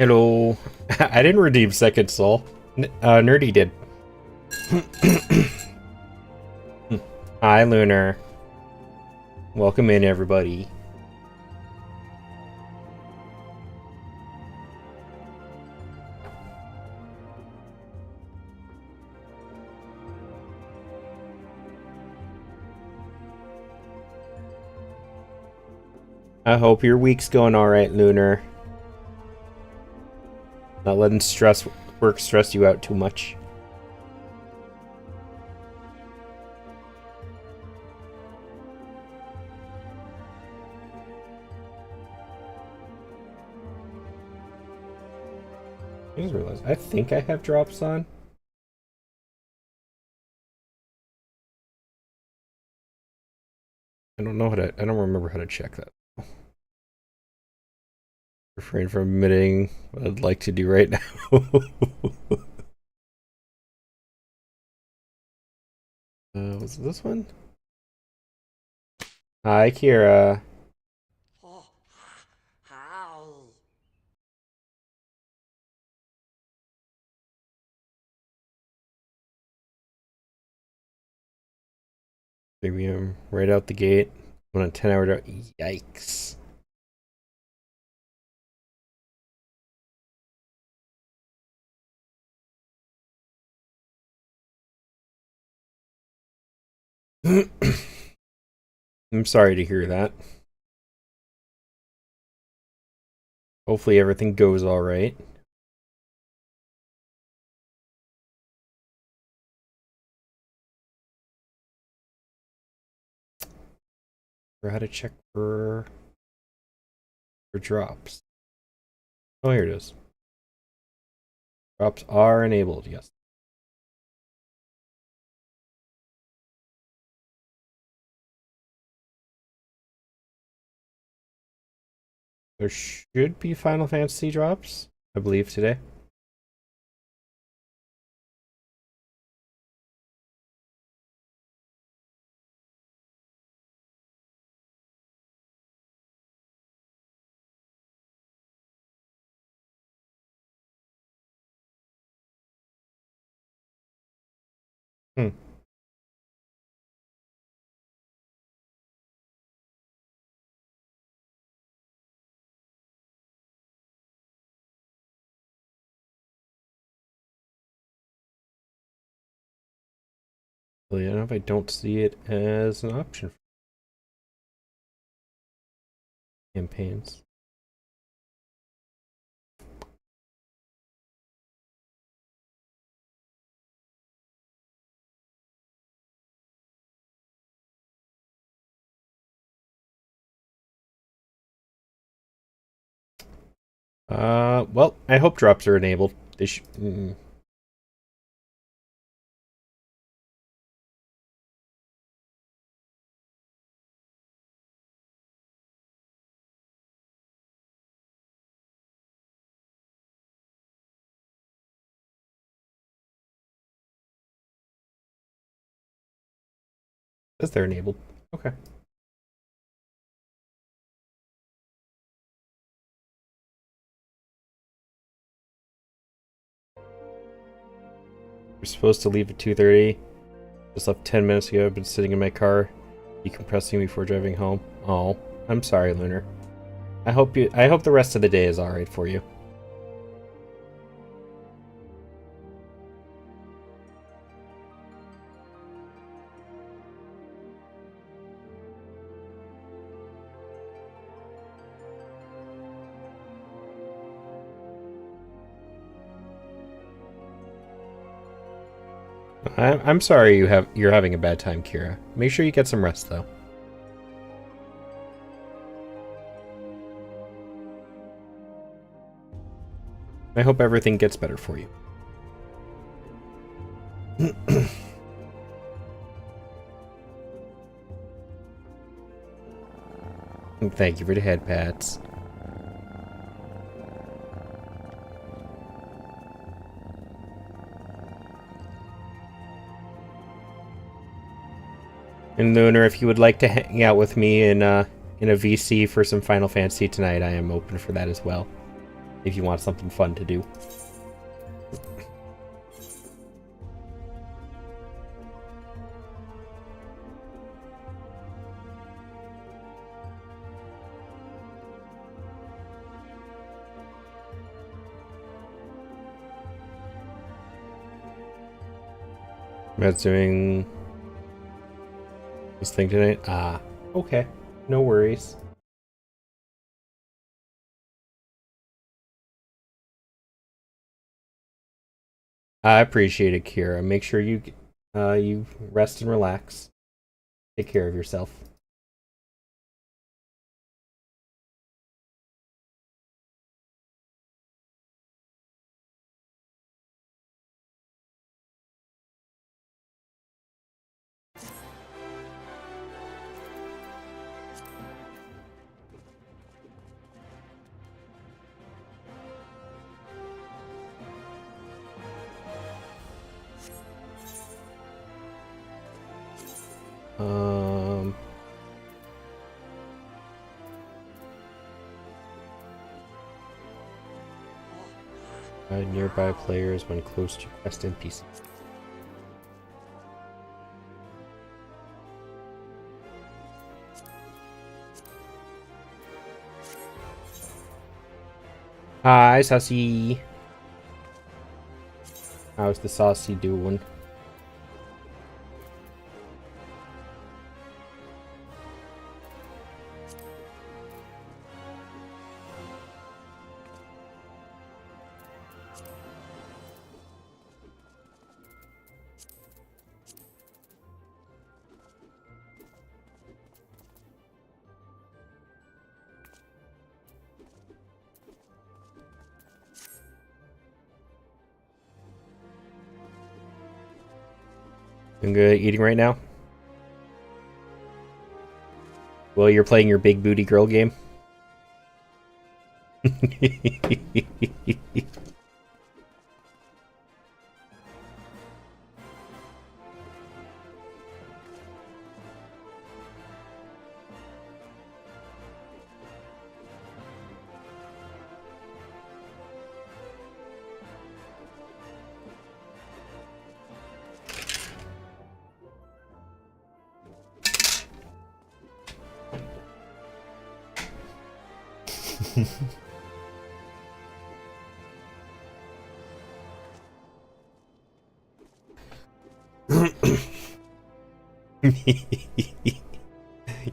Hello. I didn't redeem Second Soul. Nerdy did. Hi, Lunar. Welcome in, everybody. I hope your week's going alright, Lunar. Not letting work stress you out too much. I just realized I think I have drops on. I don't know how to. I don't remember how to check that. Refrain from admitting what I'd like to do right now. Was it this one? Hi, Kira. Oh, how? Maybe I'm right out the gate. On a 10-hour drop. Yikes. I'm sorry to hear that. Hopefully everything goes alright. For how to check for drops. Oh, here it is. Drops are enabled, yes. There should be Final Fantasy drops, I believe, today. Hmm. Well, yeah, if I don't see it as an option for campaigns. Well, I hope drops are enabled. They should. Says they're enabled. Okay. We're supposed to leave at 2:30. Just left 10 minutes ago. I've been sitting in my car, decompressing before driving home. Oh, I'm sorry, Lunar. I hope the rest of the day is alright for you. I'm sorry you're having a bad time, Kira. Make sure you get some rest though. I hope everything gets better for you. Thank you for the head pats. And Lunar, if you would like to hang out with me in a VC for some Final Fantasy tonight, I am open for that as well. if you want something fun to do. Matt's doing this thing tonight. Ah, okay. No worries. I appreciate it, Kira. Make sure you rest and relax. Take care of yourself. Nearby players when close to quest NPC. Hi, Saucy. How's the Saucy doing? I'm good. Eating right now? Well, you're playing your big booty girl game?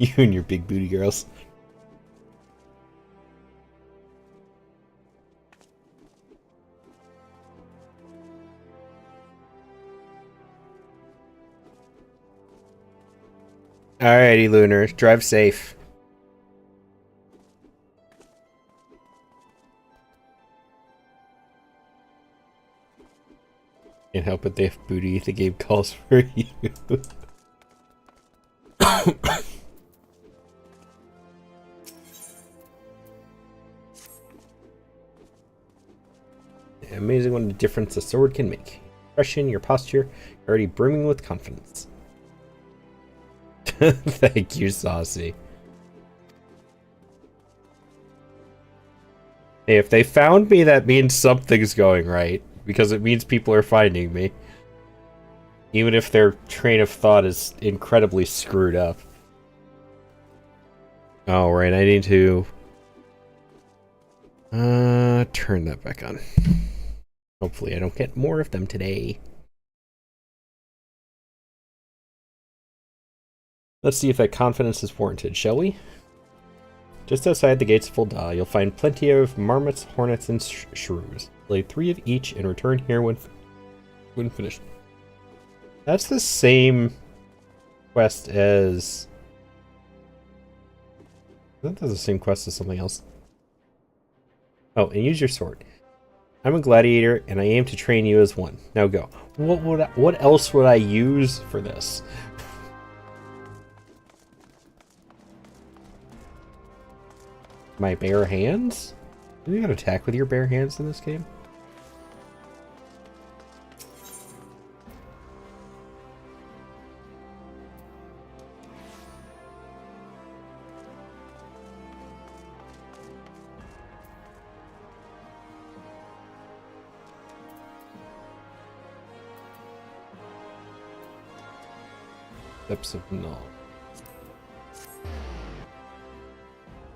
You and your big booty girls. Alrighty, Lunar. Drive safe. Can't help but they have booty. The game calls for you. Amazing what a difference a sword can make. Expression, your posture, you're already brimming with confidence. Thank you, Saucy. Hey, if they found me, that means something's going right. Because it means people are finding me. Even if their train of thought is incredibly screwed up. Oh, right, I need to... turn that back on. Hopefully I don't get more of them today. Let's see if that confidence is warranted, shall we? Just outside the gates of Fulda, you'll find plenty of marmots, hornets, and shrews. Slay 3 of each and return here when finished. That's the same quest as... I think that's the same quest as something else. Oh, and use your sword. I'm a gladiator, and I aim to train you as one. Now go. What else would I use for this? My bare hands? Do you got attack with your bare hands in this game? Steps of Null.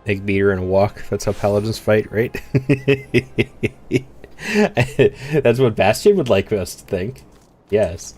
Egg beater and a walk. That's how paladins fight, right? That's what Bastion would like us to think. Yes.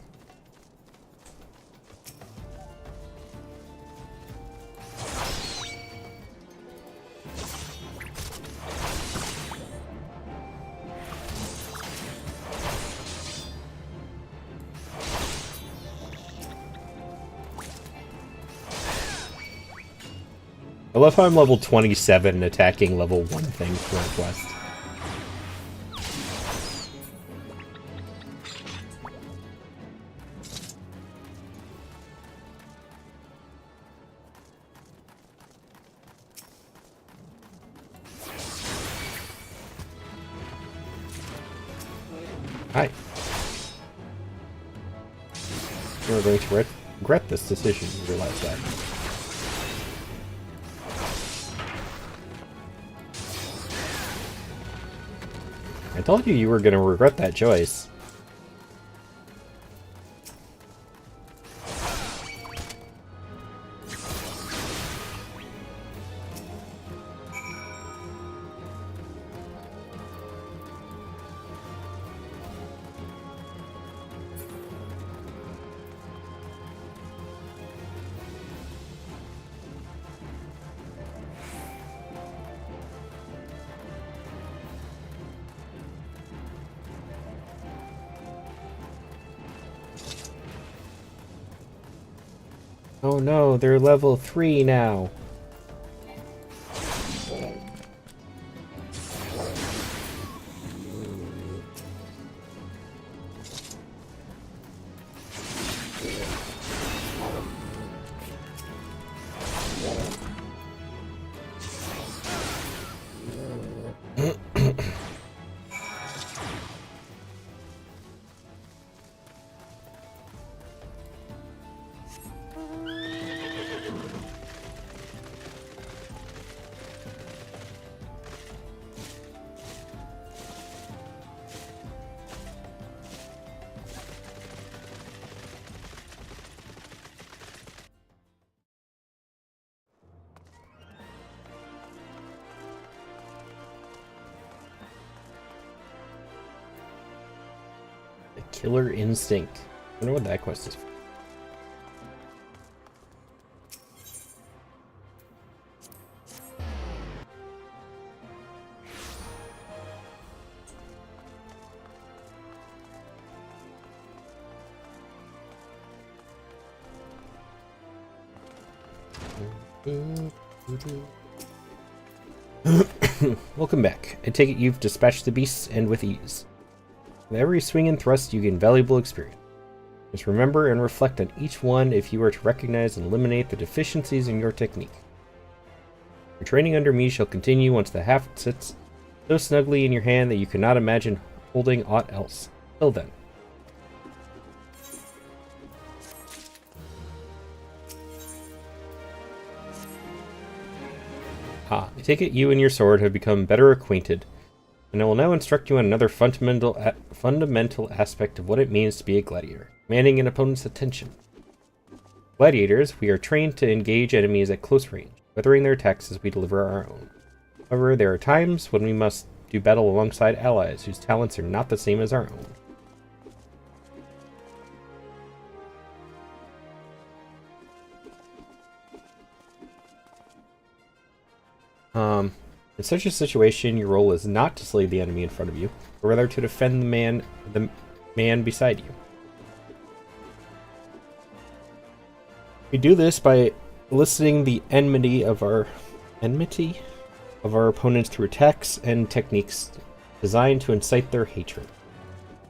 I love how I'm level 27 and attacking level 1 things for a quest. Hi. You're going to regret this decision, you realize that. I told you were going to regret that choice. Oh no, they're level 3 now. Killer Instinct. I wonder what that quest is for. Welcome back. I take it you've dispatched the beasts, and with ease. With every swing and thrust, you gain valuable experience. Just remember and reflect on each one if you are to recognize and eliminate the deficiencies in your technique. Your training under me shall continue once the haft sits so snugly in your hand that you cannot imagine holding aught else. Till then. I take it you and your sword have become better acquainted, and I will now instruct you on another fundamental aspect of what it means to be a gladiator, commanding an opponent's attention. Gladiators, we are trained to engage enemies at close range, weathering their attacks as we deliver our own. However, there are times when we must do battle alongside allies whose talents are not the same as our own. In such a situation, your role is not to slay the enemy in front of you, but rather to defend the man beside you. We do this by eliciting the enmity of our opponents through attacks and techniques designed to incite their hatred.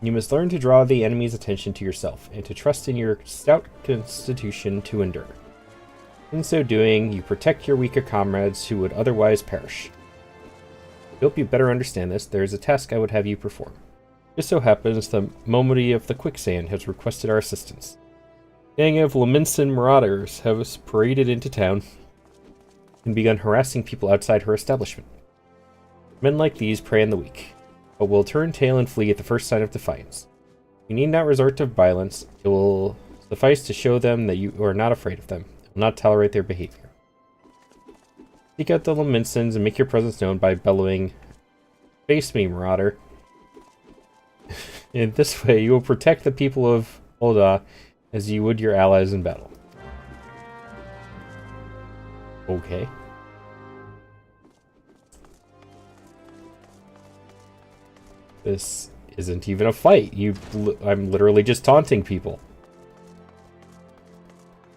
You must learn to draw the enemy's attention to yourself, and to trust in your stout constitution to endure. In so doing, you protect your weaker comrades who would otherwise perish. To help you better understand this, there is a task I would have you perform. It just so happens the Momody of the Quicksand has requested our assistance. A gang of Leminson marauders have paraded into town and begun harassing people outside her establishment. Men like these prey on the weak, but will turn tail and flee at the first sign of defiance. You need not resort to violence, it will Suffice to show them that you are not afraid of them, and will not tolerate their behavior. Seek out the Laminsons and make your presence known by bellowing, "Face me, Marauder." In this way, you will protect the people of Ul'dah as you would your allies in battle. Okay. This isn't even a fight. I'm literally just taunting people.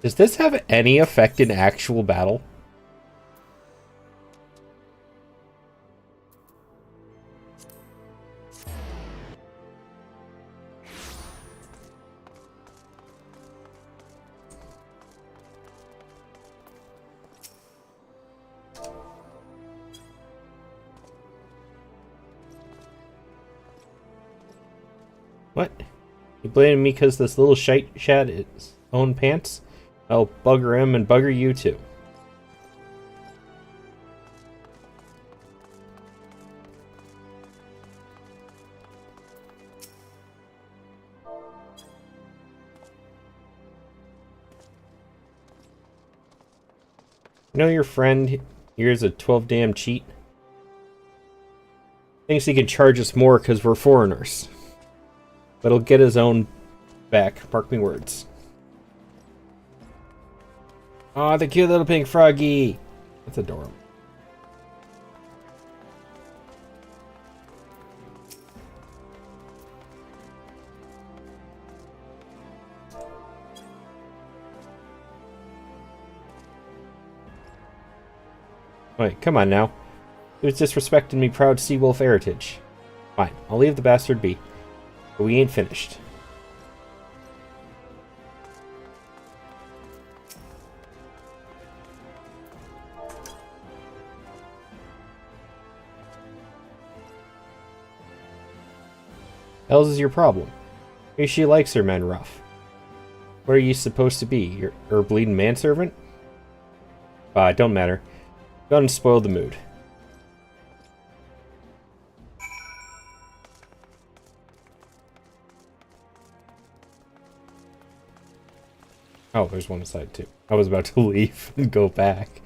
Does this have any effect in actual battle? What? You blaming me because this little shite shat is own pants? I'll bugger him and bugger you too. You know your friend here's a 12 damn cheat? Thinks he can charge us more because we're foreigners. But he'll get his own back. Mark me words. Aw, the cute little pink froggy! That's adorable. Wait, come on now. He was disrespecting me proud sea wolf heritage. Fine, I'll leave the bastard be. But we ain't finished. Hell's is your problem? Maybe she likes her men rough. What are you supposed to be? Her bleeding manservant? Don't matter. Go and spoil the mood. Oh, there's one aside too. I was about to leave and go back.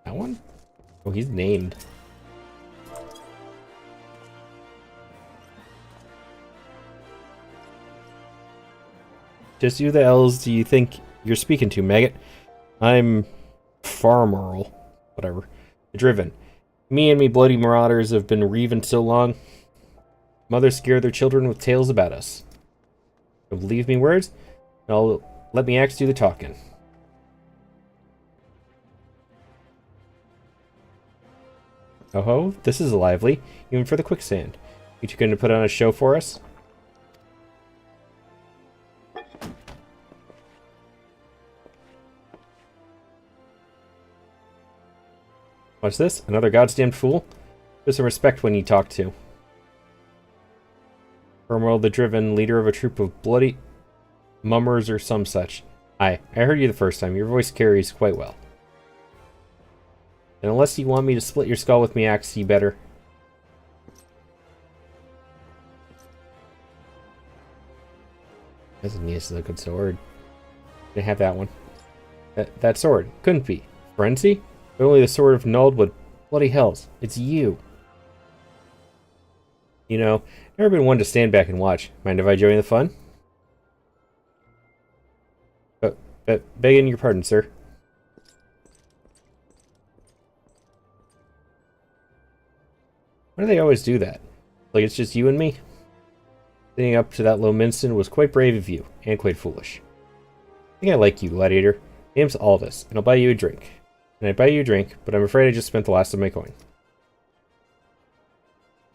That one? Oh, he's named. Just who the hells do you think you're speaking to, maggot? I'm Farmerl. Whatever. Driven. Me and me bloody marauders have been reaving so long. Mothers scare their children with tales about us. You'll leave me words, and I'll let me axe do the talking. Oh ho, this is lively, even for the quicksand. You two going to put on a show for us? What's this? Another goddamn fool? Show some respect when you talk to. Firmwell the Driven, leader of a troop of bloody mummers or some such. Aye, I heard you the first time. Your voice carries quite well. And unless you want me to split your skull with me axe, you better. This is a good sword. Didn't have that one. That sword. Couldn't be. Frenzy? But only the sword of Nuldwood. Bloody hells. It's you. You know, never been one to stand back and watch. Mind if I join the fun? Begging your pardon, sir. Why do they always do that? Like it's just you and me? Sitting up to that Lominston was quite brave of you, and quite foolish. I think I like you, gladiator. Name's Aldous, and I'll buy you a drink. And I buy you a drink, but I'm afraid I just spent the last of my coin.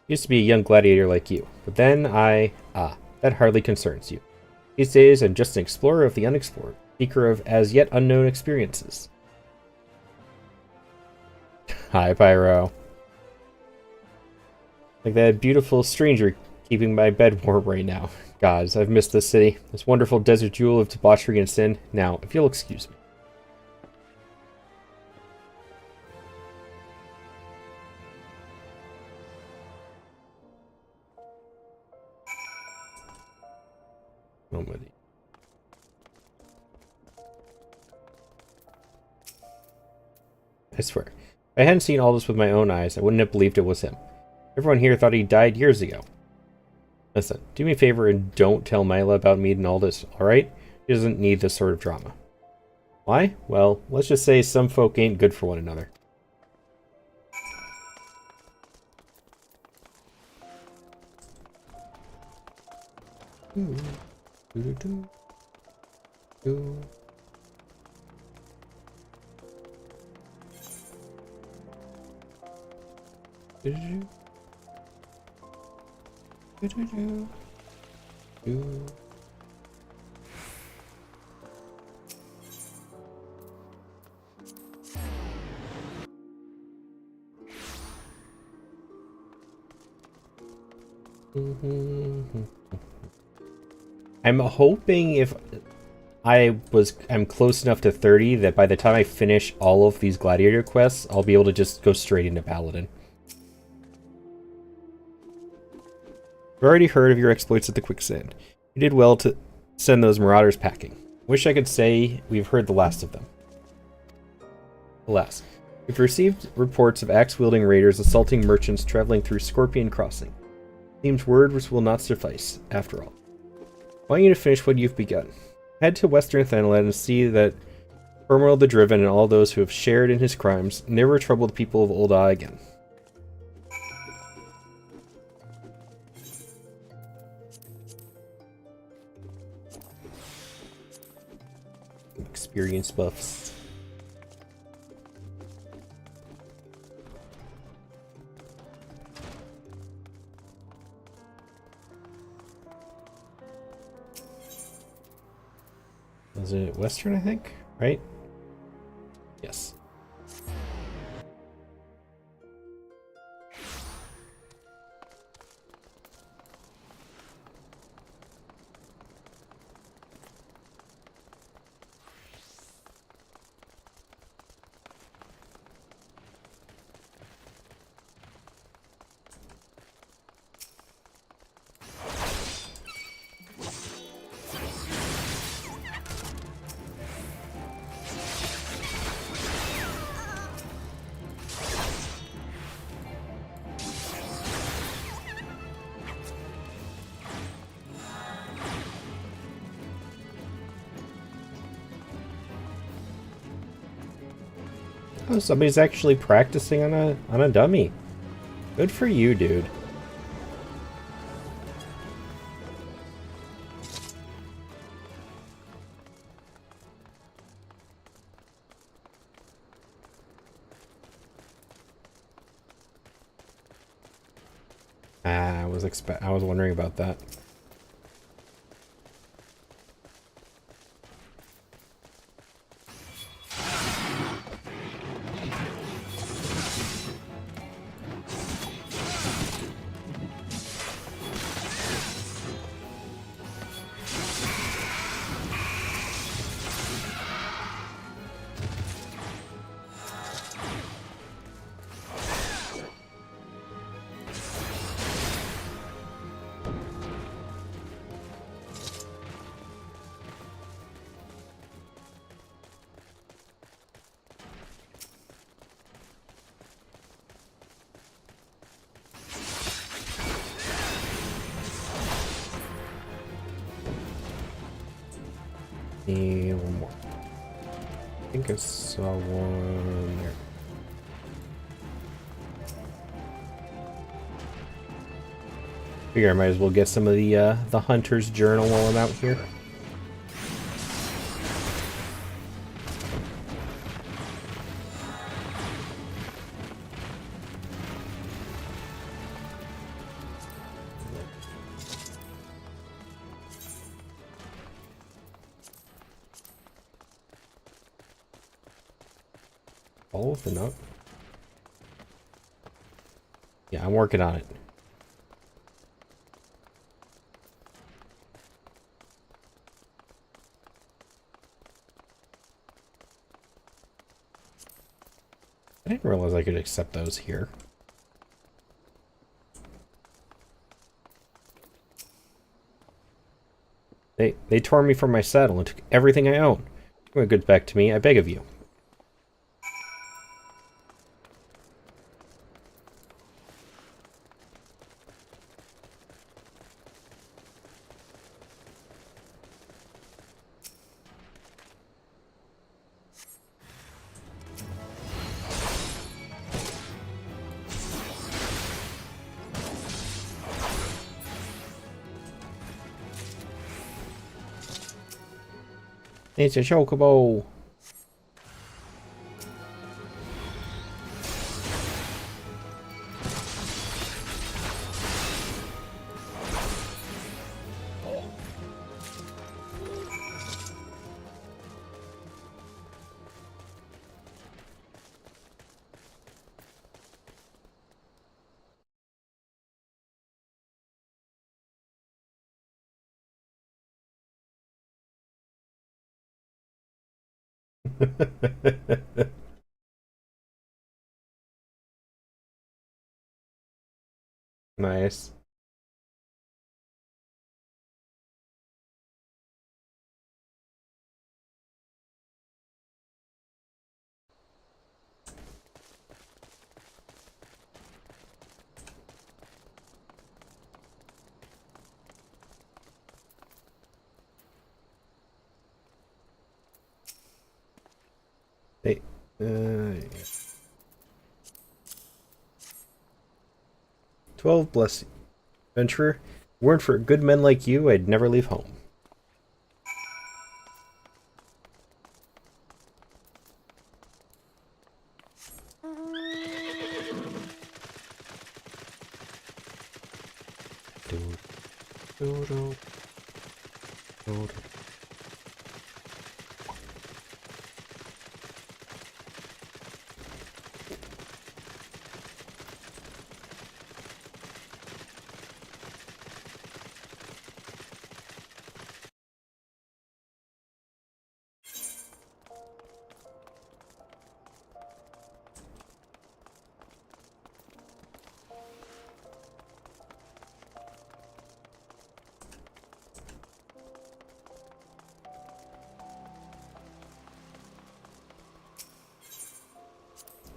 Used to be a young gladiator like you, but then that hardly concerns you. These days, I'm just an explorer of the unexplored, seeker of as yet unknown experiences. Hi, Pyro. Like that beautiful stranger keeping my bed warm right now. Gods, I've missed this city, this wonderful desert jewel of debauchery and sin. Now, if you'll excuse me. I'm with you. I swear, if I hadn't seen all this with my own eyes, I wouldn't have believed it was him. Everyone here thought he died years ago. Listen, do me a favor and don't tell Mila about me and all this, alright? She doesn't need this sort of drama. Why? Well, let's just say some folk ain't good for one another. I'm hoping if I'm close enough to 30 that by the time I finish all of these gladiator quests, I'll be able to just go straight into Paladin. I've already heard of your exploits at the Quicksand. You did well to send those marauders packing. Wish I could say we've heard the last of them. Alas, we've received reports of axe-wielding raiders assaulting merchants traveling through Scorpion Crossing. Seems words will not suffice, after all. I want you to finish what you've begun. Head to Western Thanalan and see that Permal the Driven and all those who have shared in his crimes never trouble the people of Ul'dah again. Experience buffs. Was it Western, I think? Right? Yes. Oh, somebody's actually practicing on a dummy. Good for you, dude. I was wondering about that. One more. I think I saw one there. Figure I might as well get some of the hunter's journal while I'm out here. All of the note. Yeah, I'm working on it. I didn't realize I could accept those here. They tore me from my saddle and took everything I own. Give my goods back to me, I beg of you. It's a chocobo. Nice. Hey, yeah. 12 bless you. Adventurer, weren't for good men like you, I'd never leave home.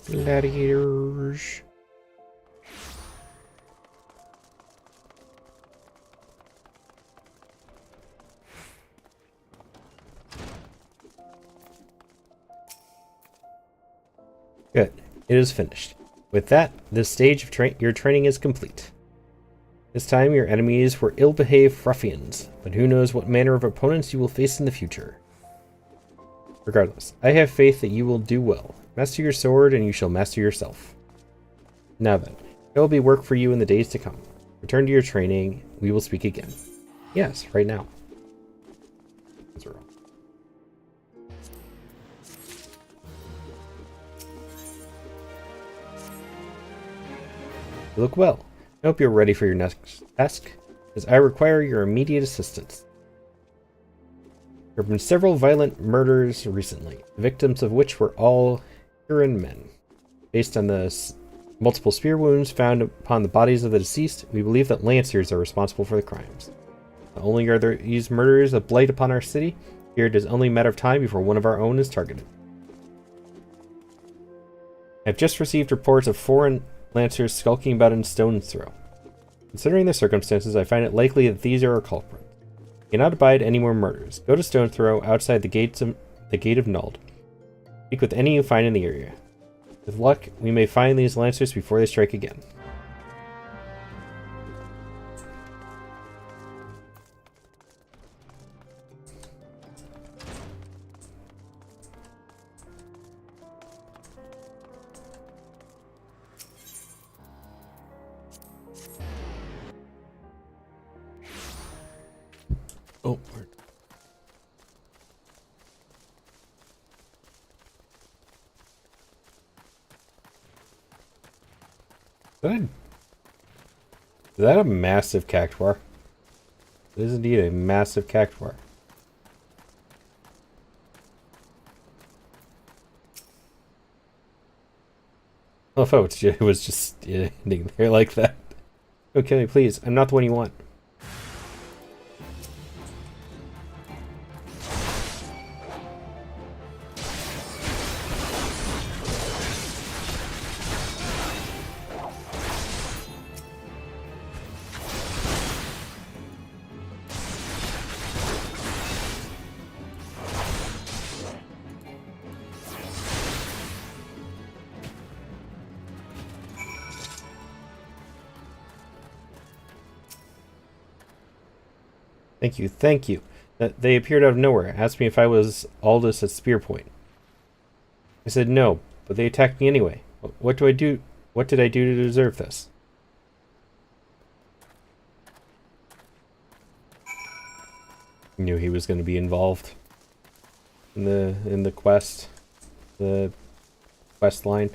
Gladiators. Good. It is finished. With that, this stage of your training is complete. This time your enemies were ill-behaved ruffians, but who knows what manner of opponents you will face in the future. Regardless, I have faith that you will do well. Master your sword and you shall master yourself. Now then, there will be work for you in the days to come. Return to your training. We will speak again. Yes, right now. You look well. I hope you're ready for your next task, as I require your immediate assistance. There have been several violent murders recently, the victims of which were all Huron men. Based on the multiple spear wounds found upon the bodies of the deceased, we believe that Lancers are responsible for the crimes. Not only are these murders a blight upon our city, here it is only a matter of time before one of our own is targeted. I have just received reports of foreign Lancers skulking about in Stone's Throw. Considering the circumstances, I find it likely that these are our culprits. You cannot abide any more murders. Go to Stone's Throw outside the Gate of Nuld. Speak with any you find in the area. With luck, we may find these Lancers before they strike again. Oh, word. Is that a massive cactuar? It is indeed a massive cactuar. I love how it was just standing there like that. Okay, please. I'm not the one you want. Thank you, thank you. They appeared out of nowhere, asked me if I was Aldous at Spear Point. I said no, but they attacked me anyway. What do I do? What did I do to deserve this? Knew he was going to be involved in the quest line.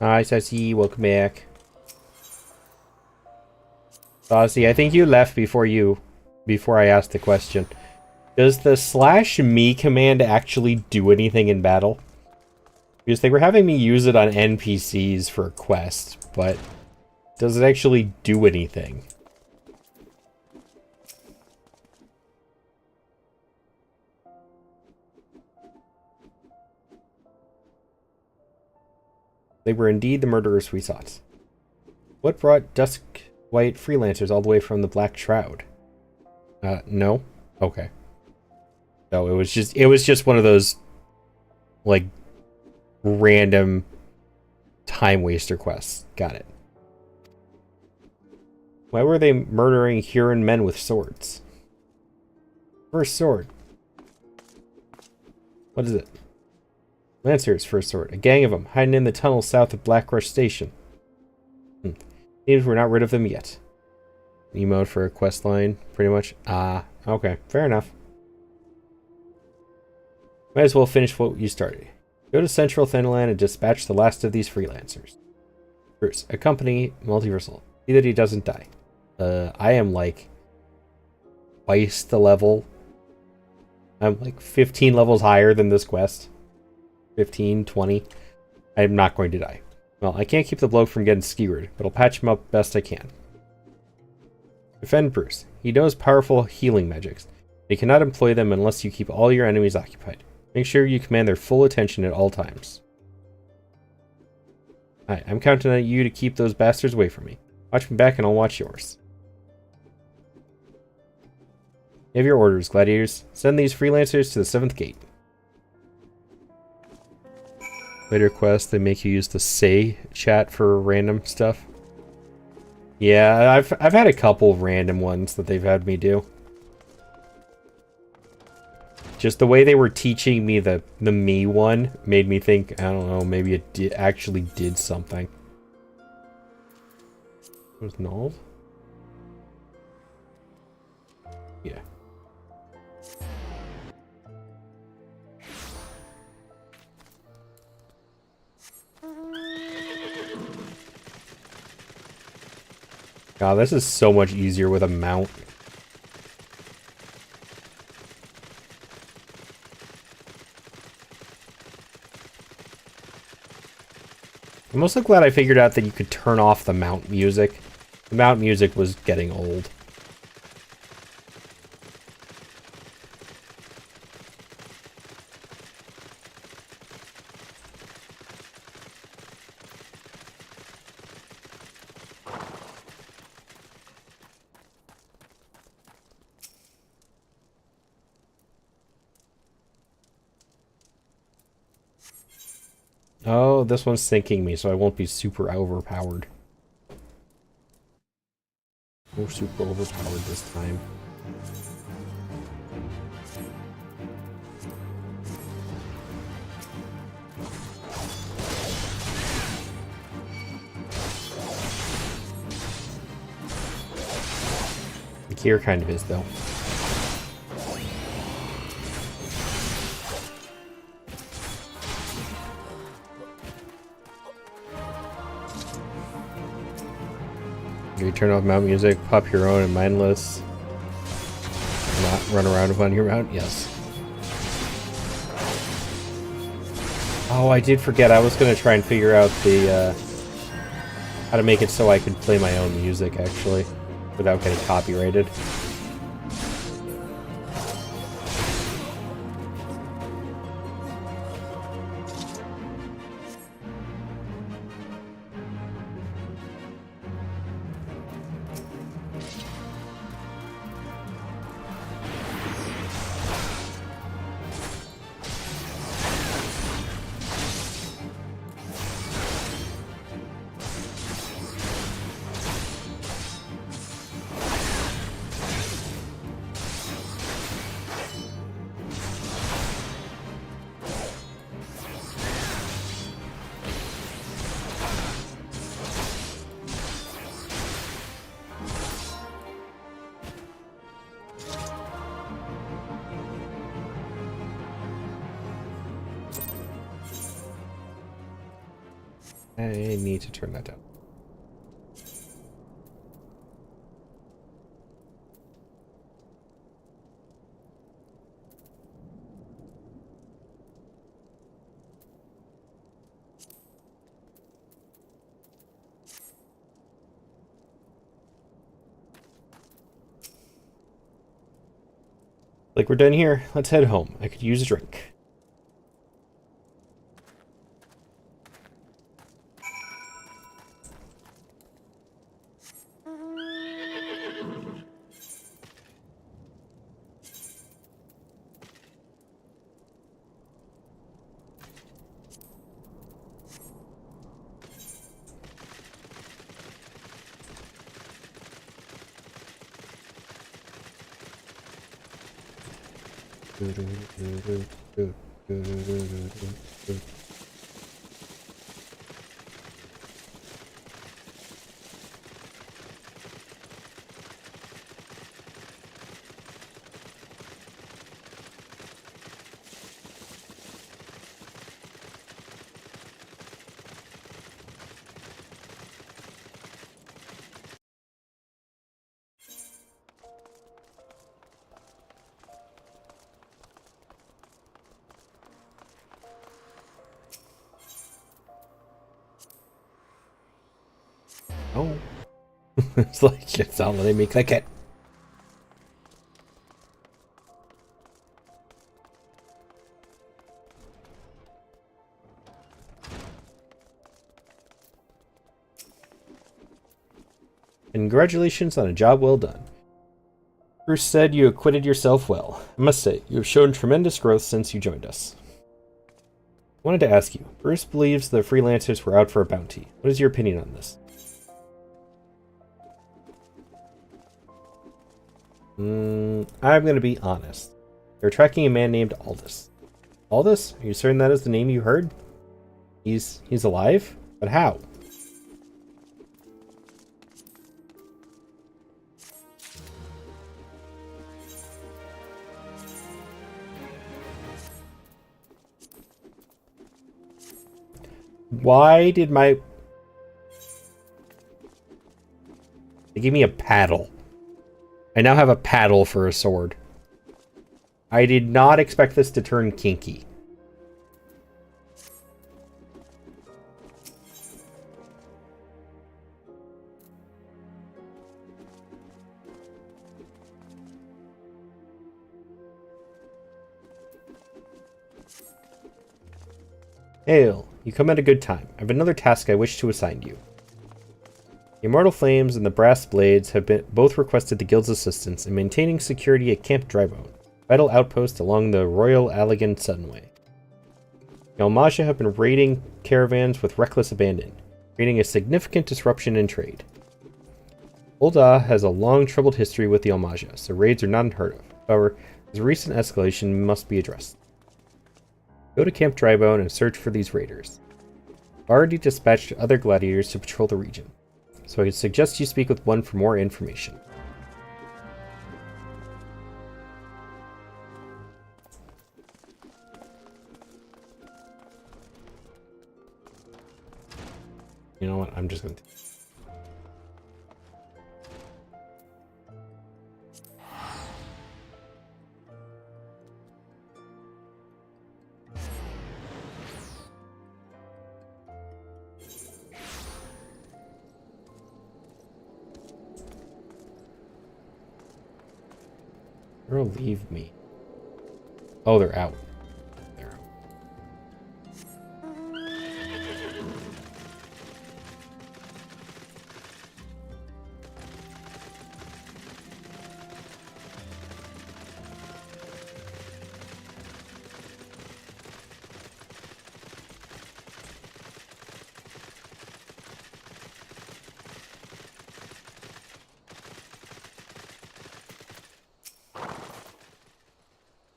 Hi, Sassy, welcome back. Sassy, I think you left before I asked the question. Does the /me command actually do anything in battle? Because they were having me use it on NPCs for a quest, but does it actually do anything? They were indeed the murderers we sought. What brought dusk white freelancers all the way from the Black Shroud? No? Okay. No, it was just one of those, like, random time waster quests. Got it. Why were they murdering Huron men with swords? First sword. What is it? Lancers, first sword. A gang of them, hiding in the tunnels south of Blackrush Station. Seems we're not rid of them yet. Emote for a quest line, pretty much. Okay, fair enough. Might as well finish what you started. Go to Central Thanalan and dispatch the last of these freelancers. Bruce, accompany Multiversal. See that he doesn't die. I am like twice the level. I'm like 15 levels higher than this quest. 15, 20. I'm not going to die. Well, I can't keep the bloke from getting skewered, but I'll patch him up best I can. Defend Bruce. He knows powerful healing magics. He cannot employ them unless you keep all your enemies occupied. Make sure you command their full attention at all times. Alright, I'm counting on you to keep those bastards away from me. Watch me back and I'll watch yours. You have your orders, gladiators. Send these freelancers to the 7th gate. Later quest, they make you use the say chat for random stuff. Yeah, I've had a couple random ones that they've had me do. Just the way they were teaching me the me one made me think, I don't know, maybe it actually did something. It was null? Yeah. God, this is so much easier with a mount. I'm also glad I figured out that you could turn off the mount music. The mount music was getting old. Oh, this one's sinking me, so I won't be super overpowered. No super overpowered this time. The Kier kind of is, though. You turn off mount music, pop your own and mindless. Not run around upon your mount? Yes. Oh, I did forget. I was going to try and figure out the, how to make it so I could play my own music, actually, without getting copyrighted. I need to turn that down. Like we're done here. Let's head home. I could use a drink. Oh. It's like, it's not letting me click it. Congratulations on a job well done. Bruce said you acquitted yourself well. I must say, you have shown tremendous growth since you joined us. I wanted to ask you, Bruce believes the freelancers were out for a bounty. What is your opinion on this? I'm going to be honest. They're tracking a man named Aldous. Aldous? Are you certain that is the name you heard? He's alive? But how? Why did my... They gave me a paddle. I now have a paddle for a sword. I did not expect this to turn kinky. Hail, you come at a good time. I have another task I wish to assign you. The Immortal Flames and the Brass Blades have both requested the Guild's assistance in maintaining security at Camp Drybone, vital outpost along the Royal Allegan Sunway. The Almaja have been raiding caravans with reckless abandon, creating a significant disruption in trade. Ul'dah has a long troubled history with the Almaja, so raids are not unheard of. However, this recent escalation must be addressed. Go to Camp Drybone and search for these raiders. I've already dispatched other gladiators to patrol the region, so I suggest you speak with one for more information. You know what? I'm just going to... They'll leave me. Oh, they're out. They're out.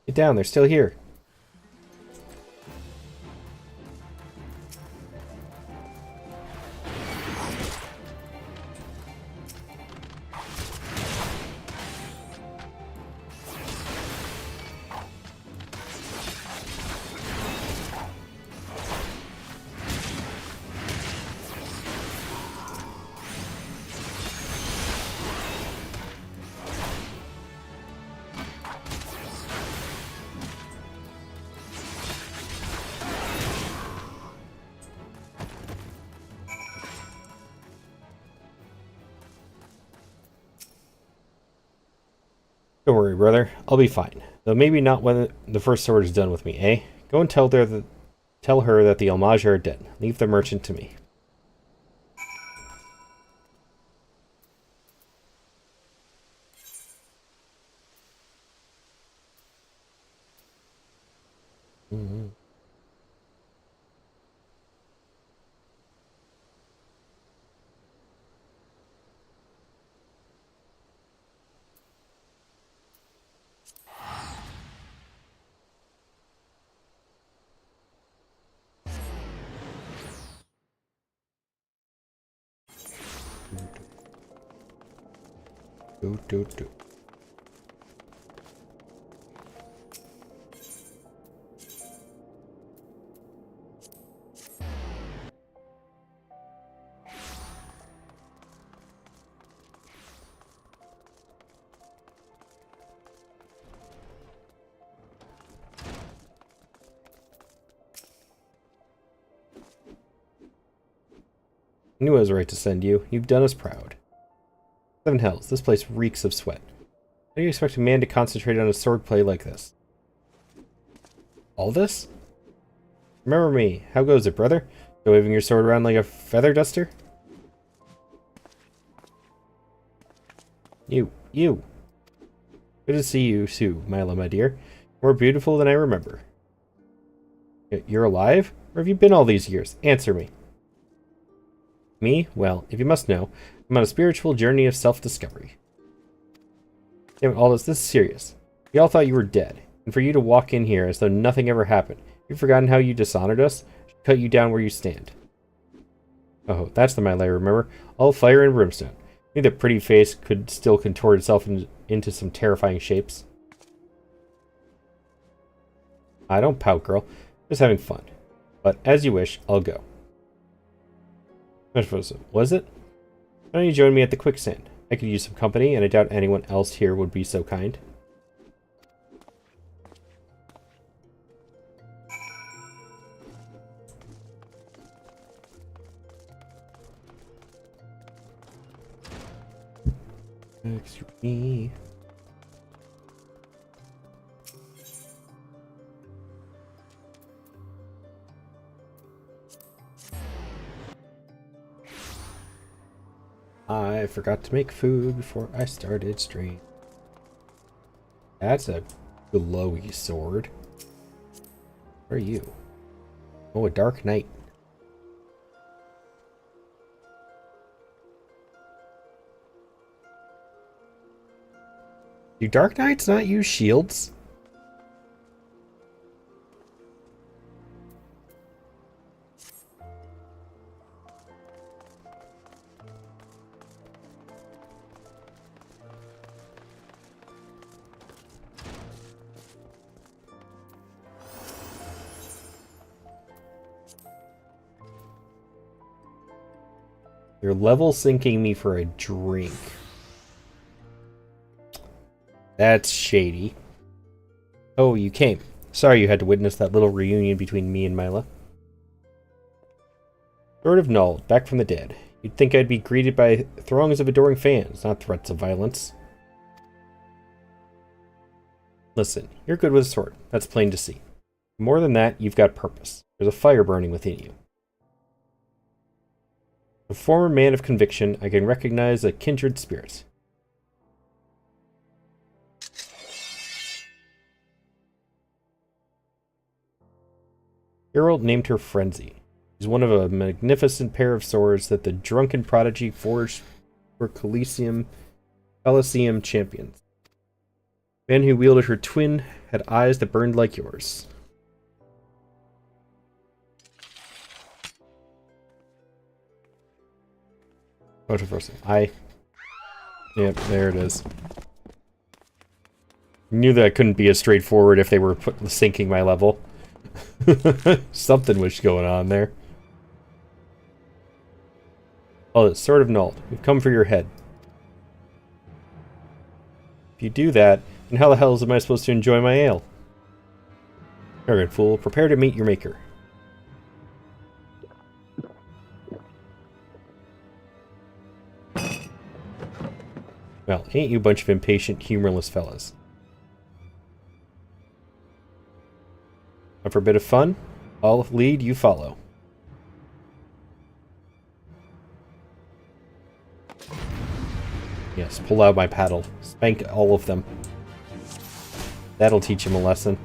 Get down, they're still here. Don't worry, brother. I'll be fine. Though maybe not when the first sword is done with me, eh? Go and tell her that the Almaj are dead. Leave the merchant to me. Mm-hmm. Do. I knew I was right to send you. You've done us proud. Seven hells, this place reeks of sweat. How do you expect a man to concentrate on a swordplay like this? All this? Remember me. How goes it, brother? Still waving your sword around like a feather duster? You. Good to see you too, Mila, my dear. More beautiful than I remember. You're alive? Where have you been all these years? Answer me. Me? Well, if you must know, I'm on a spiritual journey of self-discovery. Damn it, Aldous, this is serious. We all thought you were dead, and for you to walk in here as though nothing ever happened. You've forgotten how you dishonored us? I should cut you down where you stand. Oh, that's the Mila I remember. All fire and brimstone. I knew that pretty face could still contort itself into some terrifying shapes. I don't pout, girl. Just having fun. But as you wish, I'll go. Was it? Why don't you join me at the quicksand? I could use some company, and I doubt anyone else here would be so kind. Excuse me. I forgot to make food before I started stream. That's a glowy sword. Where are you? Oh, a dark knight. Do dark knights not use shields? You're level syncing me for a drink. That's shady. Oh, you came. Sorry you had to witness that little reunion between me and Mila. Sword of Null, back from the dead. You'd think I'd be greeted by throngs of adoring fans, not threats of violence. Listen, you're good with a sword. That's plain to see. More than that, you've got purpose. There's a fire burning within you. A former man of conviction, I can recognize a kindred spirit. Geralt named her Frenzy. She's one of a magnificent pair of swords that the drunken prodigy forged for Coliseum champions. The man who wielded her twin had eyes that burned like yours. Controversy. Yep, there it is. Knew that couldn't be as straightforward if they were syncing my level. Something was going on there. Oh, it's Sword of Null. We've come for your head. If you do that, then how the hell am I supposed to enjoy my ale? Arrogant fool, prepare to meet your maker. Well, ain't you a bunch of impatient, humorless fellas? Up for a bit of fun? I'll lead, you follow. Yes, pull out my paddle. Spank all of them. That'll teach him a lesson.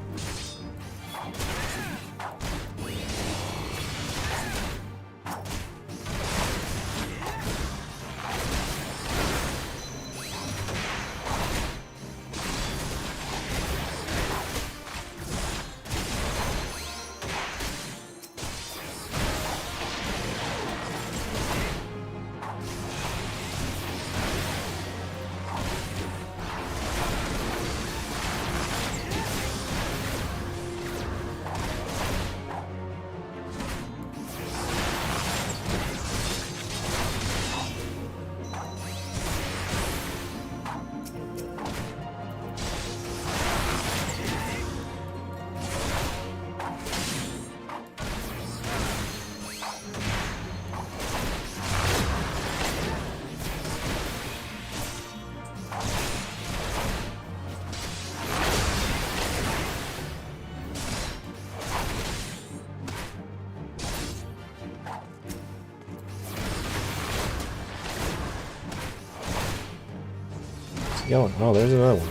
Going. Oh, there's another one.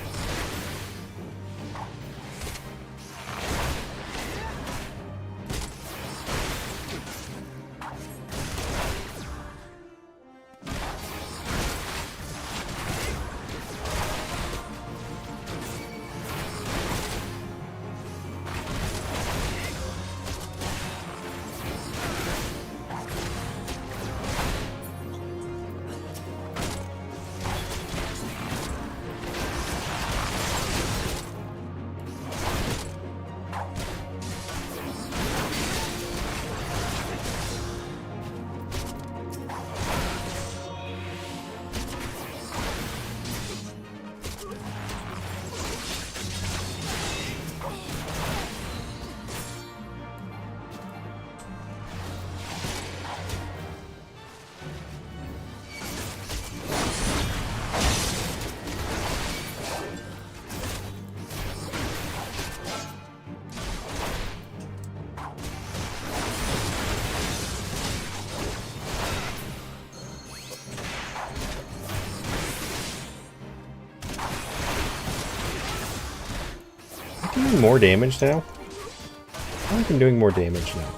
Doing more damage now? I think I'm doing more damage now.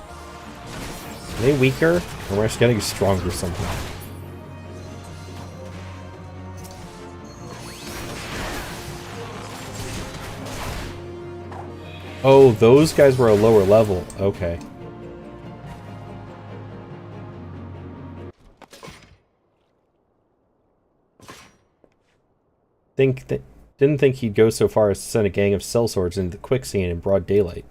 Are they weaker? Or am I just getting stronger somehow? Oh, those guys were a lower level. Okay. Didn't think he'd go so far as to send a gang of sellswords into the quicksand in broad daylight.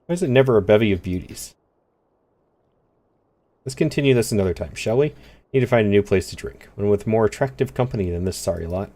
Why is it never a bevy of beauties? Let's continue this another time, shall we? Need to find a new place to drink, one with more attractive company than this sorry lot.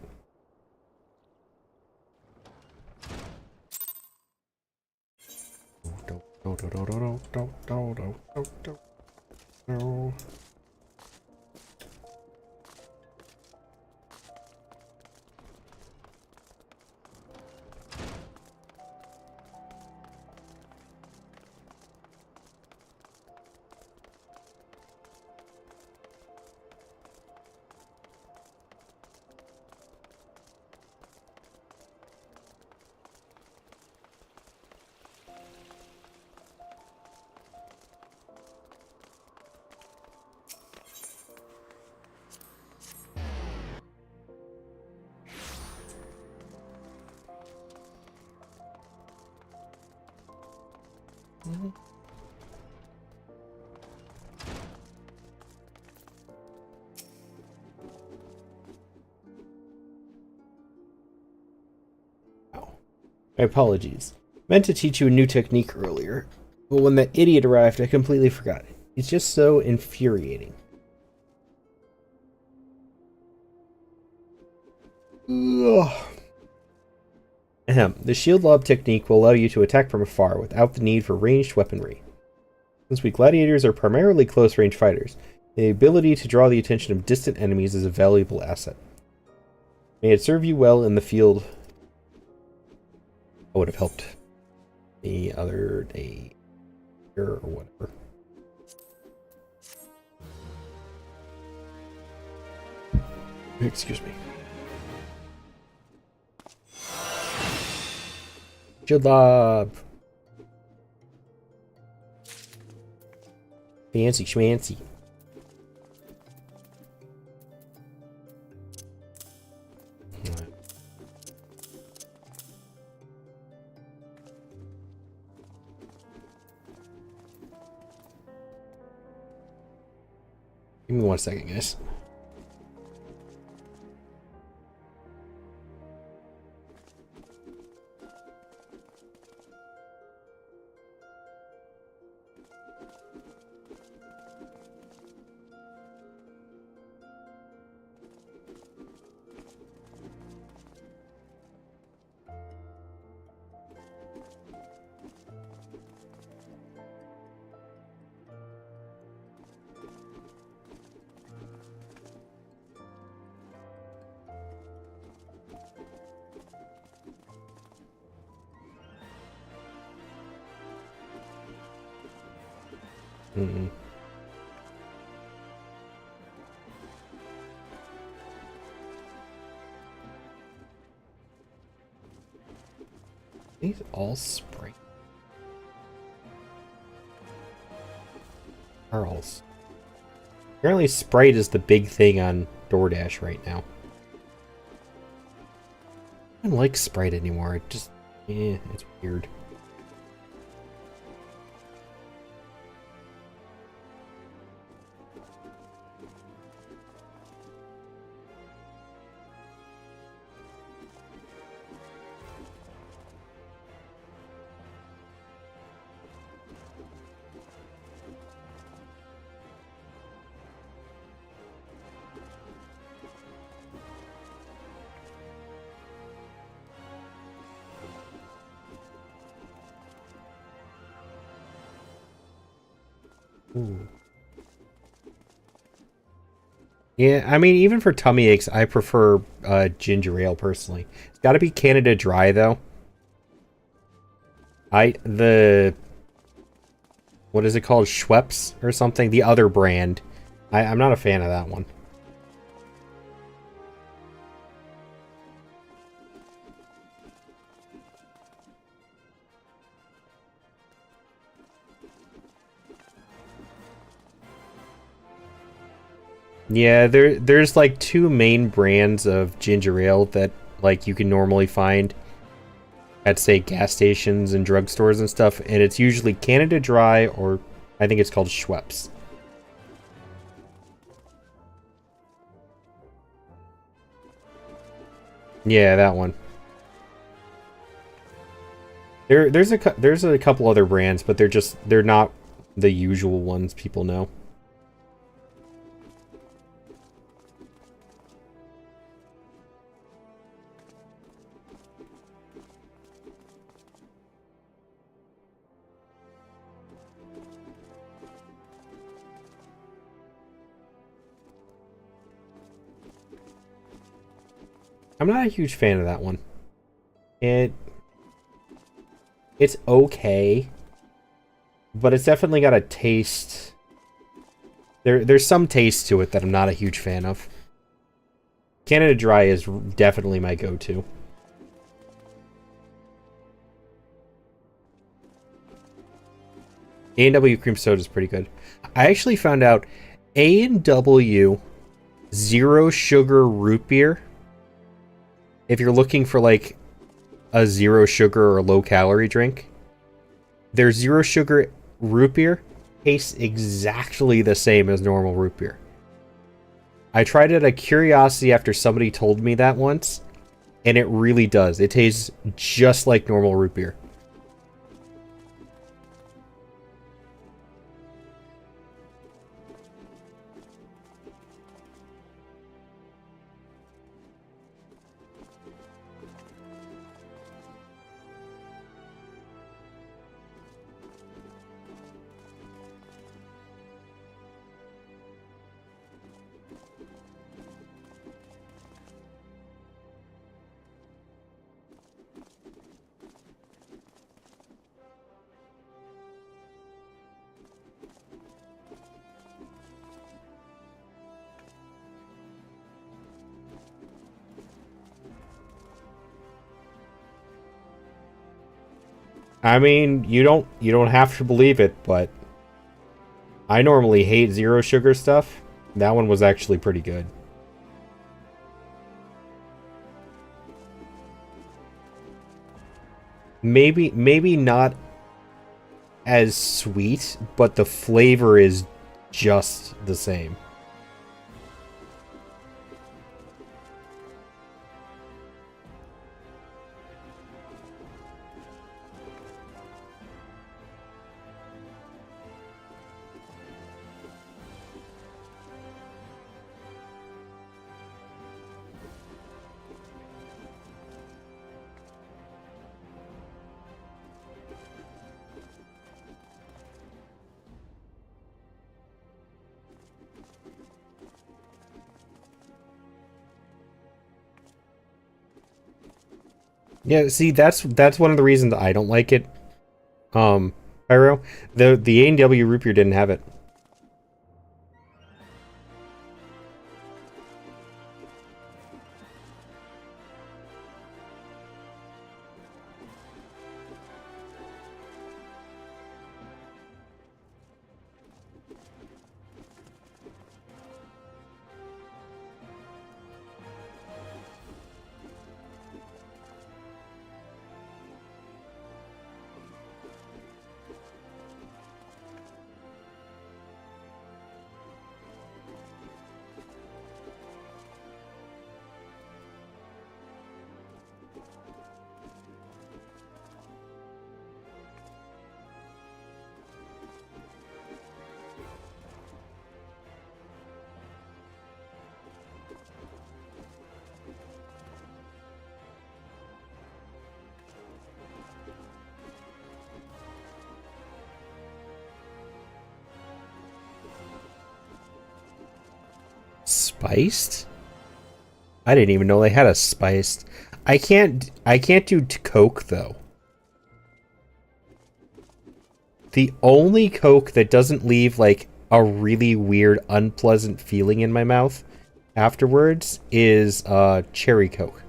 My apologies. Meant to teach you a new technique earlier, but when that idiot arrived, I completely forgot it. He's just so infuriating. Ugh. Ahem. The shield lob technique will allow you to attack from afar without the need for ranged weaponry. Since we gladiators are primarily close-range fighters, the ability to draw the attention of distant enemies is a valuable asset. May it serve you well in the field. I would have helped the other day or whatever. Excuse me. Jalab. Fancy schmancy. Give me 1 second, guys. Mm-mm. These all Sprite. Charles. Apparently Sprite is the big thing on DoorDash right now. I don't like Sprite anymore. It just, it's weird. Ooh. Yeah, I mean, even for tummy aches, I prefer ginger ale personally. It's got to be Canada Dry though. What is it called? Schweppes or something? The other brand. I'm not a fan of that one. Yeah, there's like two main brands of ginger ale that like you can normally find at say gas stations and drugstores and stuff, and it's usually Canada Dry or I think it's called Schweppes. Yeah, that one. There's a couple other brands, but they're not the usual ones people know. I'm not a huge fan of that one. It's okay, but it's definitely got a taste. There's some taste to it that I'm not a huge fan of. Canada Dry is definitely my go-to. A&W cream soda is pretty good. I actually found out A&W zero sugar root beer. If you're looking for like a zero sugar or low calorie drink, their zero sugar root beer tastes exactly the same as normal root beer. I tried it out of curiosity after somebody told me that once, and it really does. It tastes just like normal root beer. I mean, you don't have to believe it, but I normally hate zero sugar stuff. That one was actually pretty good. Maybe not as sweet, but the flavor is just the same. Yeah, see, that's one of the reasons I don't like it. Pyro, the A&W root beer didn't have it. Spiced? I didn't even know they had a spiced. I can't do Coke though. The only Coke that doesn't leave like a really weird, unpleasant feeling in my mouth afterwards is cherry Coke.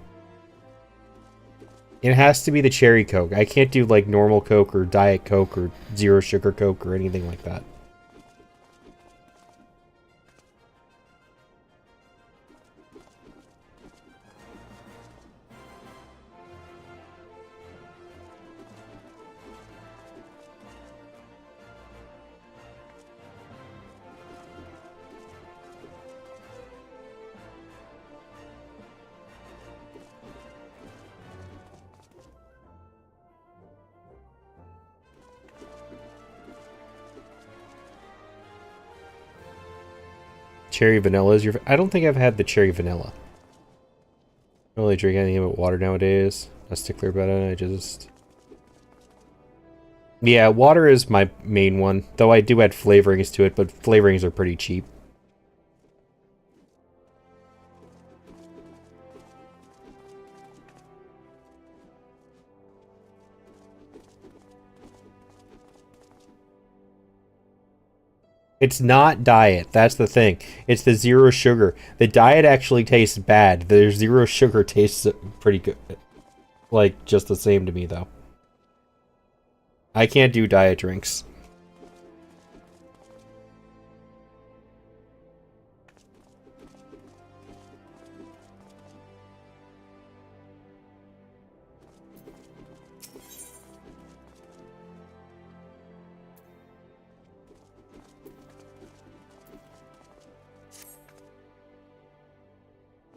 It has to be the cherry Coke. I can't do like normal Coke or Diet Coke or zero sugar Coke or anything like that. Cherry vanilla is your... I don't think I've had the cherry vanilla. I don't really drink anything but water nowadays. Not stickler about it, I just... Yeah, water is my main one. Though I do add flavorings to it, but flavorings are pretty cheap. It's not diet. That's the thing. It's the zero sugar. The diet actually tastes bad. The zero sugar tastes pretty good. Like, just the same to me, though. I can't do diet drinks.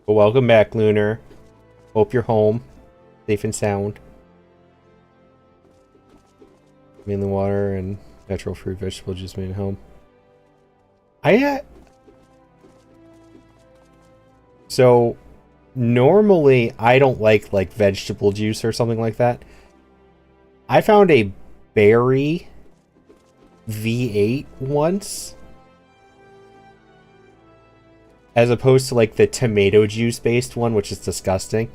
But welcome back, Lunar. Hope you're home. Safe and sound. Mainly water and natural fruit, vegetable juice made at home. So, normally I don't like vegetable juice or something like that. I found a berry V8 once, as opposed to like the tomato juice based one, which is disgusting.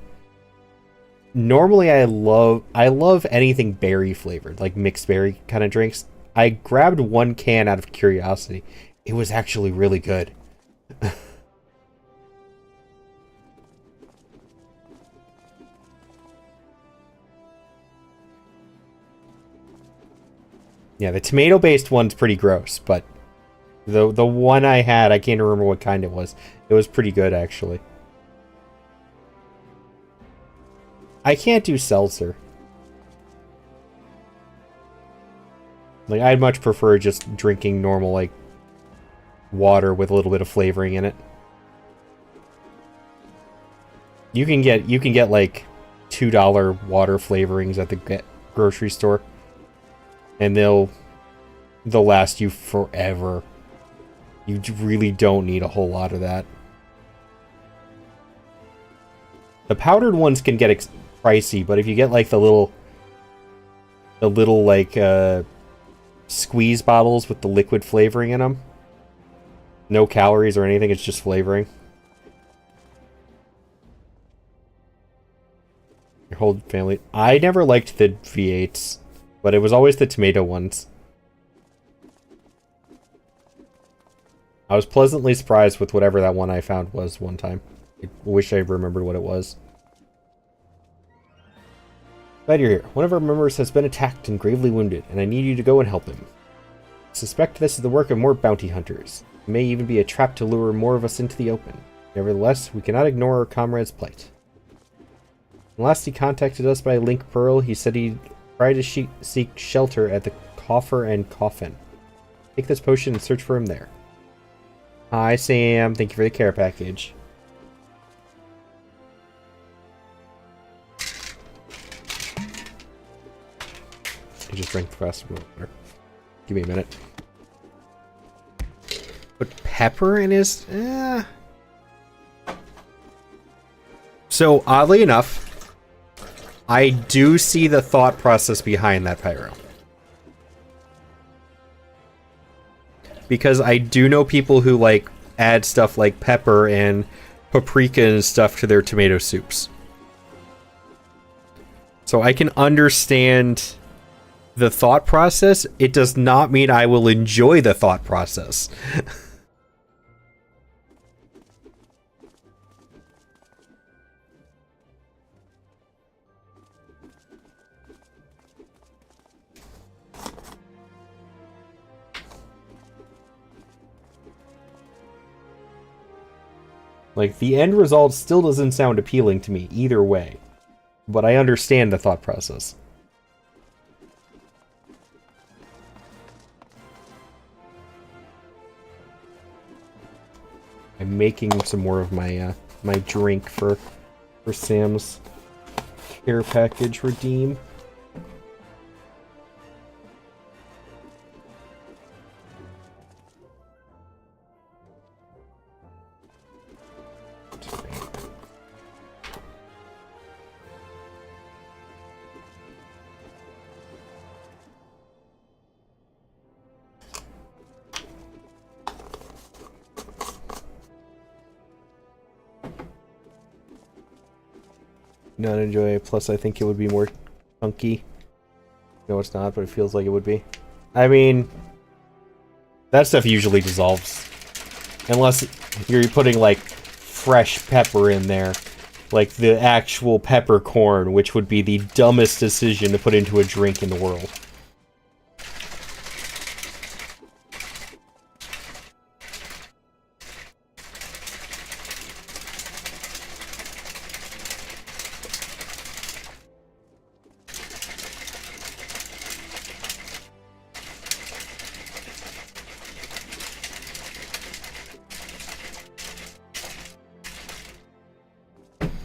Normally I love anything berry flavored, like mixed berry kind of drinks. I grabbed one can out of curiosity. It was actually really good. Yeah, the tomato-based one's pretty gross, but the one I had, I can't remember what kind it was. It was pretty good, actually. I can't do seltzer. Like, I'd much prefer just drinking normal, like, water with a little bit of flavoring in it. You can get like $2 water flavorings at the grocery store, and they'll last you forever. You really don't need a whole lot of that. The powdered ones can get pricey, but if you get like the little like squeeze bottles with the liquid flavoring in them, no calories or anything, it's just flavoring. Your whole family. I never liked the V8s, but it was always the tomato ones. I was pleasantly surprised with whatever that one I found was one time. I wish I remembered what it was. Glad you're here. One of our members has been attacked and gravely wounded, and I need you to go and help him. I suspect this is the work of more bounty hunters. It may even be a trap to lure more of us into the open. Nevertheless, we cannot ignore our comrade's plight. And last he contacted us by Link Pearl, he said he'd try to seek shelter at the Coffer and Coffin. Take this potion and search for him there. Hi, Sam. Thank you for the care package. I just drank fast water. Give me a minute. Put pepper in his... So, oddly enough, I do see the thought process behind that, Pyro. Because I do know people who, like, add stuff like pepper and paprika and stuff to their tomato soups. So I can understand the thought process. It does not mean I will enjoy the thought process. Like, the end result still doesn't sound appealing to me either way. But I understand the thought process. I'm making some more of my my drink for Sam's care package redeem. Not enjoy it. Plus, I think it would be more chunky. No, it's not, but it feels like it would be. I mean, that stuff usually dissolves. Unless you're putting, like, fresh pepper in there. Like the actual peppercorn, which would be the dumbest decision to put into a drink in the world.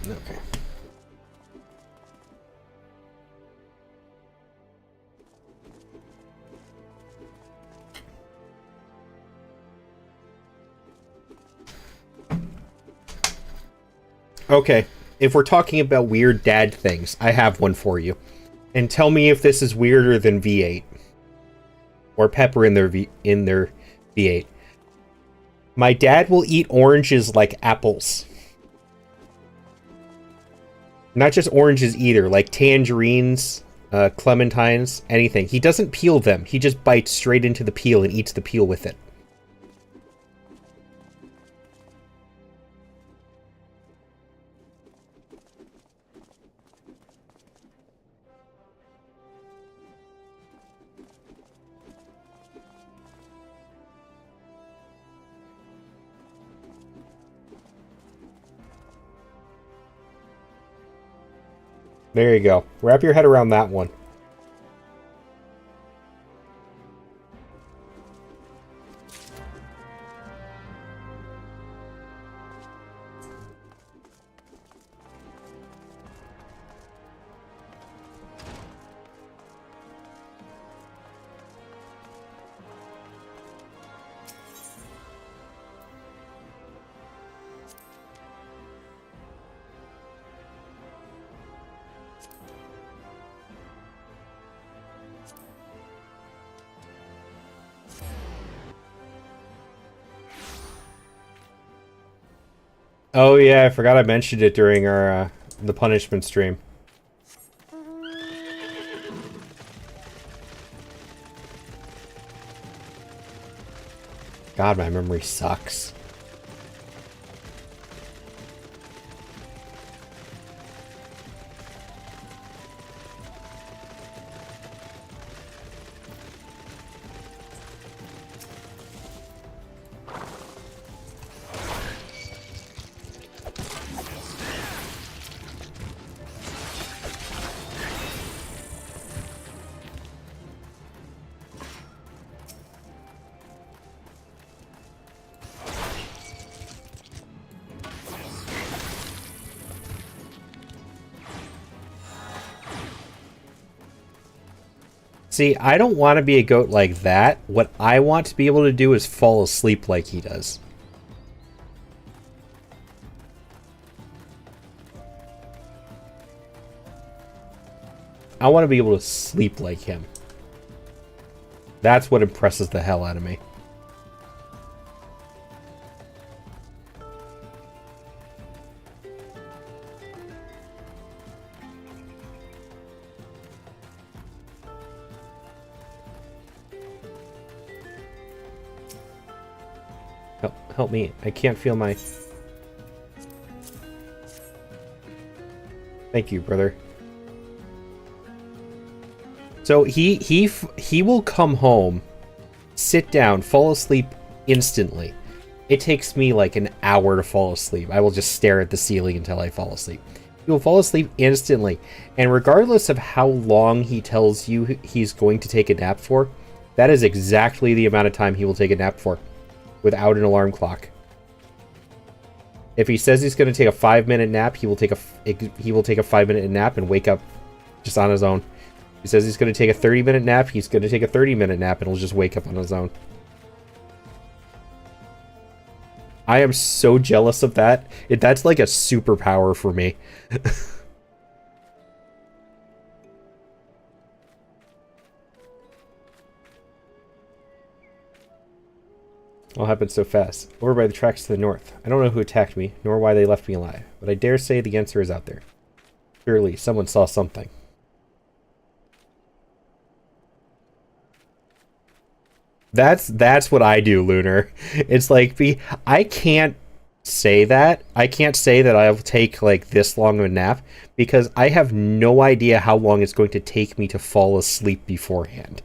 Okay. Okay, if we're talking about weird dad things, I have one for you. And tell me if this is weirder than V8. Or pepper in their V8. My dad will eat oranges like apples. Not just oranges either, like tangerines, clementines, anything. He doesn't peel them. He just bites straight into the peel and eats the peel with it. There you go. Wrap your head around that one. Oh yeah, I forgot I mentioned it during our the punishment stream. God, my memory sucks. See, I don't want to be a goat like that. What I want to be able to do is fall asleep like he does. I want to be able to sleep like him. That's what impresses the hell out of me. Help me. I can't feel my... Thank you, brother. So he will come home, sit down, fall asleep instantly. It takes me like an hour to fall asleep. I will just stare at the ceiling until I fall asleep. He will fall asleep instantly, and regardless of how long he tells you he's going to take a nap for, that is exactly the amount of time he will take a nap for, without an alarm clock. If he says he's going to take a 5-minute nap, he will take a 5-minute nap and wake up just on his own. If he says he's going to take a 30-minute nap, he's going to take a 30-minute nap and he'll just wake up on his own. I am so jealous of that. That's like a superpower for me. All happened so fast. Over by the tracks to the north. I don't know who attacked me, nor why they left me alive, but I dare say the answer is out there. Surely, someone saw something. That's what I do, Lunar. It's like, I can't say that. I can't say that I'll take, like, this long of a nap, because I have no idea how long it's going to take me to fall asleep beforehand.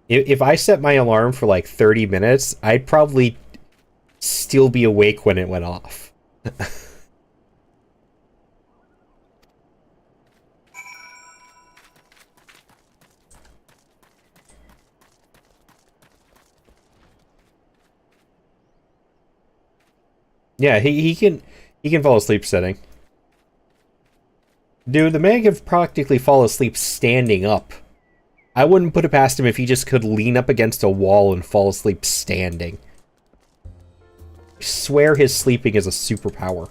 If I set my alarm for like 30 minutes, I'd probably still be awake when it went off. Yeah, he can fall asleep sitting. Dude, the man can practically fall asleep standing up. I wouldn't put it past him if he just could lean up against a wall and fall asleep standing. I swear his sleeping is a superpower.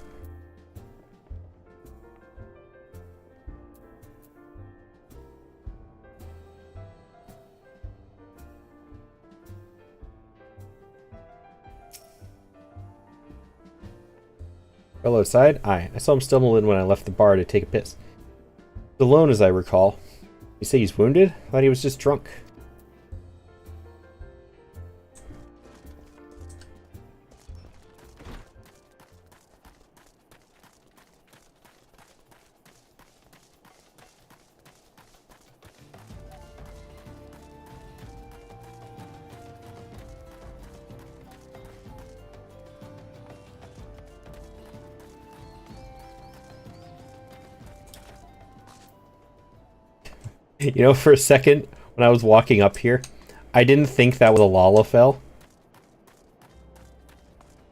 Fell outside? Aye. I saw him stumble in when I left the bar to take a piss. Alone, as I recall. You say he's wounded? I thought he was just drunk. You know, for a second, when I was walking up here, I didn't think that was a Lalafell.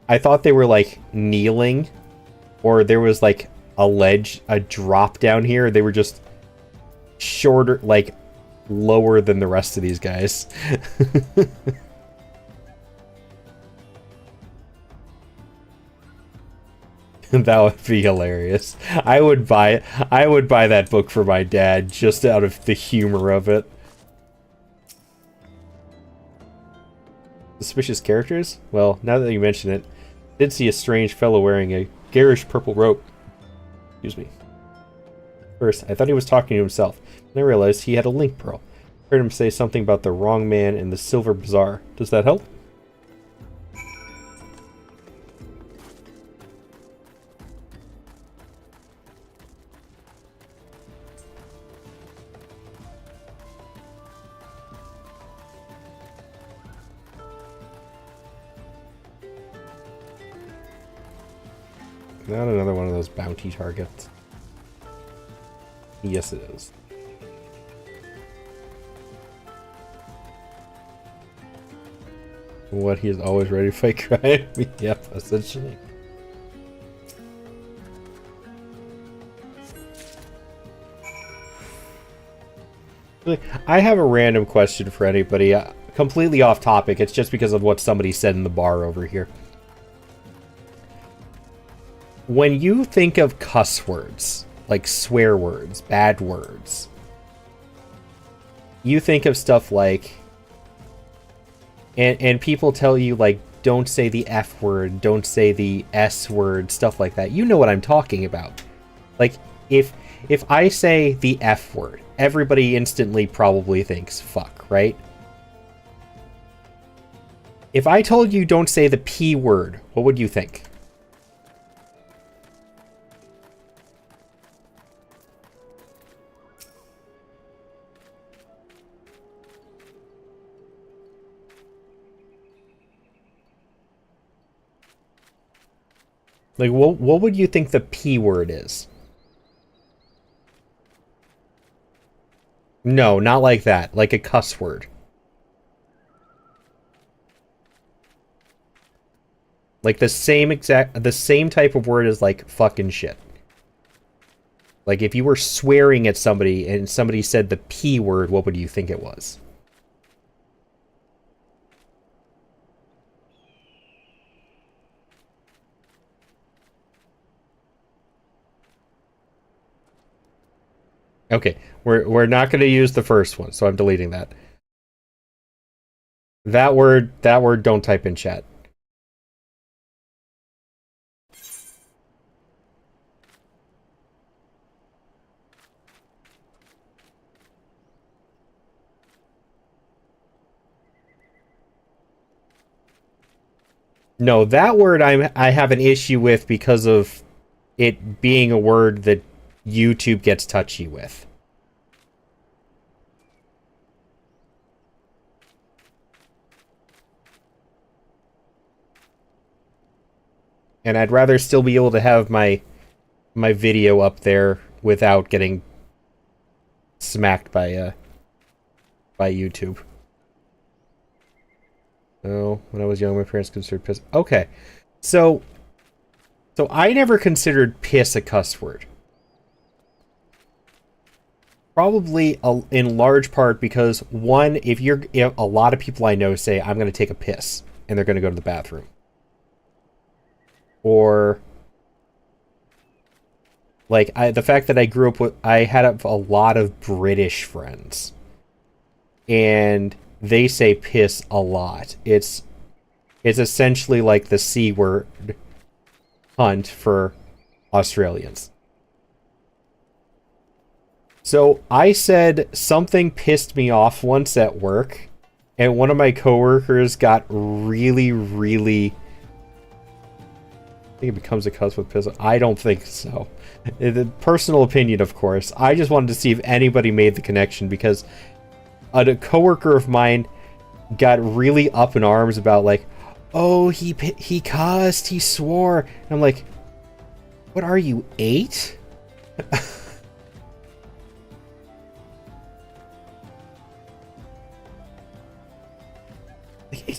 I thought they were, like, kneeling, or there was, like, a ledge, a drop down here. They were just shorter, like, lower than the rest of these guys. That would be hilarious. I would buy that book for my dad just out of the humor of it. Suspicious characters? Well, now that you mention it, I did see a strange fellow wearing a garish purple robe. Excuse me. First, I thought he was talking to himself, and I realized he had a link pearl. I heard him say something about the wrong man in the Silver Bazaar. Does that help? Not another one of those bounty targets. Yes, it is. What, he is always ready to fight crime? Yep, essentially. I have a random question for anybody. Completely off topic. It's just because of what somebody said in the bar over here. When you think of cuss words, like swear words, bad words, you think of stuff like, and people tell you, like, don't say the F word, don't say the S word, stuff like that. You know what I'm talking about. Like, if I say the F word, everybody instantly probably thinks fuck, right? If I told you don't say the P word, what would you think? Like, what would you think the P word is? No, not like that. Like a cuss word. Like the same type of word as, like, fucking shit. Like, if you were swearing at somebody and somebody said the P word, what would you think it was? Okay, we're not going to use the first one, so I'm deleting that. That word don't type in chat. No, that word I have an issue with because of it being a word that YouTube gets touchy with. And I'd rather still be able to have my video up there without getting smacked by YouTube. Oh, when I was young, my parents considered piss. Okay, so I never considered piss a cuss word. Probably in large part because, one, if a lot of people I know say, I'm going to take a piss, and they're going to go to the bathroom. Or, like, the fact that I grew up with, I had a lot of British friends. And they say piss a lot. It's essentially like the C word hunt for Australians. So I said something pissed me off once at work, and one of my coworkers got really, really... I think it becomes a cuss with piss. I don't think so. Personal opinion, of course. I just wanted to see if anybody made the connection, because a coworker of mine got really up in arms about, like, oh, he cussed, he swore. And I'm like, what are you, 8?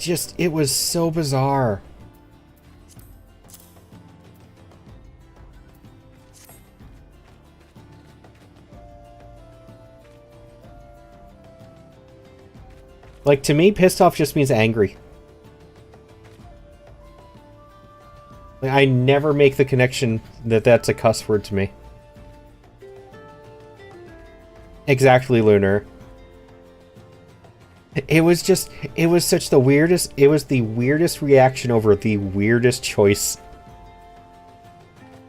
it was so bizarre. Like, to me, pissed off just means angry. Like, I never make the connection that that's a cuss word to me. Exactly, Lunar. It was such the weirdest, it was the weirdest reaction over the weirdest choice.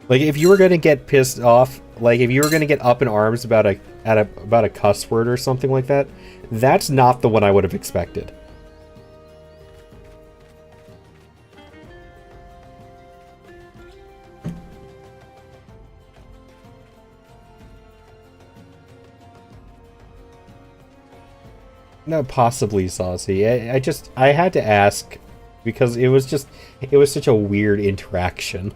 Like, if you were gonna get pissed off, like, if you were gonna get up in arms about a cuss word or something like that, that's not the one I would have expected. Not possibly saucy. I had to ask because it was such a weird interaction.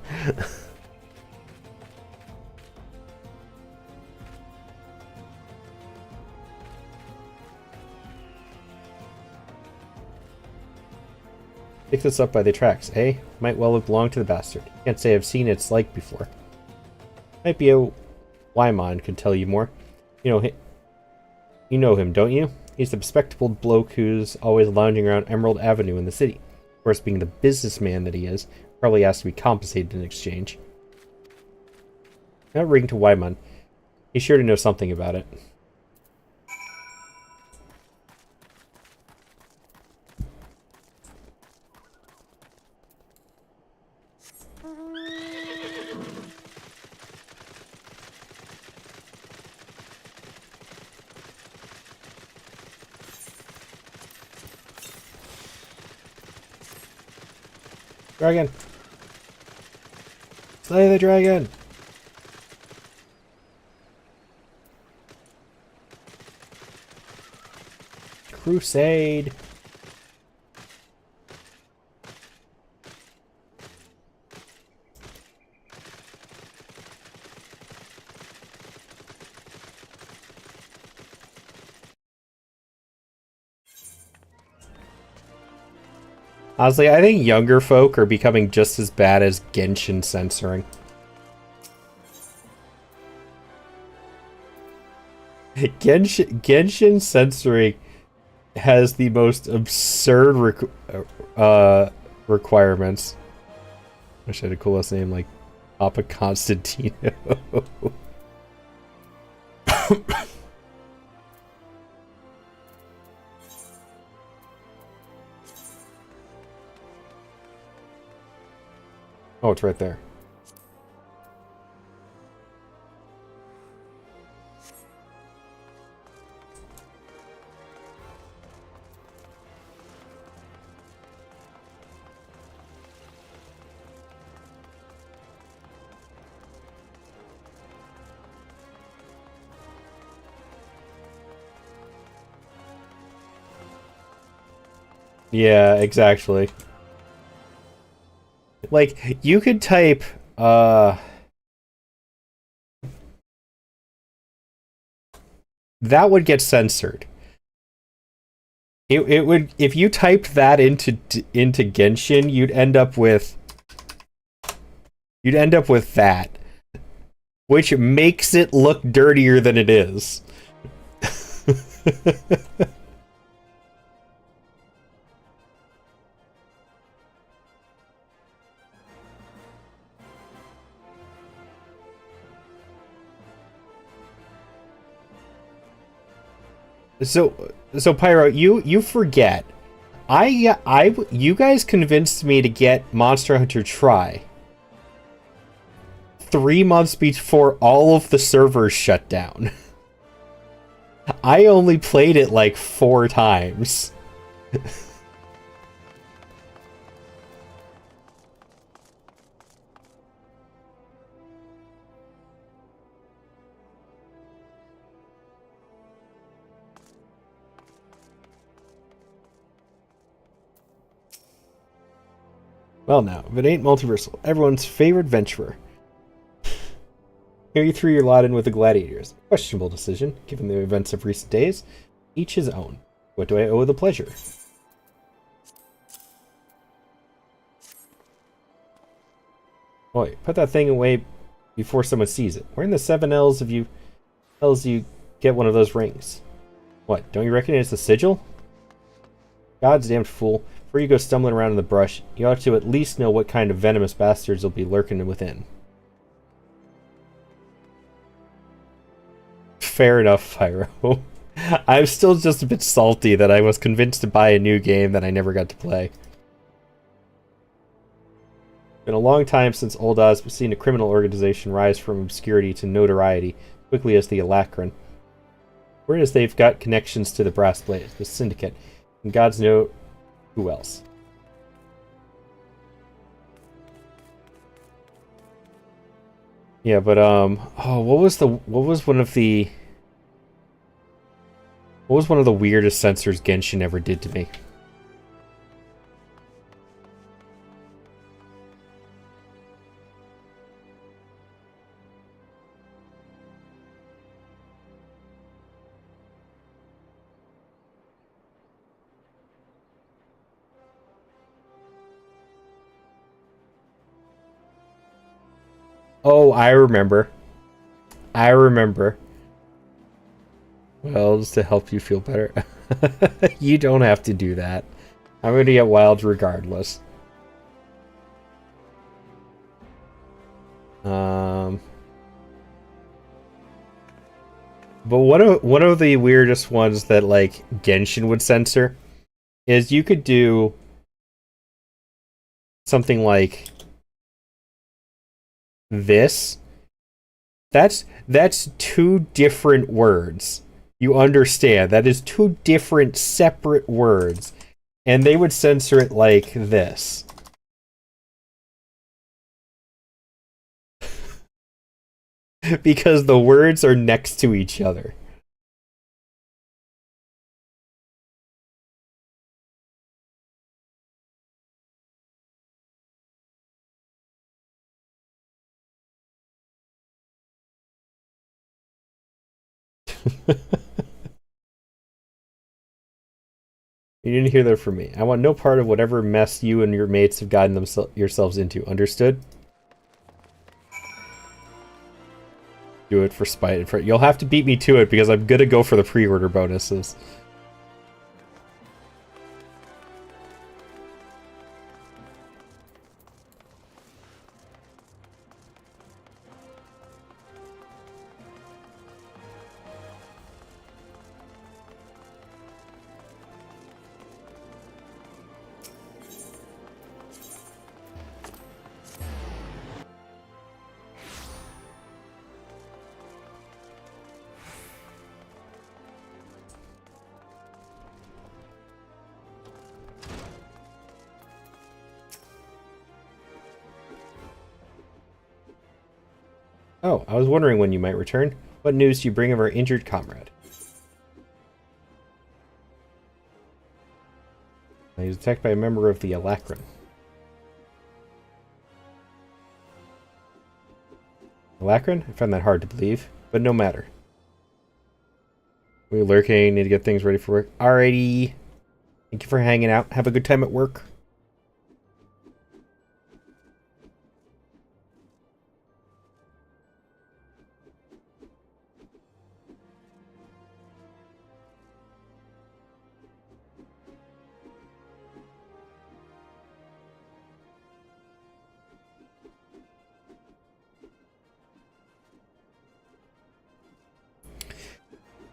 Pick this up by the tracks, eh? Might well belong to the bastard. Can't say I've seen its like before. Might be a Wyman could tell you more. You know him, don't you? He's the bespectacled bloke who's always lounging around Emerald Avenue in the city. Of course, being the businessman that he is, probably has to be compensated in exchange. Not ring to Wyman. He's sure to know something about it. Dragon! Slay the dragon! Crusade! Honestly, I think younger folk are becoming just as bad as Genshin censoring. Genshin censoring has the most absurd requirements. Wish I had a coolest name like Papa Constantino. Oh, it's right there. Yeah, exactly. Like, you could type, that would get censored. It would, if you typed that into Genshin, you'd end up with that, which makes it look dirtier than it is. So Pyro, you forget. You guys convinced me to get Monster Hunter Tri 3 months before all of the servers shut down. I only played it like 4 times. Well now, if it ain't multiversal, everyone's favorite venturer. Here you threw your lot in with the gladiators. Questionable decision, given the events of recent days. Each his own. What do I owe the pleasure? Oi, put that thing away before someone sees it. Where in the 7 L's you get one of those rings? What, don't you recognize the sigil? God's damned fool. Before you go stumbling around in the brush, you ought to at least know what kind of venomous bastards will be lurking within. Fair enough, Pyro. I'm still just a bit salty that I was convinced to buy a new game that I never got to play. Been a long time since Old Oz has seen a criminal organization rise from obscurity to notoriety, quickly as the Alacran. Word is they've got connections to the Brass Blade, the Syndicate, and God's know who else. Yeah, but oh, what was one of the weirdest censors Genshin ever did to me? Oh, I remember. Well, just to help you feel better. You don't have to do that. I'm going to get wild regardless. But one of the weirdest ones that, like, Genshin would censor is you could do something like this. That's 2 different words. You understand? That is 2 different separate words. And they would censor it like this. Because the words are next to each other. You didn't hear that from me. I want no part of whatever mess you and your mates have gotten yourselves into. Understood? Do it for spite. You'll have to beat me to it because I'm gonna go for the pre-order bonuses. Oh, I was wondering when you might return. What news do you bring of our injured comrade? He was attacked by a member of the Alacran. Alacran? I found that hard to believe, but no matter. We're lurking, need to get things ready for work. Alrighty. Thank you for hanging out. Have a good time at work.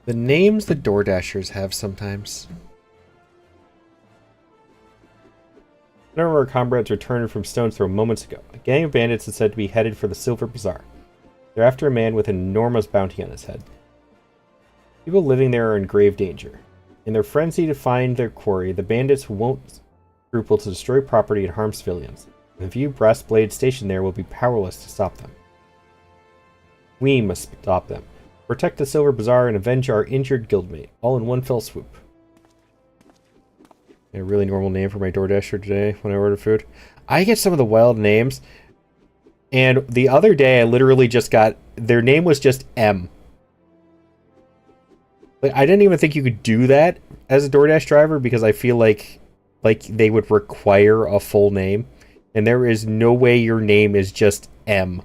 The names the DoorDashers have sometimes. None of our comrades returned from Stone's Throw moments ago. A gang of bandits is said to be headed for the Silver Bazaar. They're after a man with an enormous bounty on his head. People living there are in grave danger. In their frenzy to find their quarry, the bandits won't scruple to destroy property and harm civilians. With a few brass blades stationed there will be powerless to stop them. We must stop them. Protect the Silver Bazaar and avenge our injured guildmate, all in one fell swoop. A really normal name for my DoorDasher today when I order food. I get some of the wild names, and the other day I literally just got, their name was just M. Like, I didn't even think you could do that as a DoorDash driver because I feel like they would require a full name. And there is no way your name is just M.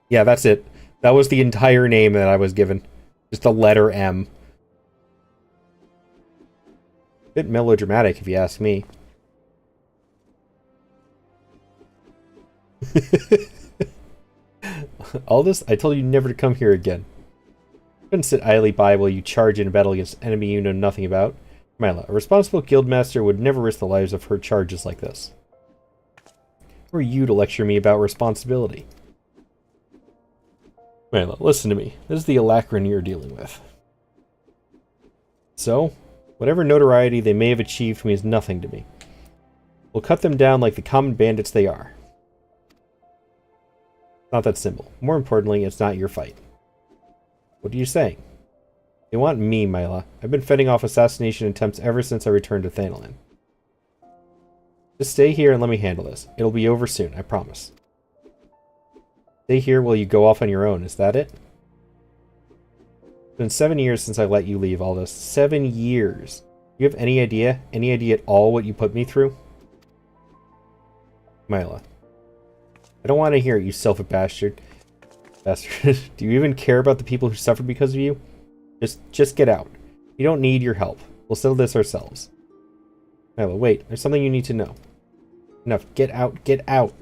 Yeah, that's it. That was the entire name that I was given. Just a letter M. Bit melodramatic, if you ask me. Aldous, I told you never to come here again. Couldn't sit idly by while you charge in a battle against an enemy you know nothing about. Mila, a responsible guildmaster would never risk the lives of her charges like this. Who are you to lecture me about responsibility? Mila, listen to me. This is the Alacran you're dealing with. So, whatever notoriety they may have achieved means nothing to me. We'll cut them down like the common bandits they are. Not that simple. More importantly, it's not your fight. What are you saying? They want me, Mila. I've been fending off assassination attempts ever since I returned to Thanalan. Just stay here and let me handle this. It'll be over soon, I promise. Stay here while you go off on your own, is that it? It's been 7 years since I let you leave, Aldous. 7 years. Do you have any idea? Any idea at all what you put me through? Mila. I don't want to hear it, you selfish bastard. Bastard. Do you even care about the people who suffered because of you? Just get out. We don't need your help. We'll settle this ourselves. Mila, wait. There's something you need to know. Enough. Get out. Get out.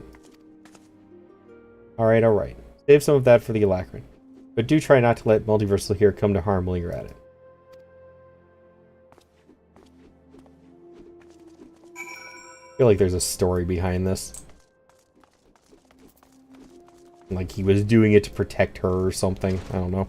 Alright, alright. Save some of that for the Alacran. But do try not to let Multiversal here come to harm while you're at it. I feel like there's a story behind this. Like he was doing it to protect her or something. I don't know.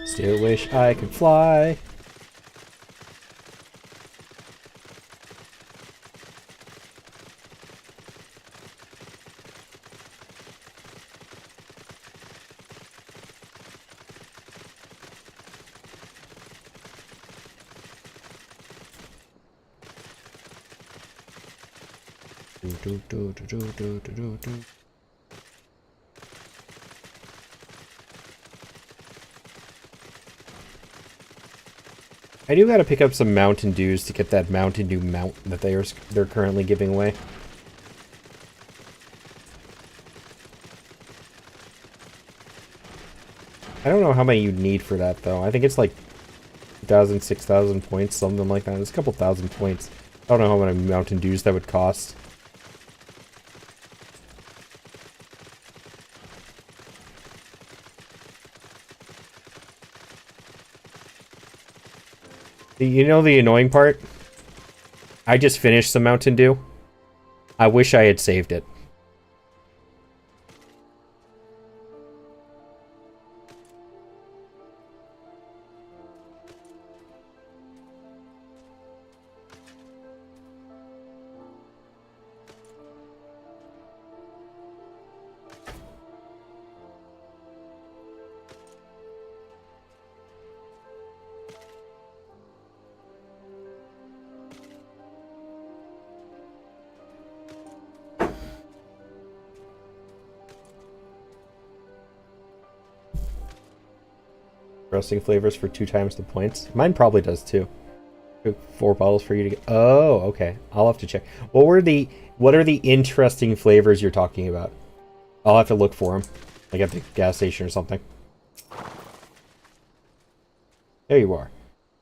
Still wish I could fly. I do gotta pick up some Mountain Dews to get that Mountain Dew mount that they're currently giving away. I don't know how many you'd need for that though. I think it's like 2,000, 6,000 points, something like that. It's a couple thousand points. I don't know how many Mountain Dews that would cost. You know the annoying part? I just finished some Mountain Dew. I wish I had saved it. Roasting flavors for 2 times the points. Mine probably does too. 4 bottles for you to get. Oh, okay. I'll have to check. What are the interesting flavors you're talking about? I'll have to look for them, like at the gas station or something. There you are.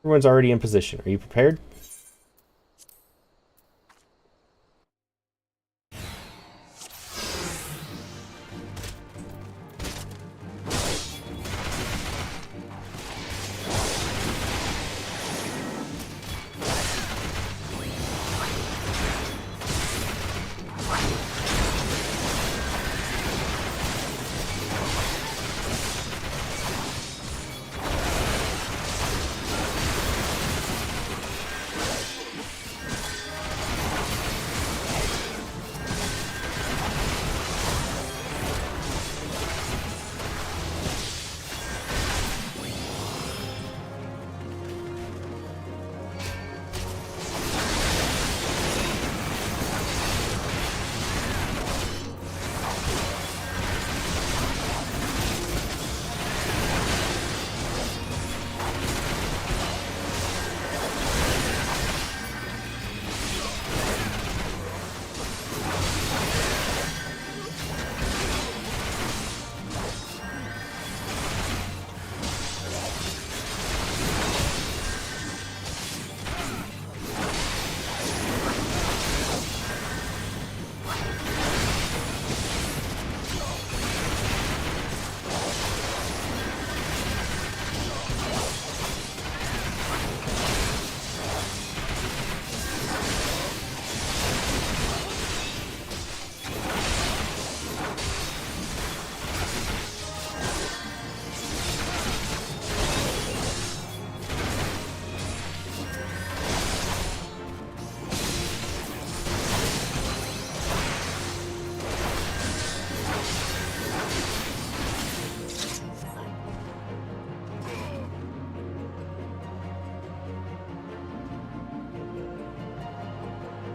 Everyone's already in position. Are you prepared?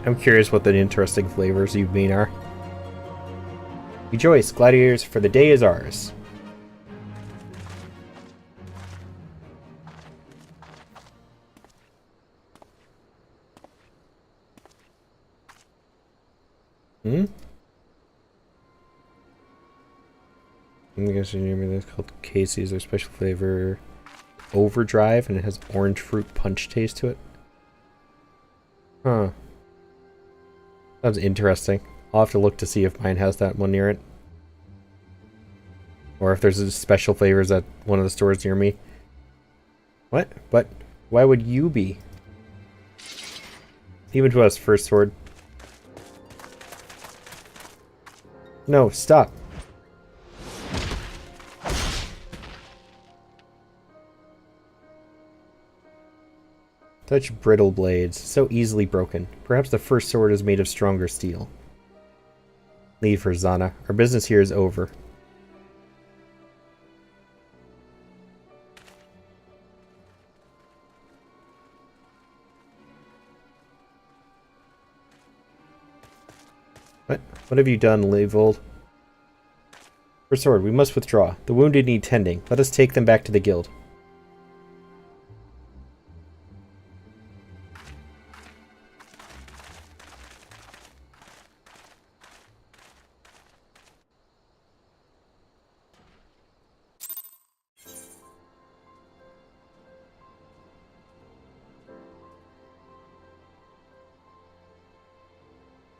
I'm curious what the interesting flavors you mean are. Rejoice, gladiators, for the day is ours. Hmm? I'm guessing you remember this called Casey's, their special flavor Overdrive, and it has orange fruit punch taste to it. Huh. Sounds interesting. I'll have to look to see if mine has that one near it. Or if there's special flavors at one of the stores near me. What? But why would you be? Even to us, first sword. No, stop. Such brittle blades, so easily broken. Perhaps the first sword is made of stronger steel. Leave her, Zana. Our business here is over. What? What have you done, Leovold? First sword, we must withdraw. The wounded need tending. Let us take them back to the guild.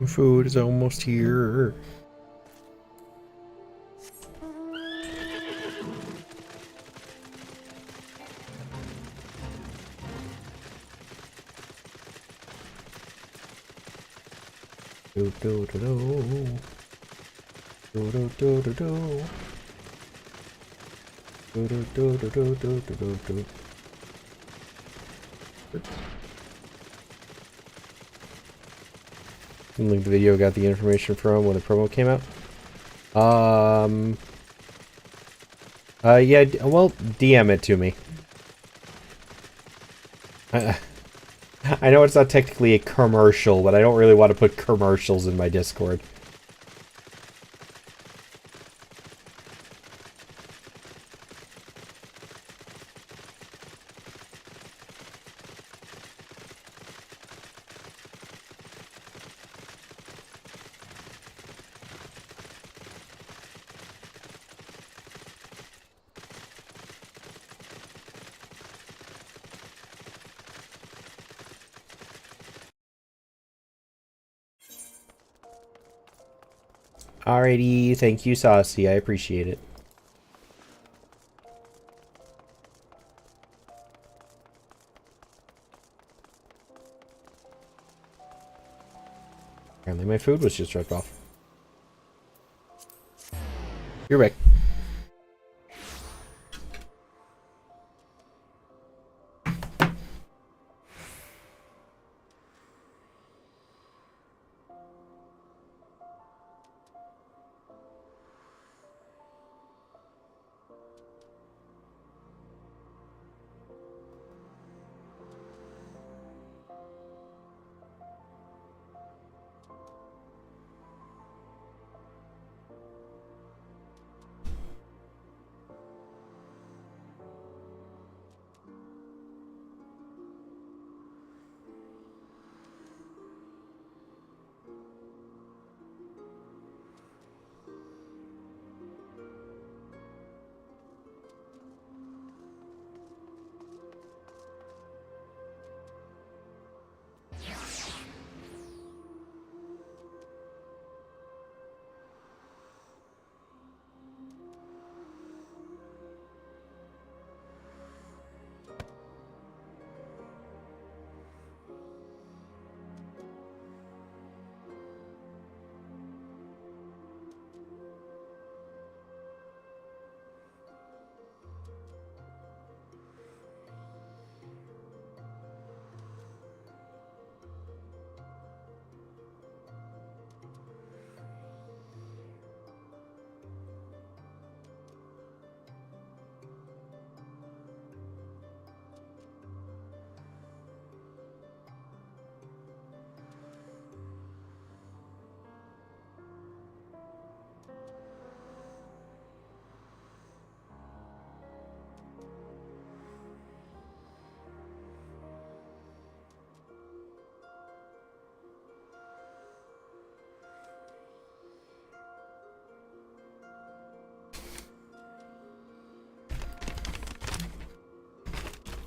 Food is almost here. Do do do do. Do do do do do. Do do do do do do do do. The link the video got the information from when the promo came out. Yeah, well, DM it to me. I know it's not technically a commercial, but I don't really want to put commercials in my Discord. Alrighty, thank you, Saucy. I appreciate it. Apparently my food was just dropped off. You're back.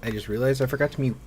I just realized I forgot to mute.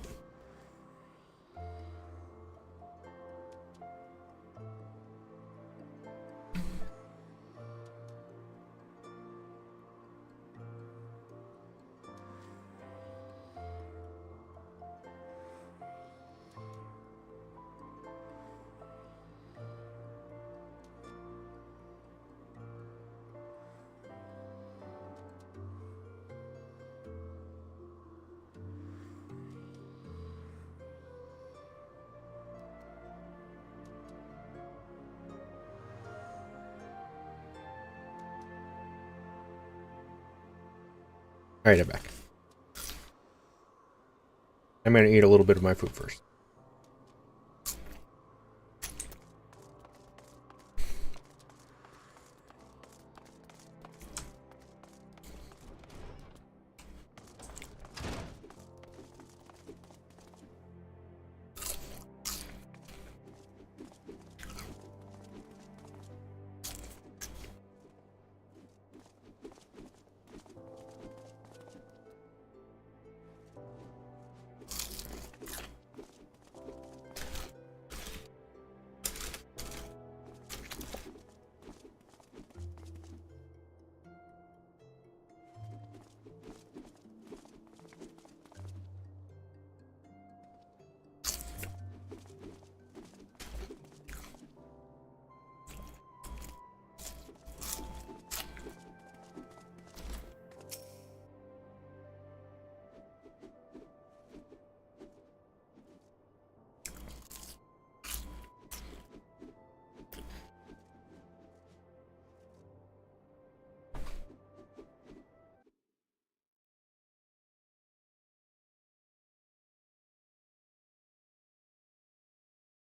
Alright, I'm back. I'm gonna eat a little bit of my food first.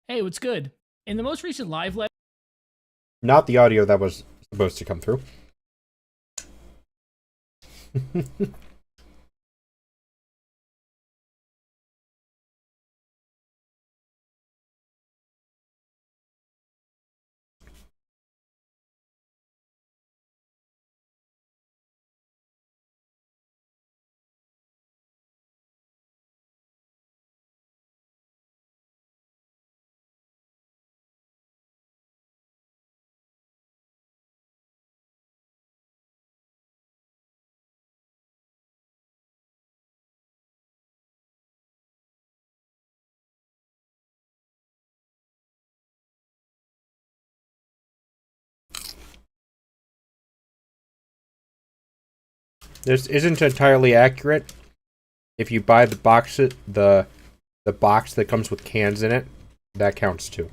Hey, what's good? In the most recent live Not the audio that was supposed to come through. This isn't entirely accurate. If you buy the box, the box that comes with cans in it, that counts too.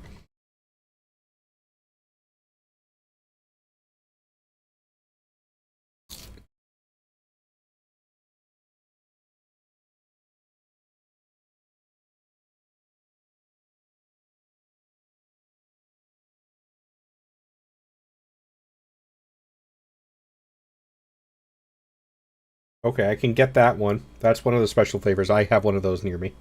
Okay, I can get that one. That's one of the special flavors. I have one of those near me.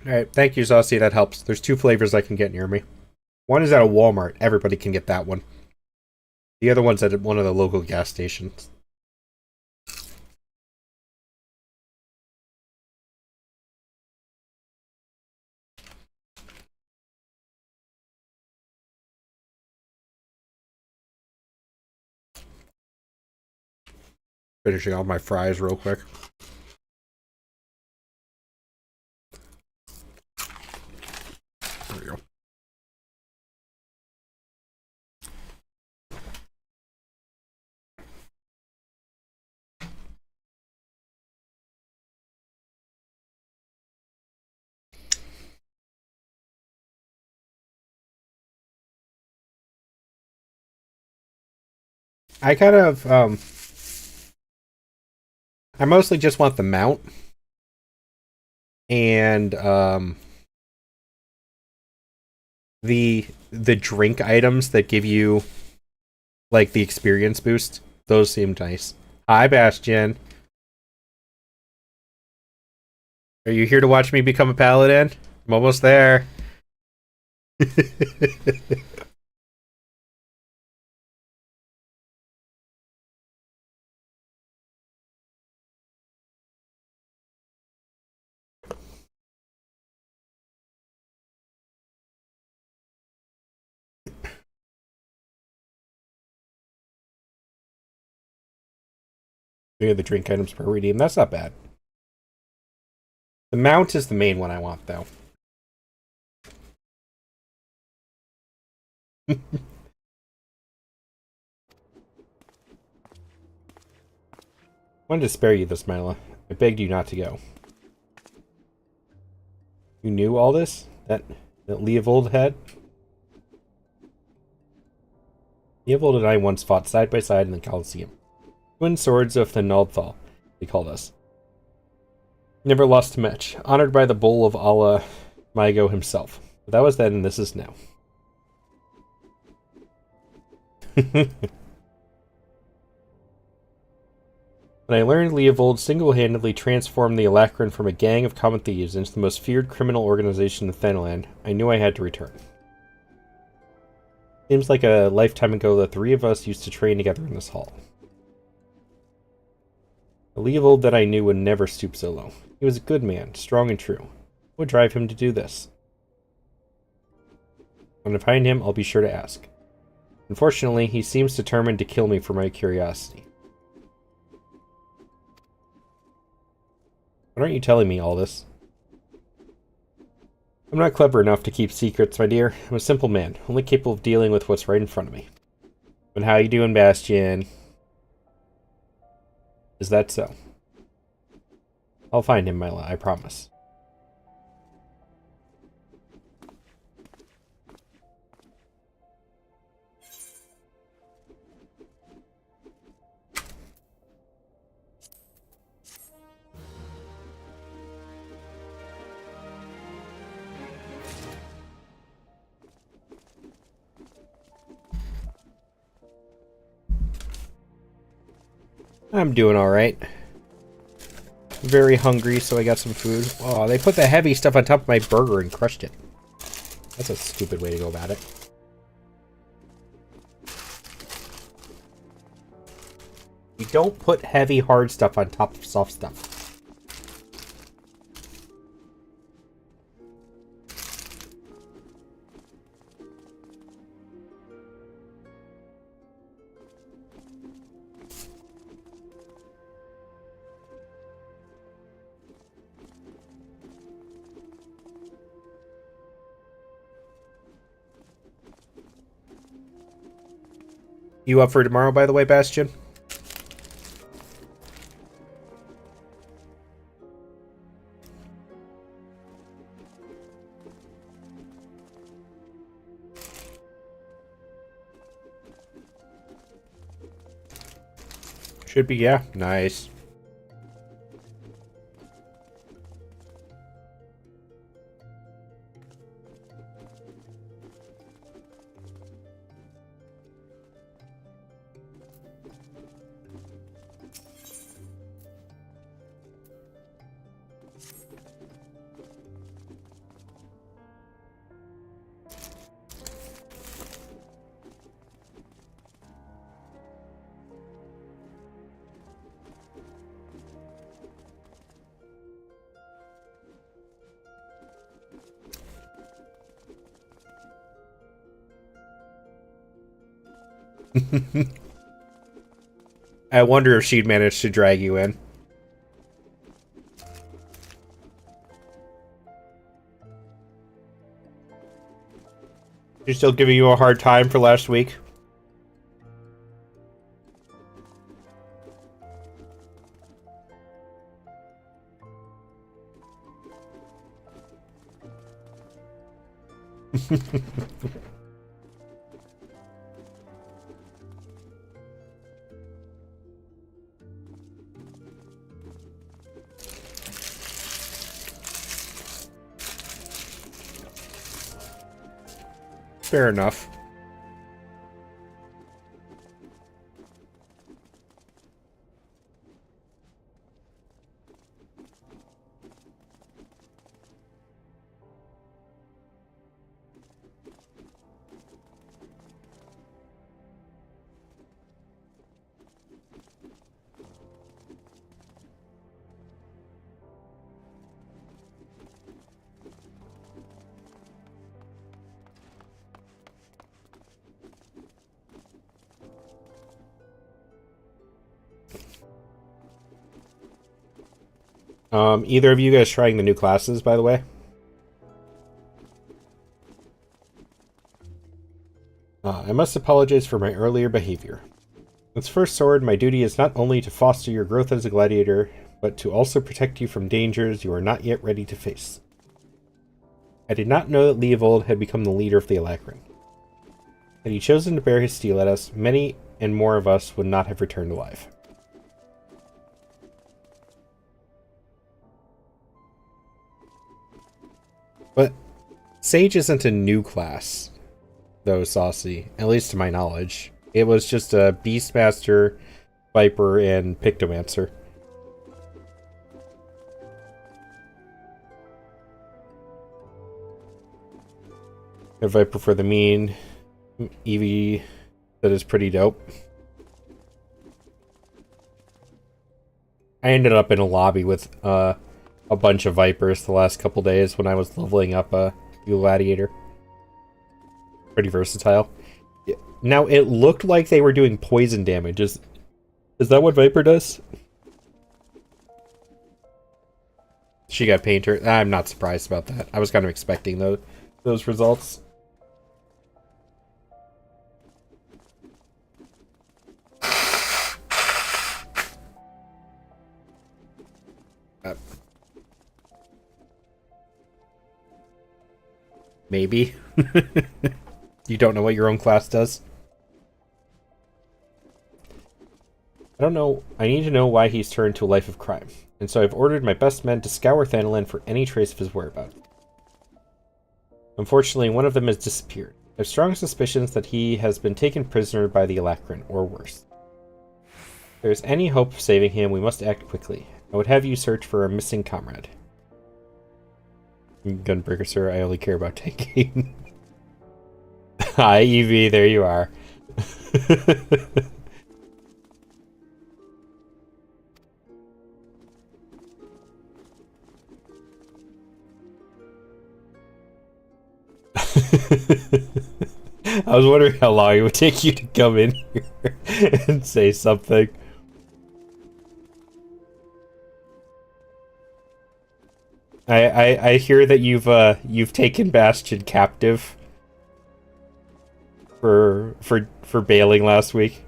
Alright, thank you, Zossi. That helps. There's two flavors I can get near me. One is at a Walmart. Everybody can get that one. The other one's at one of the local gas stations. Finishing off my fries real quick. There we go. I kind of, I mostly just want the mount. And, the drink items that give you, like, the experience boost. Those seem nice. Hi, Bastion. Are you here to watch me become a paladin? I'm almost there. Look at the drink items per redeem. That's not bad. The mount is the main one I want, though. I wanted to spare you this, Mila. I begged you not to go. You knew all this? That Leovold had? Leovold and I once fought side by side in the Colosseum. Twin swords of the Naldthal, they called us. Never lost a match. Honored by the bull of Allah Mygo himself. But that was then, and this is now. When I learned Leovold single-handedly transformed the Alacran from a gang of common thieves into the most feared criminal organization in Thanaland, I knew I had to return. Seems like a lifetime ago the three of us used to train together in this hall. The Leovold that I knew would never stoop so low. He was a good man, strong and true. What would drive him to do this? When I find him, I'll be sure to ask. Unfortunately, he seems determined to kill me for my curiosity. Why aren't you telling me all this? I'm not clever enough to keep secrets, my dear. I'm a simple man, only capable of dealing with what's right in front of me. But how you doing, Bastion? Is that so? I'll find him, Mila, I promise. I'm doing alright. Very hungry, so I got some food. Oh, they put the heavy stuff on top of my burger and crushed it. That's a stupid way to go about it. You don't put heavy, hard stuff on top of soft stuff. You up for tomorrow, by the way, Bastion? Should be, yeah. Nice. I wonder if she'd manage to drag you in. She's still giving you a hard time for last week? fair enough. Either of you guys trying the new classes, by the way? I must apologize for my earlier behavior. As First Sword, my duty is not only to foster your growth as a gladiator, but to also protect you from dangers you are not yet ready to face. I did not know that Leovold had become the leader of the Alacrin. Had he chosen to bear his steel at us, many and more of us would not have returned alive. But Sage isn't a new class, though, Saucy, at least to my knowledge. It was just a Beastmaster, Viper, and Pictomancer. A Viper for the mean, Eevee that is pretty dope. I ended up in a lobby with a bunch of Vipers the last couple days when I was leveling up a Gladiator. Pretty versatile. Now, it looked like they were doing poison damage. Is that what Viper does? She got Painter. I'm not surprised about that. I was kind of expecting those results. Maybe. You don't know what your own class does? I don't know. I need to know why he's turned to a life of crime. And so I've ordered my best men to scour Thanalan for any trace of his whereabouts. Unfortunately, one of them has disappeared. I have strong suspicions that he has been taken prisoner by the Alacrin, or worse. If there's any hope of saving him, we must act quickly. I would have you search for a missing comrade. Gunbreaker, sir, I only care about tanking. Hi, Eevee, there you are. I was wondering how long it would take you to come in here and say something. I hear that you've taken Bastion captive for bailing last week.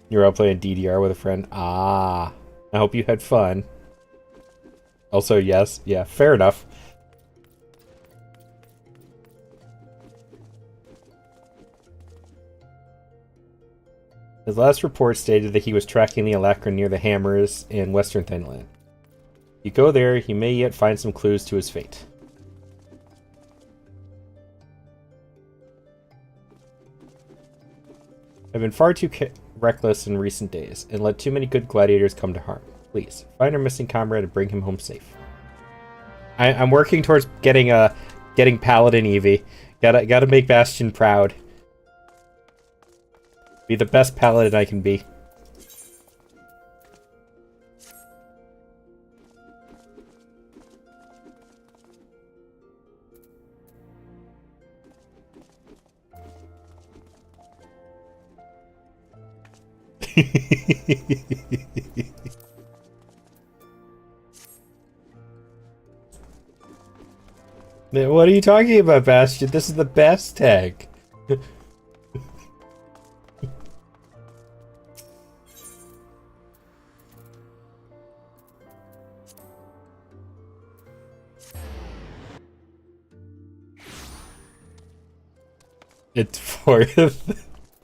You were out playing DDR with a friend. Ah, I hope you had fun. Also, yes, yeah, fair enough. His last report stated that he was tracking the Alacrin near the Hammers in western Thanalan. If you go there, you may yet find some clues to his fate. I've been far too reckless in recent days, and let too many good gladiators come to harm. Please, find our missing comrade and bring him home safe. I'm working towards getting Paladin Eevee. Gotta make Bastion proud. Be the best paladin I can be. What are you talking about, Bastion? This is the best tag. It's fourth.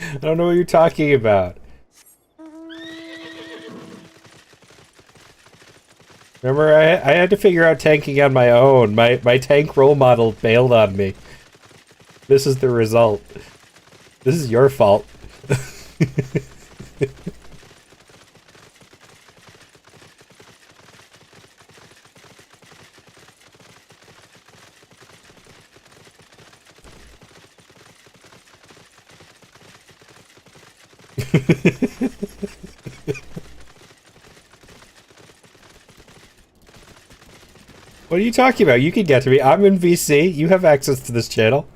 I don't know what you're talking about. Remember, I had to figure out tanking on my own. My tank role model bailed on me. This is the result. This is your fault. What are you talking about? You can get to me. I'm in VC. You have access to this channel.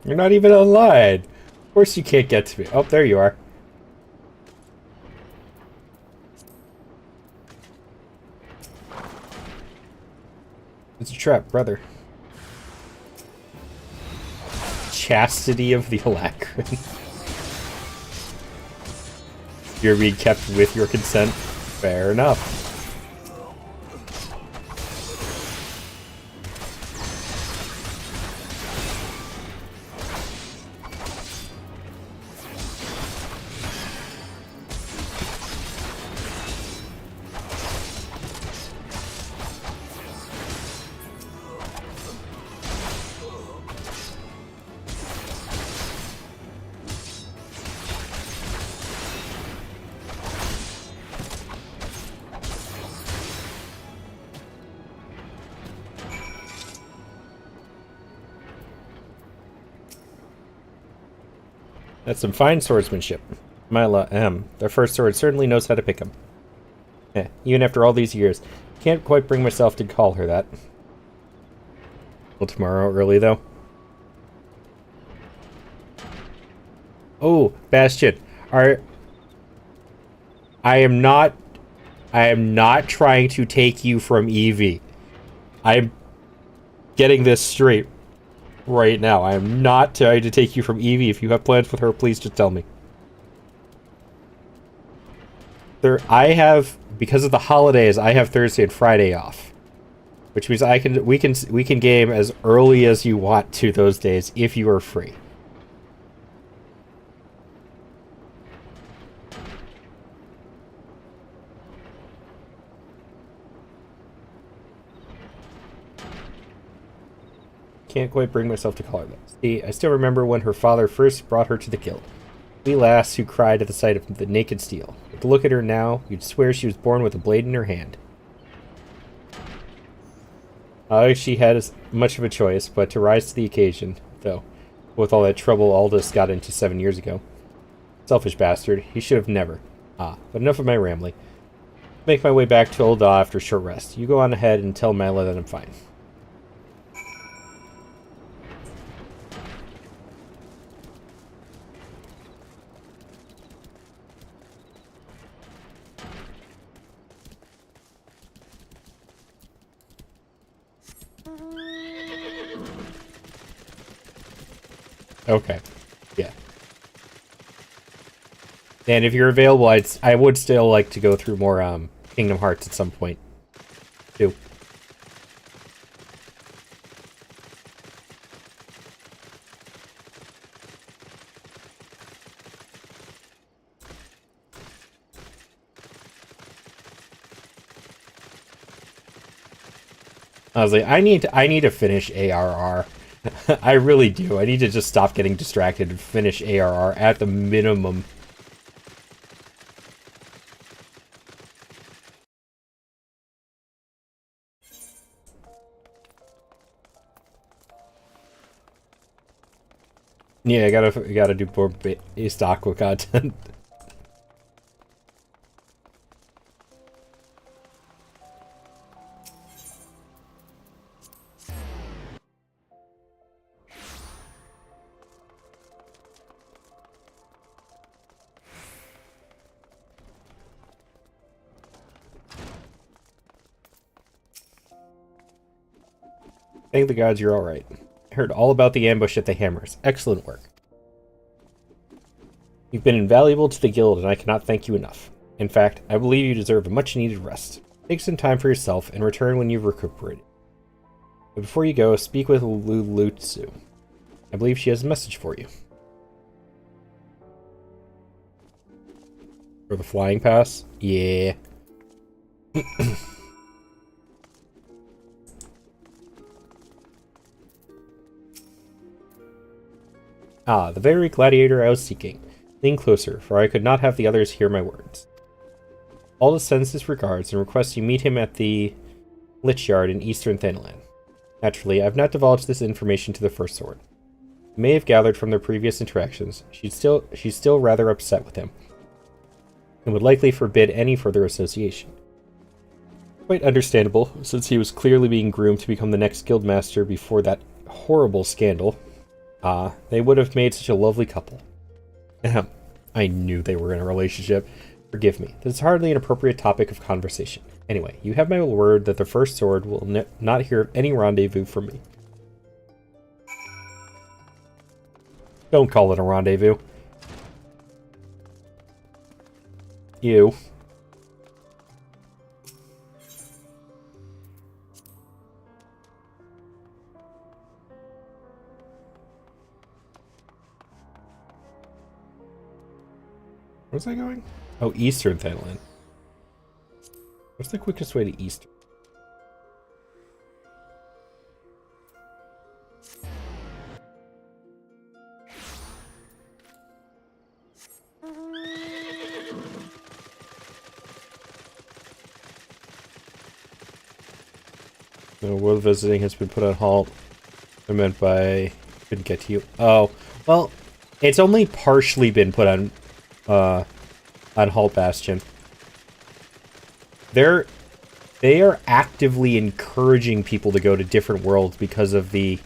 You're not even online. Of course you can't get to me. Oh, there you are. It's a trap, brother. Chastity of the Alacrin. You're being kept with your consent. Fair enough. That's some fine swordsmanship. Myla M. Their first sword certainly knows how to pick 'em. Even after all these years. Can't quite bring myself to call her that. Well, tomorrow early, though. Oh, Bastion. I am not trying to take you from Evie. I'm getting this straight right now. I am not trying to take you from Evie. If you have plans with her, please just tell me. Because of the holidays, I have Thursday and Friday off. Which means we can game as early as you want to those days if you are free. Can't quite bring myself to call her that. See, I still remember when her father first brought her to the guild. Wee lass who cried at the sight of the naked steel. But to look at her now, you'd swear she was born with a blade in her hand. She had as much of a choice, but to rise to the occasion, though, with all that trouble Aldous got into 7 years ago. Selfish bastard, he should have never. But enough of my rambling. Make my way back to Old Daw after a short rest. You go on ahead and tell Myla that I'm fine. Okay. Yeah. And if you're available, I would still like to go through more Kingdom Hearts at some point, too. I was like, I need to finish ARR. I really do. I need to just stop getting distracted and finish ARR at the minimum. Yeah, I gotta do more base Aqua content. Thank the gods you're alright. I heard all about the ambush at the Hammers. Excellent work. You've been invaluable to the guild, and I cannot thank you enough. In fact, I believe you deserve a much-needed rest. Take some time for yourself and return when you've recuperated. But before you go, speak with Lulutsu. I believe she has a message for you. For the flying pass? Yeah. Ah, the very gladiator I was seeking. Lean closer, for I could not have the others hear my words. Aldous sends his regards and requests you meet him at the Lich Yard in eastern Thanalan. Naturally, I have not divulged this information to the First Sword. You may have gathered from their previous interactions, she's still rather upset with him, and would likely forbid any further association. Quite understandable, since he was clearly being groomed to become the next guildmaster before that horrible scandal. Ah, they would have made such a lovely couple. Ahem. I knew they were in a relationship. Forgive me, this is hardly an appropriate topic of conversation. Anyway, you have my word that the First Sword will not hear of any rendezvous from me. Don't call it a rendezvous. You. Where's that going? Oh, eastern Thanalan. What's the quickest way to eastern? No, world visiting has been put on halt. I meant by couldn't get to you. Oh, well, it's only partially been put on halt, Bastion. They are actively encouraging people to go to different worlds because of the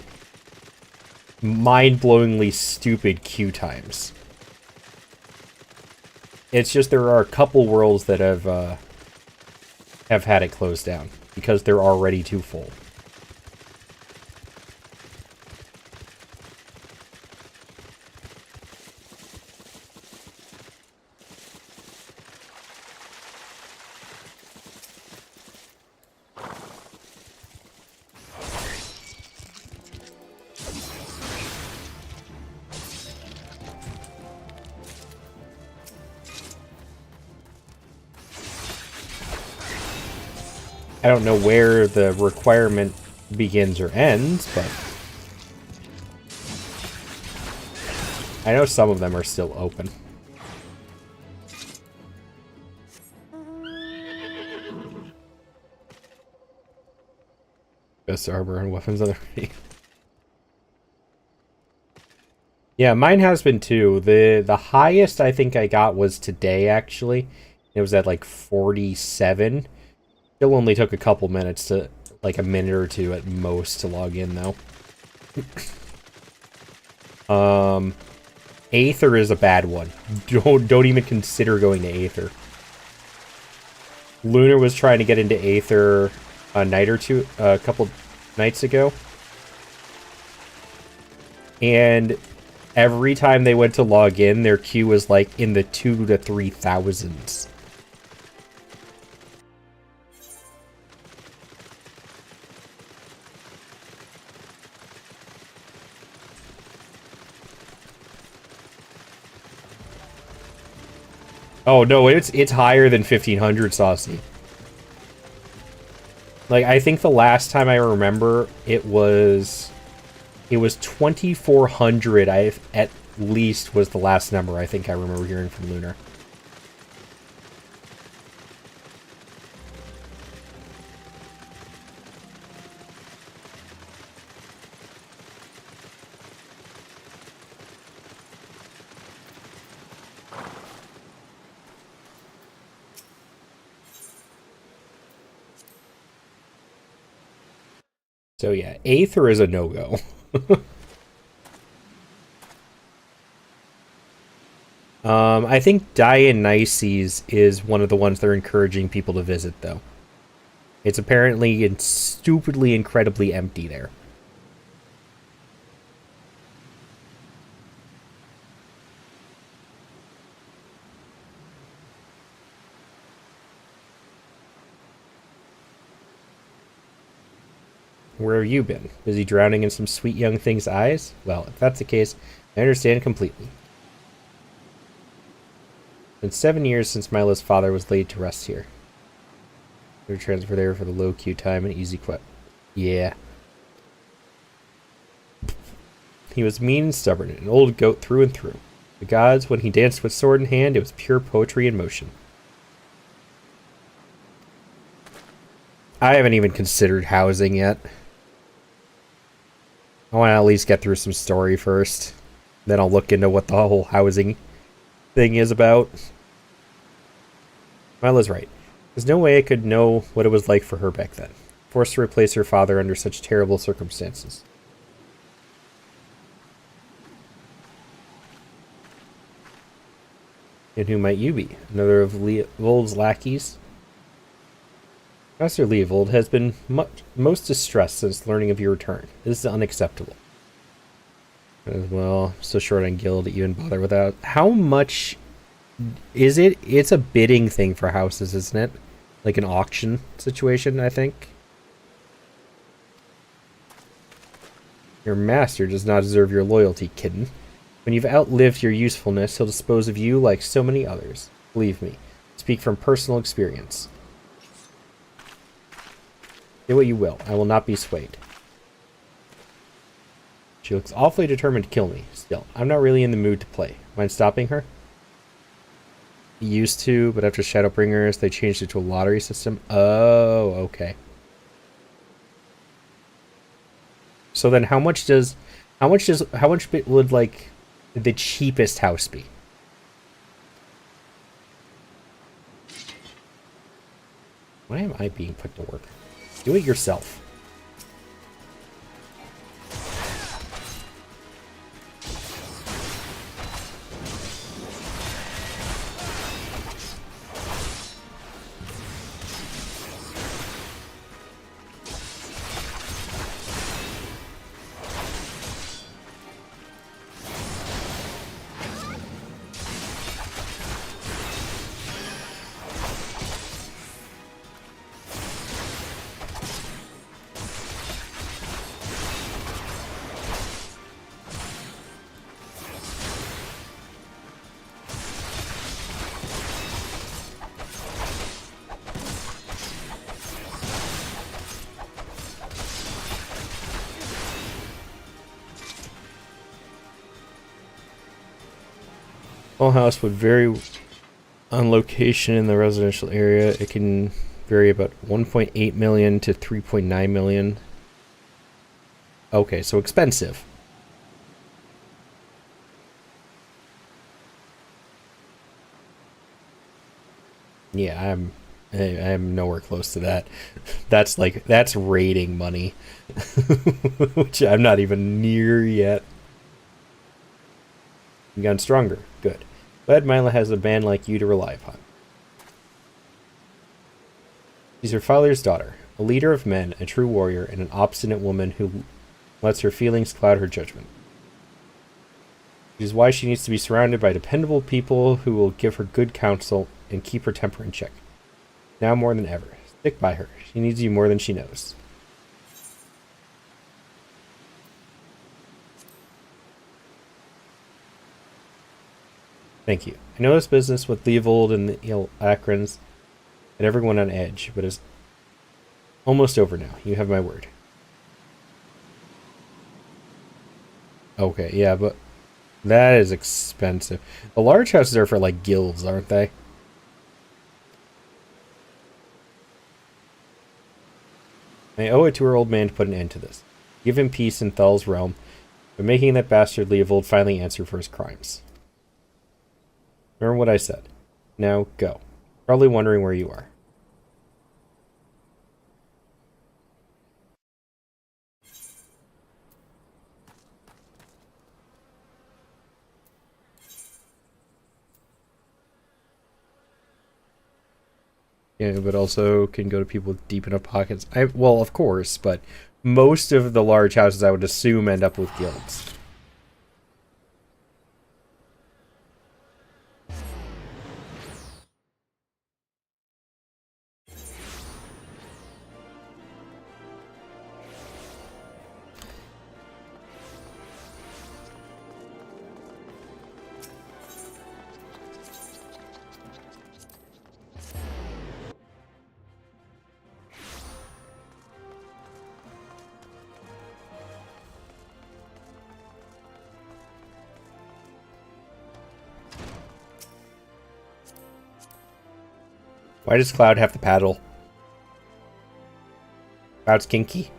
mind-blowingly stupid queue times. It's just there are a couple worlds that have had it closed down because they're already too full. I don't know where the requirement begins or ends, but I know some of them are still open. Best armor and weapons on the Yeah, mine has been too. The highest I think I got was today, actually. It was at like 47. Still only took a couple minutes to, like a minute or two at most to log in, though. Aether is a bad one. Don't even consider going to Aether. Lunar was trying to get into Aether a couple nights ago. And every time they went to log in, their queue was like in the 2,000 to 3,000s. Oh no, it's higher than 1,500, Saucy. Like, I think the last time I remember it was 2,400. At least was the last number I think I remember hearing from Lunar. So yeah, Aether is a no-go. I think Dionysus is one of the ones they're encouraging people to visit, though. It's apparently stupidly incredibly empty there. Where have you been? Busy drowning in some sweet young thing's eyes? Well, if that's the case, I understand completely. It's been 7 years since Milo's father was laid to rest here. We were transferred there for the low queue time and easy quit. Yeah. He was mean and stubborn, an old goat through and through. The gods, when he danced with sword in hand, it was pure poetry in motion. I haven't even considered housing yet. I want to at least get through some story first. Then I'll look into what the whole housing thing is about. Milo's right. There's no way I could know what it was like for her back then. Forced to replace her father under such terrible circumstances. And who might you be? Another of Leovold's lackeys? Master Leovold has been most distressed since learning of your return. This is unacceptable. Well, so short on guild to even bother without. How much is it? It's a bidding thing for houses, isn't it? Like an auction situation, I think. Your master does not deserve your loyalty, kitten. When you've outlived your usefulness, he'll dispose of you like so many others. Believe me. Speak from personal experience. Do what you will. I will not be swayed. She looks awfully determined to kill me. Still, I'm not really in the mood to play. Mind stopping her? He used to, but after Shadowbringers, they changed it to a lottery system. Oh, okay. So then how much would, like, the cheapest house be? Why am I being put to work? Do it yourself. Full house would vary on location in the residential area. It can vary about 1.8 million to 3.9 million. Okay, so expensive. Yeah, I'm nowhere close to that. That's raiding money, which I'm not even near yet. You've gotten stronger. Good. Glad Mila has a band like you to rely upon. She's her father's daughter, a leader of men, a true warrior, and an obstinate woman who lets her feelings cloud her judgment. Which is why she needs to be surrounded by dependable people who will give her good counsel and keep her temper in check. Now more than ever, stick by her. She needs you more than she knows. Thank you. I know this business with Leovold and the Akrans and everyone on edge, but it's almost over now. You have my word. Okay, yeah, but that is expensive. The large houses are for, like, guilds, aren't they? I owe it to her old man to put an end to this. Give him peace in Thal's realm, by making that bastard Leovold finally answer for his crimes. Remember what I said. Now, go. Probably wondering where you are. Yeah, but also can go to people with deep enough pockets. Well, of course, but most of the large houses, I would assume, end up with guilds. Why does Cloud have the paddle? Cloud's kinky.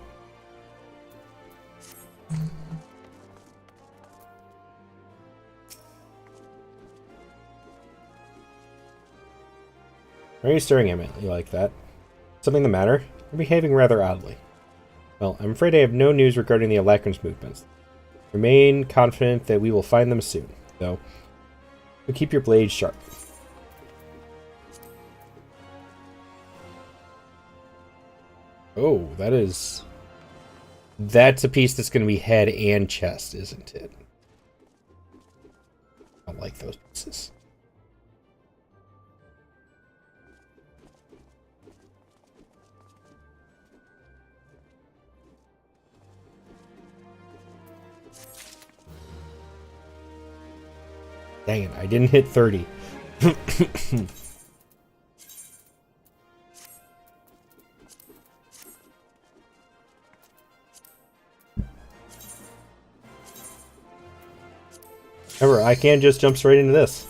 Why are you staring at me like that? Something the matter? You're behaving rather oddly. Well, I'm afraid I have no news regarding the Alacron's movements. Remain confident that we will find them soon, though. So keep your blades sharp. Oh, that's a piece that's going to be head and chest, isn't it? I don't like those pieces. Dang it, I didn't hit 30. Remember, I can't just jump straight into this.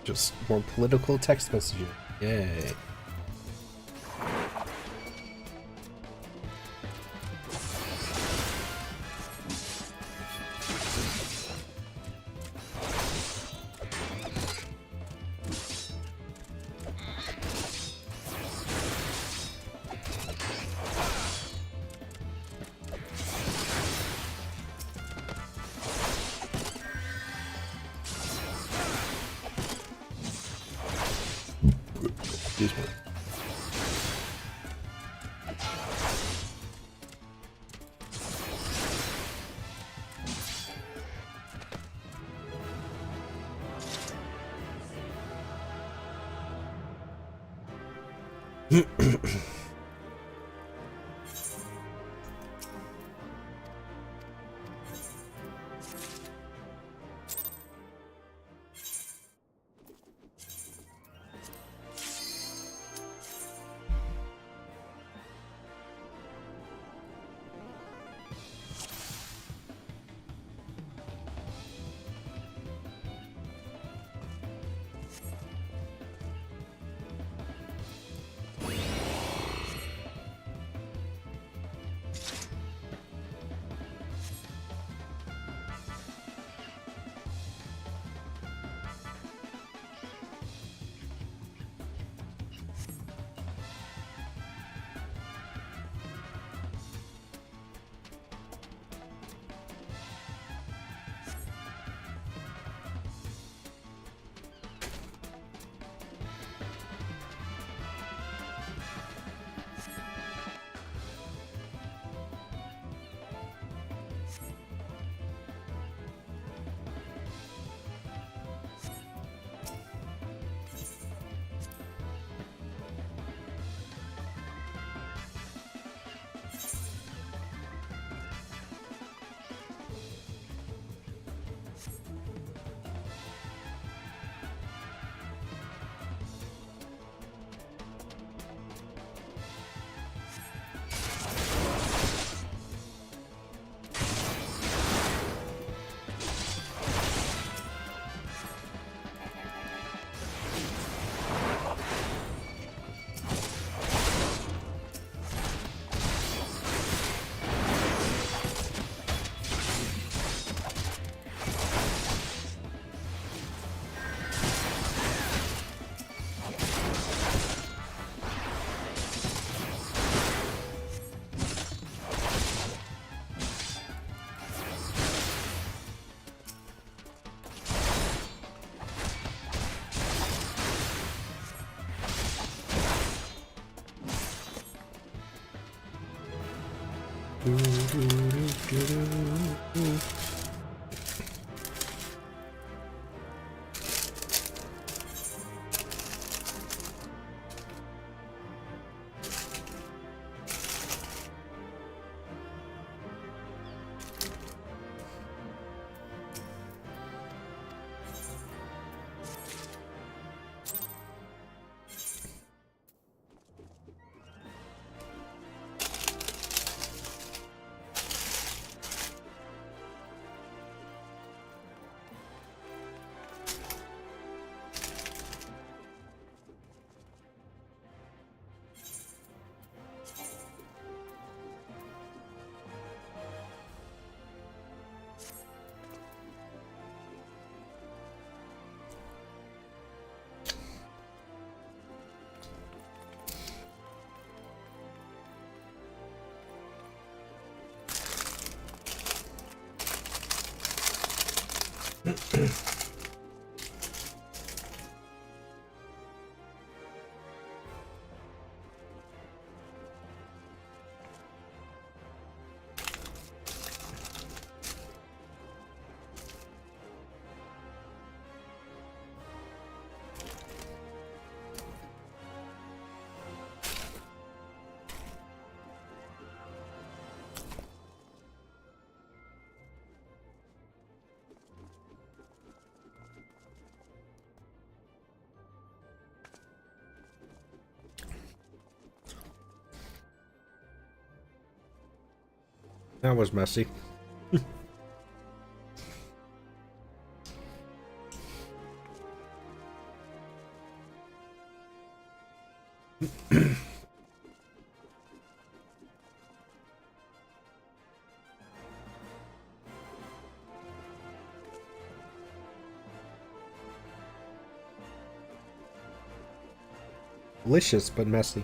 Just more political text messaging. Yay. Excuse me. That was messy. Delicious, but messy.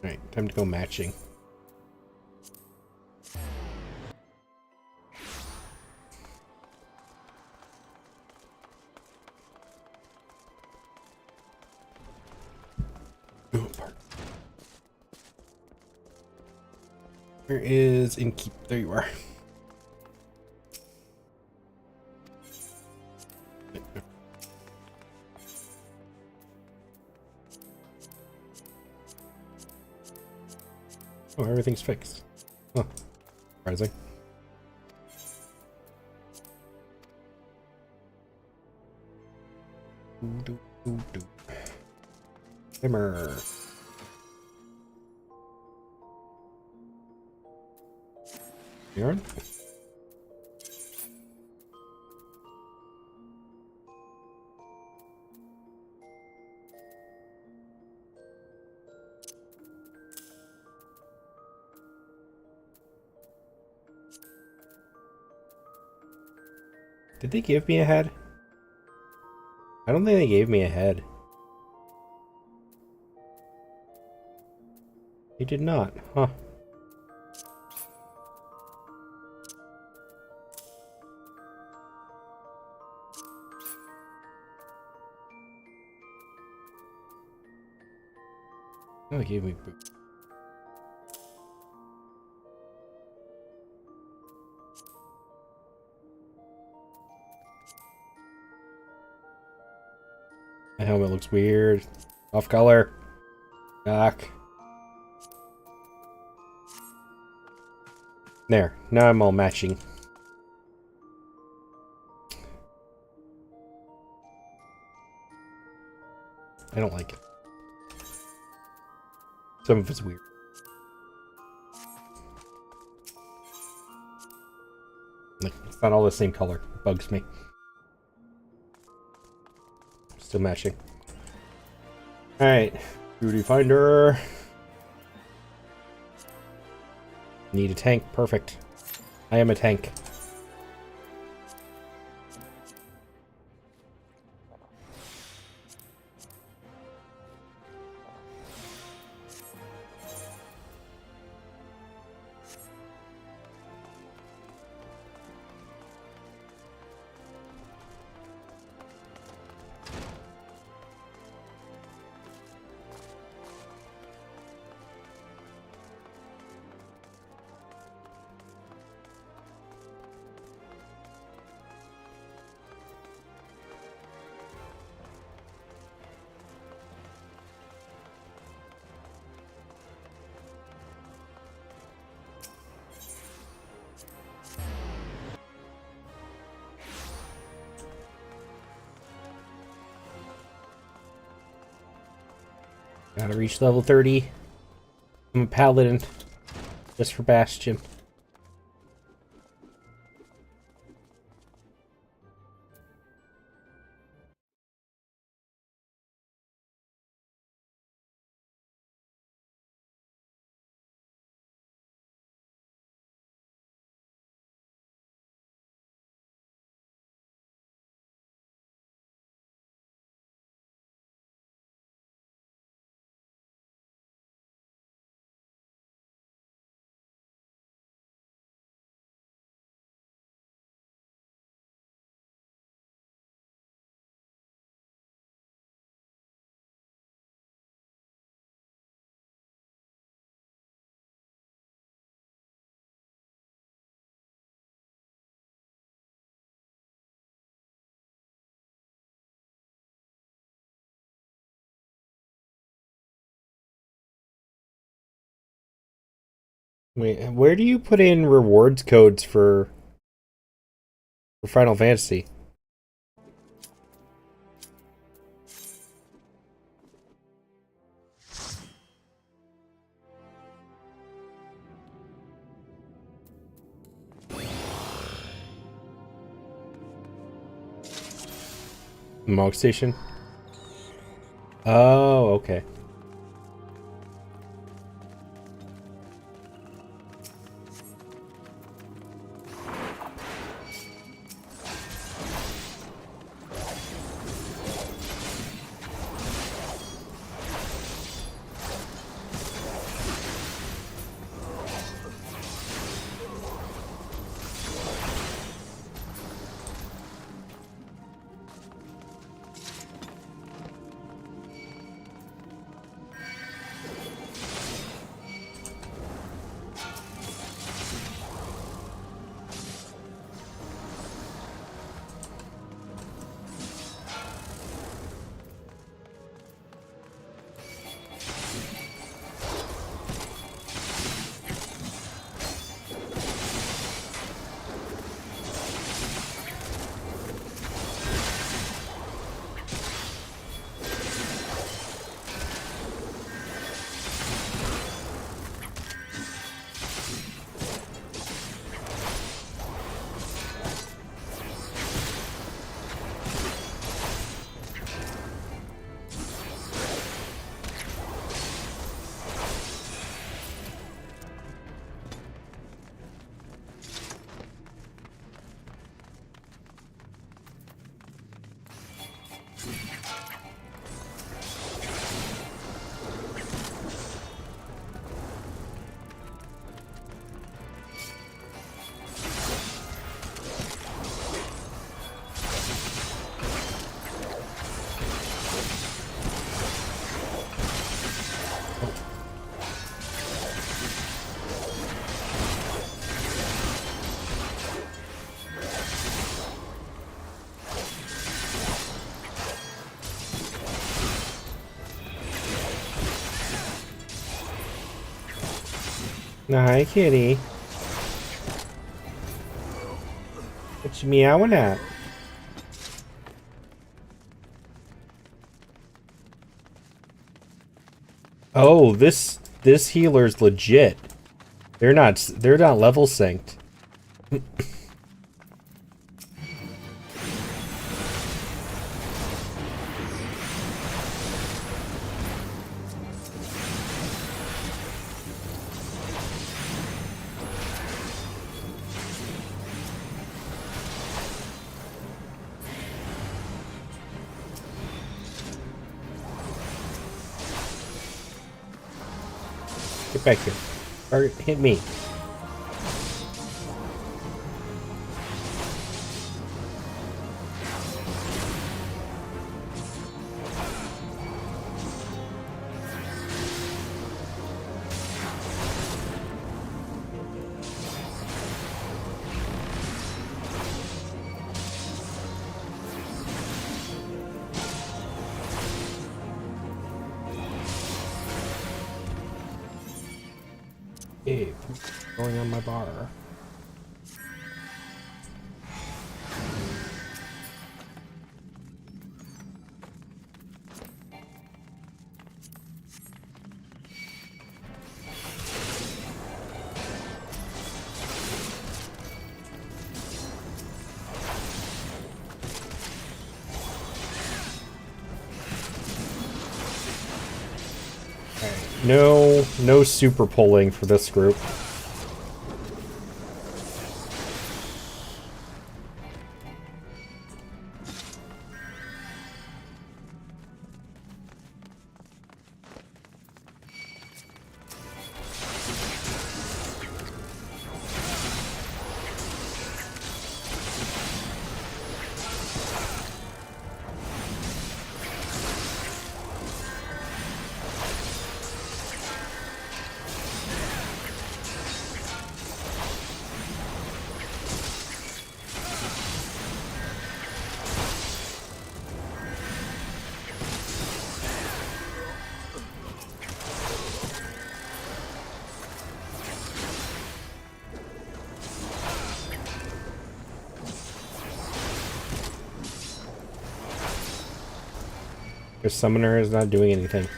Alright, time to go matching. Ooh, part. Where is Inkeep? There you are. Oh, everything's fixed. Huh. Surprising. Hammer. Yarn? Did they give me a head? I don't think they gave me a head. They did not, huh? Oh, they gave me boots. My helmet looks weird. Off color. Back. There. Now I'm all matching. I don't like it. Some of it's weird. Like, it's not all the same color. It bugs me. Still matching. Alright. Duty finder. Need a tank. Perfect. I am a tank. Gotta reach level 30. I'm a paladin. Just for Bastion. Wait, where do you put in rewards codes for Final Fantasy? Mog Station? Oh, okay. Hi, kitty. What you meowing at? Oh, this healer's legit. They're not level synced. Get back here. Or hit me. Hey, going on my bar. No super pulling for this group. Your summoner is not doing anything.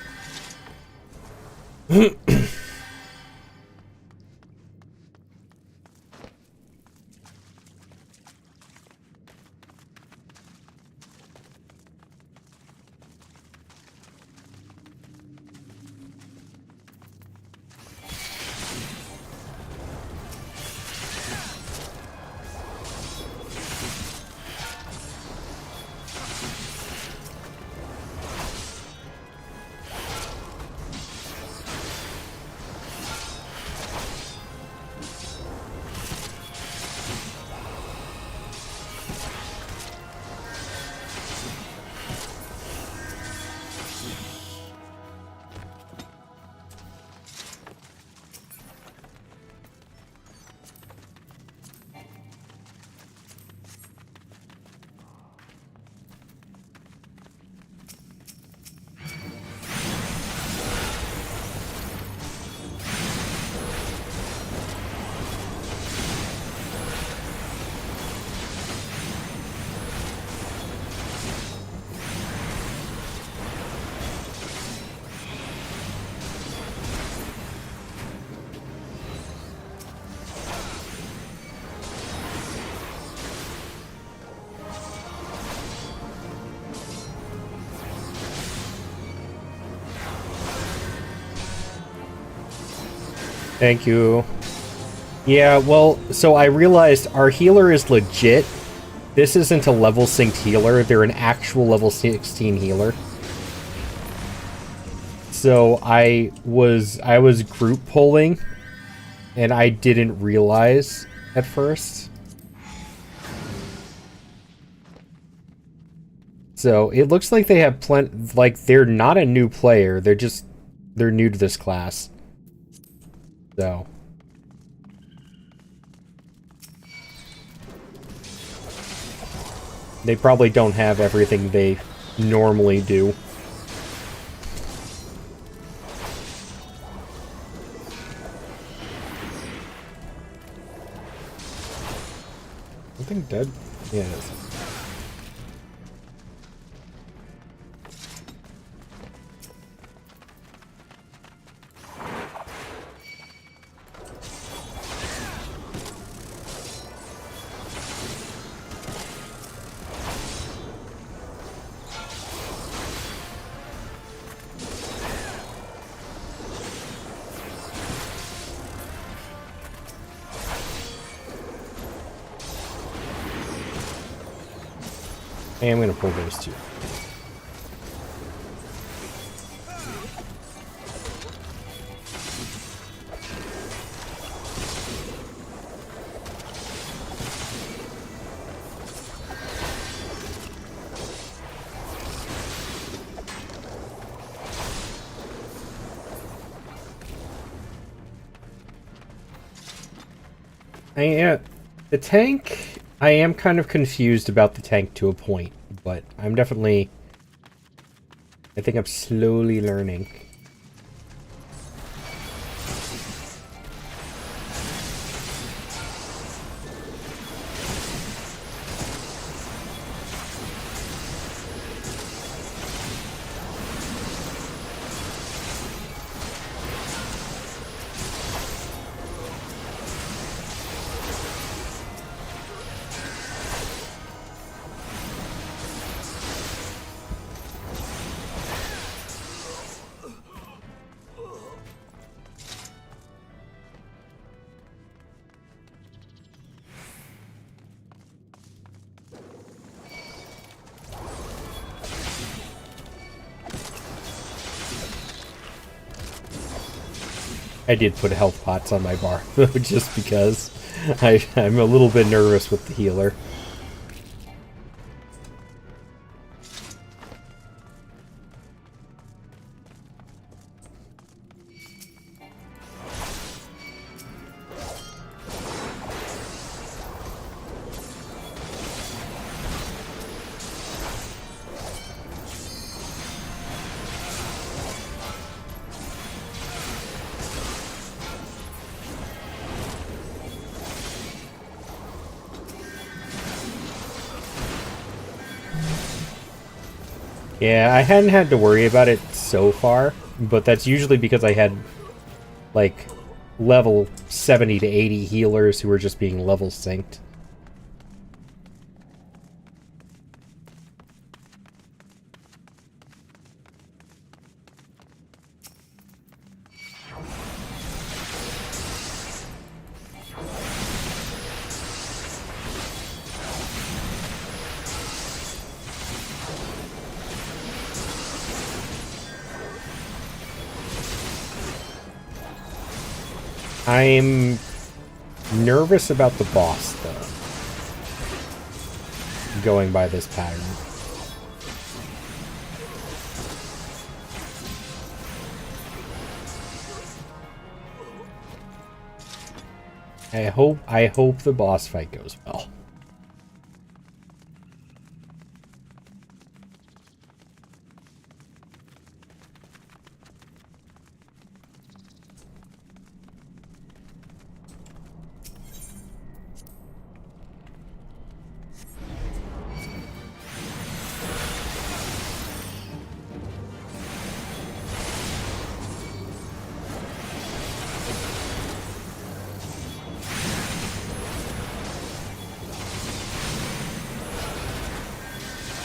Thank you. Yeah, well, so I realized our healer is legit. This isn't a level synced healer. They're an actual level 16 healer. So I was group pulling, and I didn't realize at first. So it looks like they have like they're not a new player. They're new to this class. So they probably don't have everything they normally do. Something dead? Yeah, it is. And I'm going to pull those two. The tank, I am kind of confused about the tank to a point, but I'm definitely... I think I'm slowly learning. I did put health pots on my bar, though, just because I'm a little bit nervous with the healer. Yeah, I hadn't had to worry about it so far, but that's usually because I had, like, level 70 to 80 healers who were just being level synced. I'm nervous about the boss, though, going by this pattern. I hope the boss fight goes well.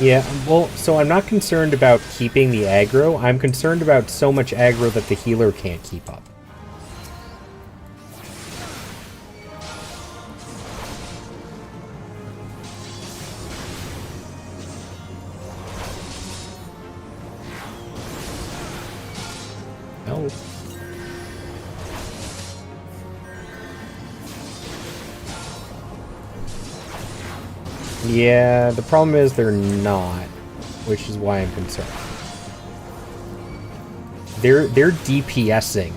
Yeah, well, so I'm not concerned about keeping the aggro. I'm concerned about so much aggro that the healer can't keep up. No. Yeah, the problem is they're not, which is why I'm concerned. They're DPSing.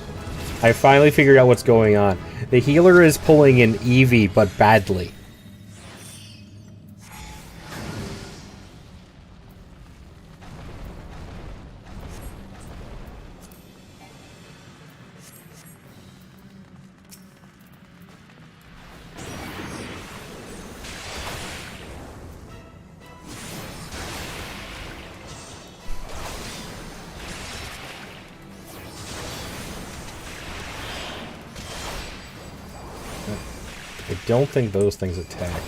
I finally figured out what's going on. The healer is pulling an Eevee, but badly. I don't think those things attack.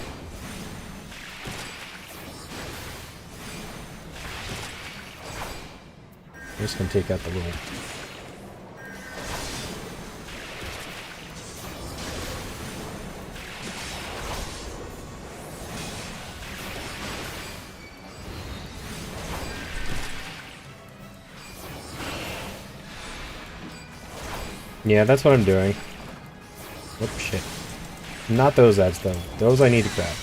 I'm just gonna take out the little... Yeah, that's what I'm doing. Whoop, shit. Not those ads, though. Those I need to grab.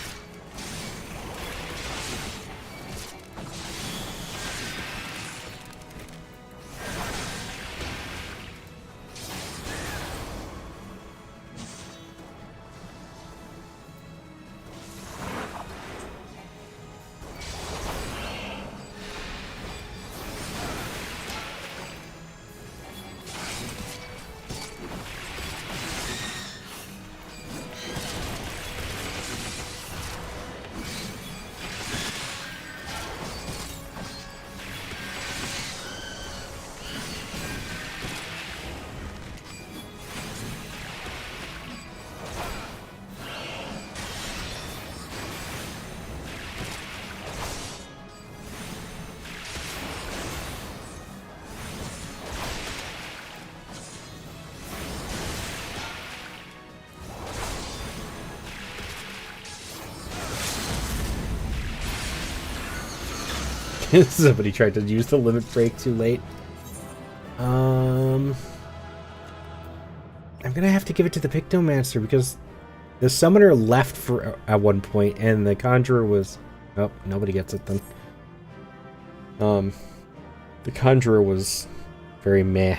Somebody tried to use the limit break too late. I'm gonna have to give it to the Pictomancer because the Summoner left for at one point, and the Conjurer was... Oh, nobody gets it then. The Conjurer was very meh.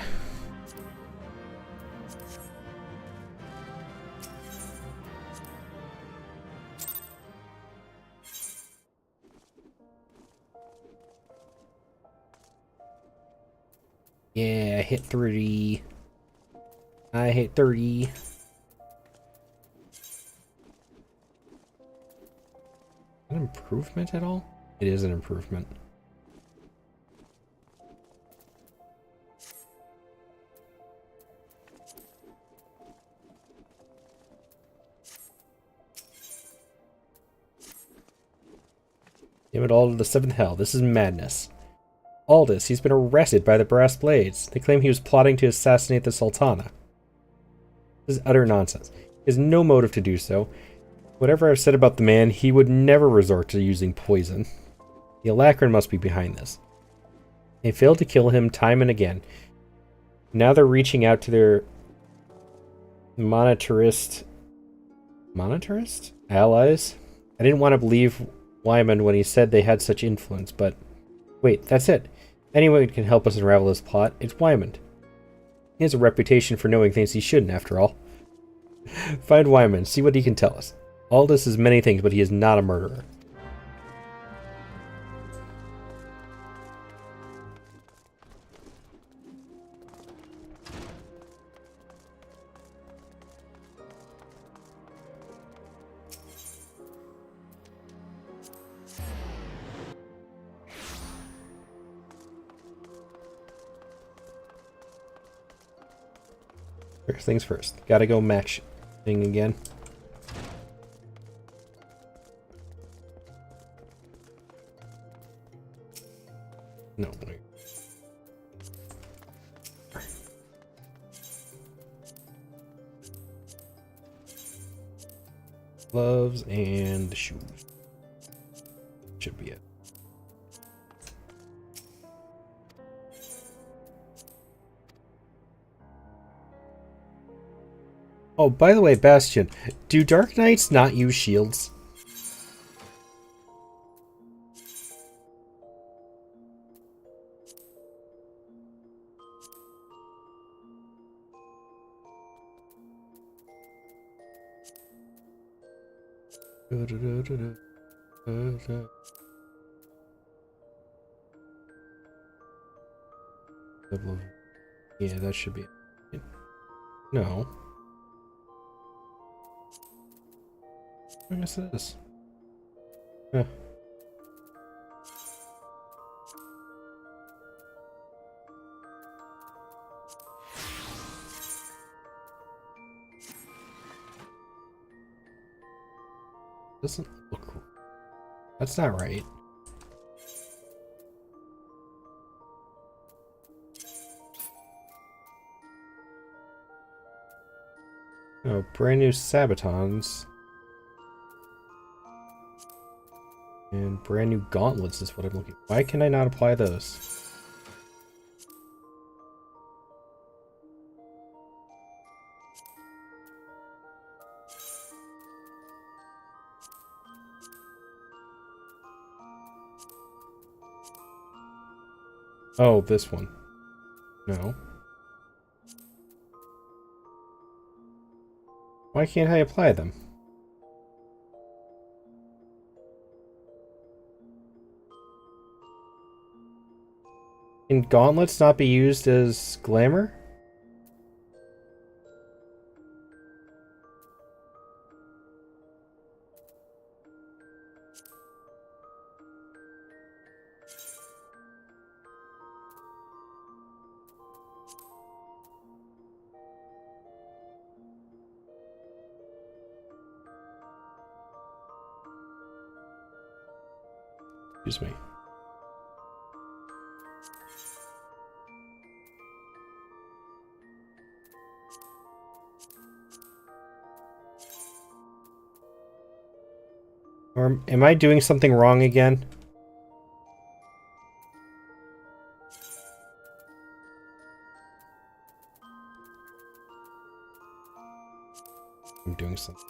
Yeah, I hit 30. I hit 30. An improvement at all? It is an improvement. Damn it all to the 7th hell. This is madness. Aldous, he's been arrested by the Brass Blades. They claim he was plotting to assassinate the Sultana. This is utter nonsense. He has no motive to do so. Whatever I've said about the man, he would never resort to using poison. The Alacron must be behind this. They failed to kill him time and again. Now they're reaching out to their monetarist allies? I didn't want to believe Wyman when he said they had such influence, but... Wait, that's it. Anyone can help us unravel this plot. It's Wyman. He has a reputation for knowing things he shouldn't, after all. Find Wyman, see what he can tell us. Aldous is many things, but he is not a murderer. First things first. Gotta go max thing again. No. Wait. Gloves and shoes. Should be it. Oh, by the way, Bastion, do Dark Knights not use shields? Yeah, that should be it. No. I guess it is. Yeah. Doesn't look... That's not right. Oh, brand new Sabatons. And brand new gauntlets is what I'm looking for. Why can I not apply those? Oh, this one. No. Why can't I apply them? Can gauntlets not be used as glamour? Excuse me. Or am I doing something wrong again? I'm doing something.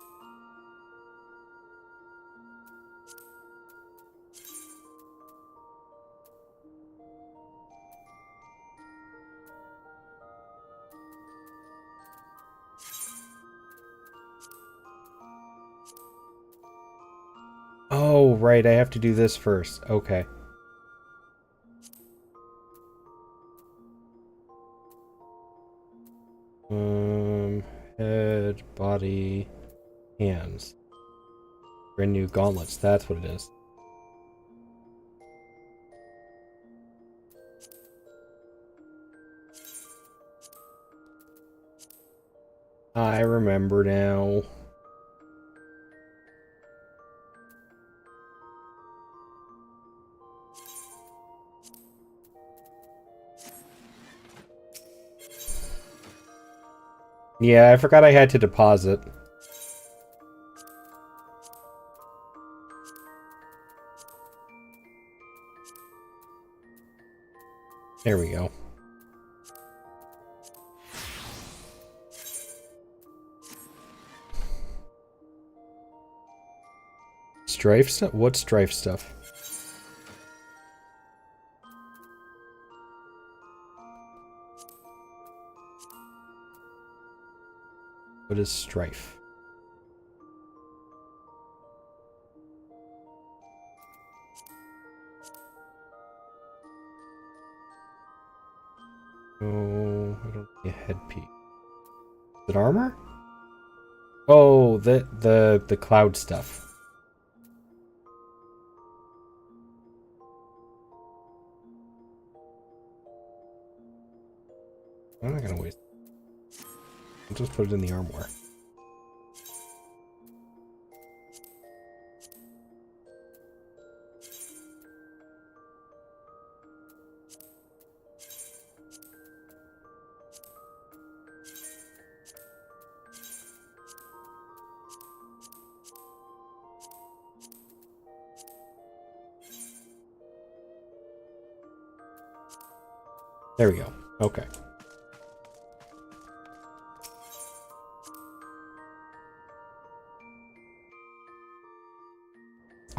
Oh, right, I have to do this first. Okay. Head, body, hands. Brand new gauntlets, that's what it is. I remember now. Yeah, I forgot I had to deposit. There we go. Strife stuff? What strife stuff? What is strife? Oh, I don't see a headpiece. Is it armor? Oh, the cloud stuff. I'm not gonna waste. I'll just put it in the armoire. There we go. Okay.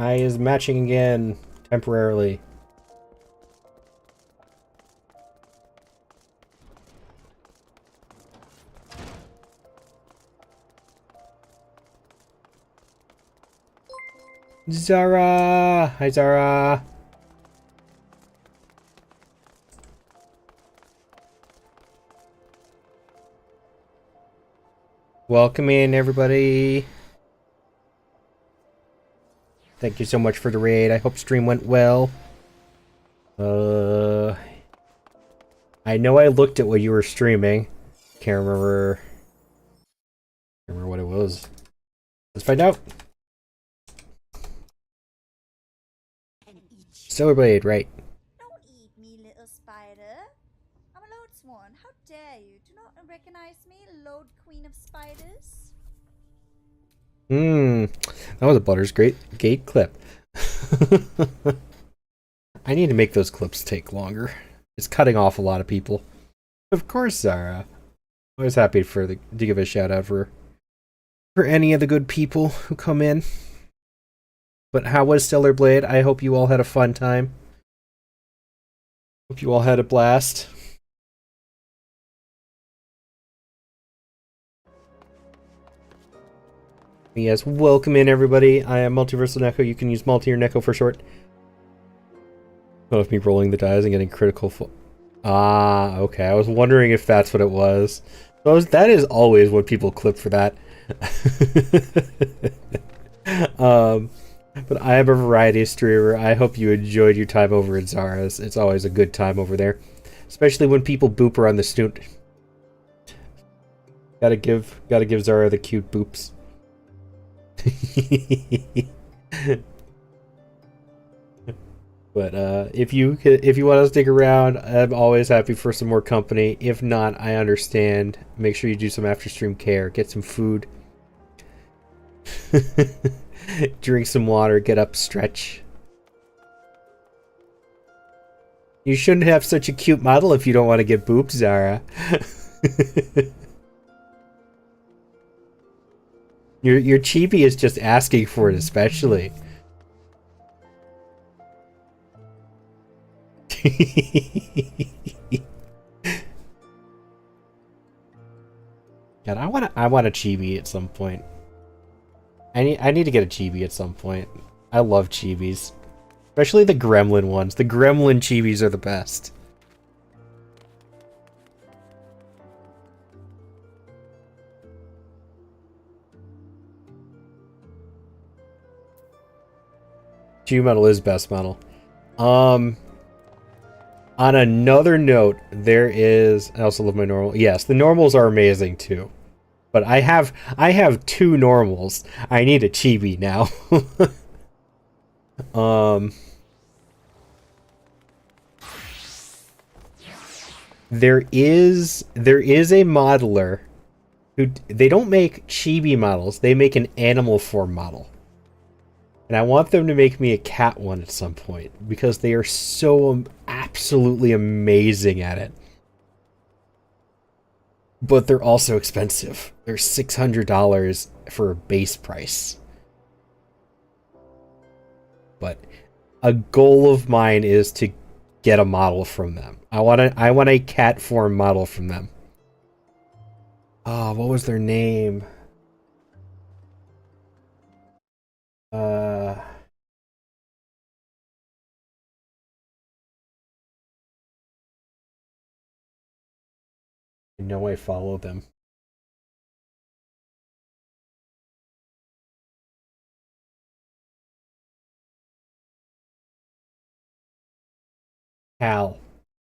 Eye is matching again, temporarily. Zara! Hi, Zara! Welcome in, everybody. Thank you so much for the raid. I hope stream went well. I know I looked at what you were streaming. Can't remember what it was. Let's find out. Stellar Blade, right. Don't eat me, little spider. I'm a Lord Swan. How dare you? Do not recognize me, Lord Queen of Spiders? That was a Butter's Gate clip. I need to make those clips take longer. It's cutting off a lot of people. Of course, Zara. Always happy to give a shout out for any of the good people who come in. But how was Stellar Blade? I hope you all had a fun time. Hope you all had a blast. Yes, welcome in everybody. I am Multiversal Neko. You can use Multi or Neko for short. Of me rolling the dice and getting critical. Ah, okay. I was wondering if that's what it was. That is always what people clip for that. But I am a variety streamer. I hope you enjoyed your time over at Zara's. It's always a good time over there, especially when people boop her on the snoot. Gotta give Zara the cute boops. But if you want to stick around, I'm always happy for some more company. If not, I understand. Make sure you do some after stream care. Get some food. Drink some water. Get up, stretch. You shouldn't have such a cute model if you don't want to get boobs, Zara. Your chibi is just asking for it, especially. God, I want a chibi at some point. I need to get a chibi at some point. I love chibis. Especially the gremlin ones. The gremlin chibis are the best. Chibi metal is best metal. On another note, there is... I also love my normal. Yes, the normals are amazing too. But I have 2 normals. I need a chibi now. There is a modeler who they don't make chibi models, they make an animal form model. And I want them to make me a cat one at some point because they are so absolutely amazing at it. But they're also expensive. They're $600 for a base price. But a goal of mine is to get a model from them. I want a cat form model from them. Oh, what was their name? I know I follow them. Hal.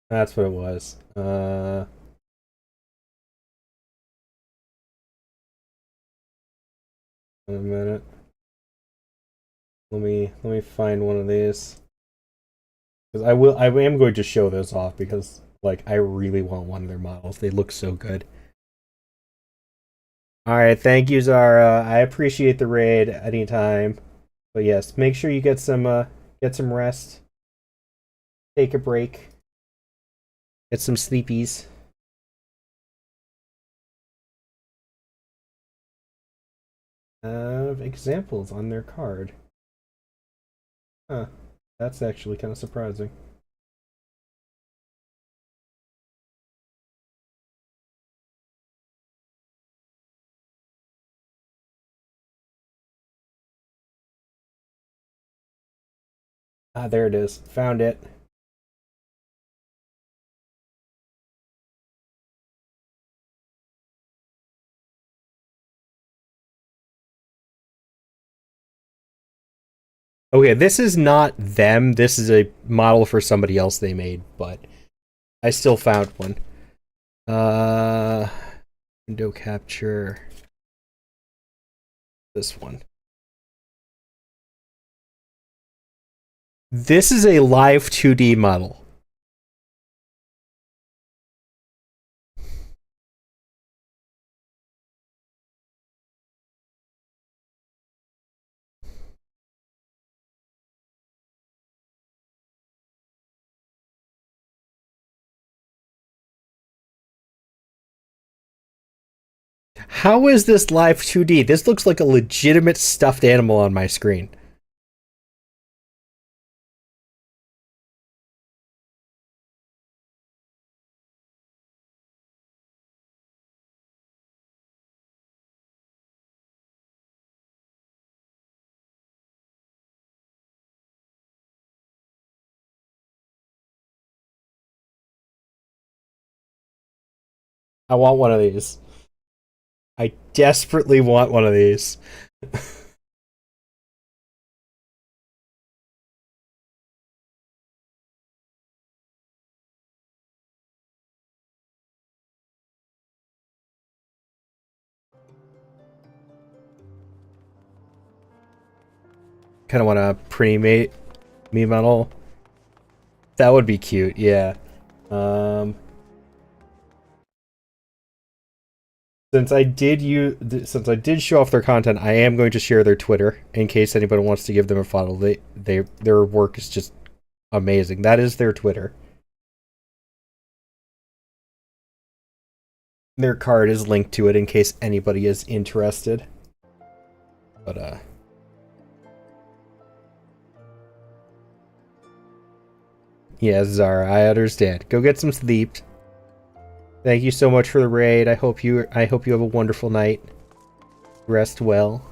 That's what it was. A minute. Let me find one of these. Because I am going to show this off because like I really want one of their models. They look so good. Alright, thank you, Zara. I appreciate the raid anytime. But yes, make sure you get some rest. Take a break. Get some sleepies. Examples on their card. Huh. That's actually kind of surprising. Ah, there it is. Found it. Okay, this is not them. This is a model for somebody else they made, but I still found one. Window capture. This one. This is a live 2D model. How is this live 2D? This looks like a legitimate stuffed animal on my screen. I want one of these. I desperately want one of these. Kind of want a pretty mate me model. That would be cute, yeah. Since I did show off their content, I am going to share their Twitter in case anybody wants to give them a follow. Their work is just amazing. That is their Twitter. Their card is linked to it in case anybody is interested. But yeah, Zara, I understand. Go get some sleep. Thank you so much for the raid. I hope you have a wonderful night. Rest well.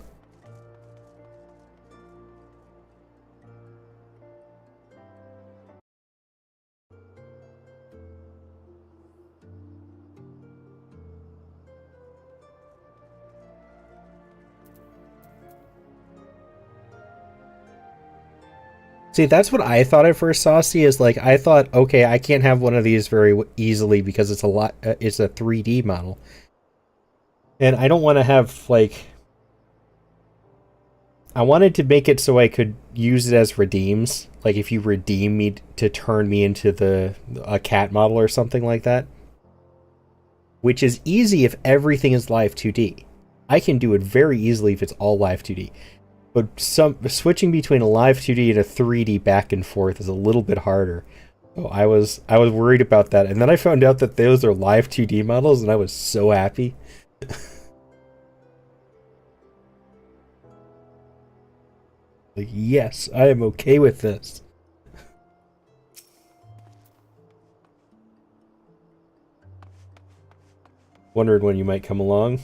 See, that's what I thought at first, Saucy, is like, I thought, okay, I can't have one of these very easily because it's it's a 3D model. And I don't want to have, like, I wanted to make it so I could use it as redeems. Like, if you redeem me to turn me into a cat model or something like that. Which is easy if everything is live 2D. I can do it very easily if it's all live 2D. But switching between a live 2D and a 3D back and forth is a little bit harder. So I was worried about that, and then I found out that those are live 2D models, and I was so happy. Like, yes, I am okay with this. Wondered when you might come along.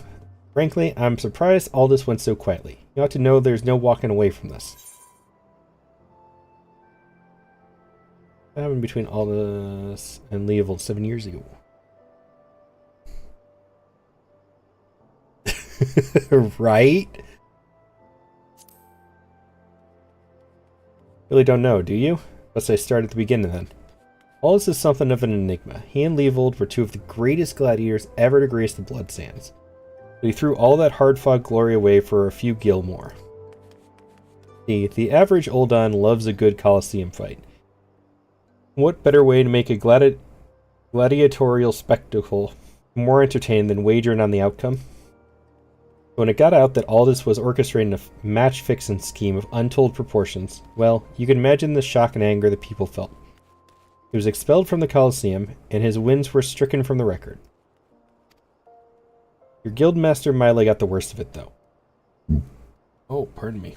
Frankly, I'm surprised all this went so quietly. You ought to know there's no walking away from this. What happened between all this and Leovold 7 years ago? Right? Really don't know, do you? Let's say start at the beginning then. All this is something of an enigma. He and Leovold were two of the greatest gladiators ever to grace the blood sands. But he threw all that hard-fought glory away for a few gil more. See, the average Uldan loves a good Colosseum fight. What better way to make a gladiatorial spectacle more entertaining than wagering on the outcome? When it got out that Aldous was orchestrating a match-fixing scheme of untold proportions, well, you can imagine the shock and anger the people felt. He was expelled from the Colosseum, and his wins were stricken from the record. Your guildmaster Mila got the worst of it, though. Oh, pardon me.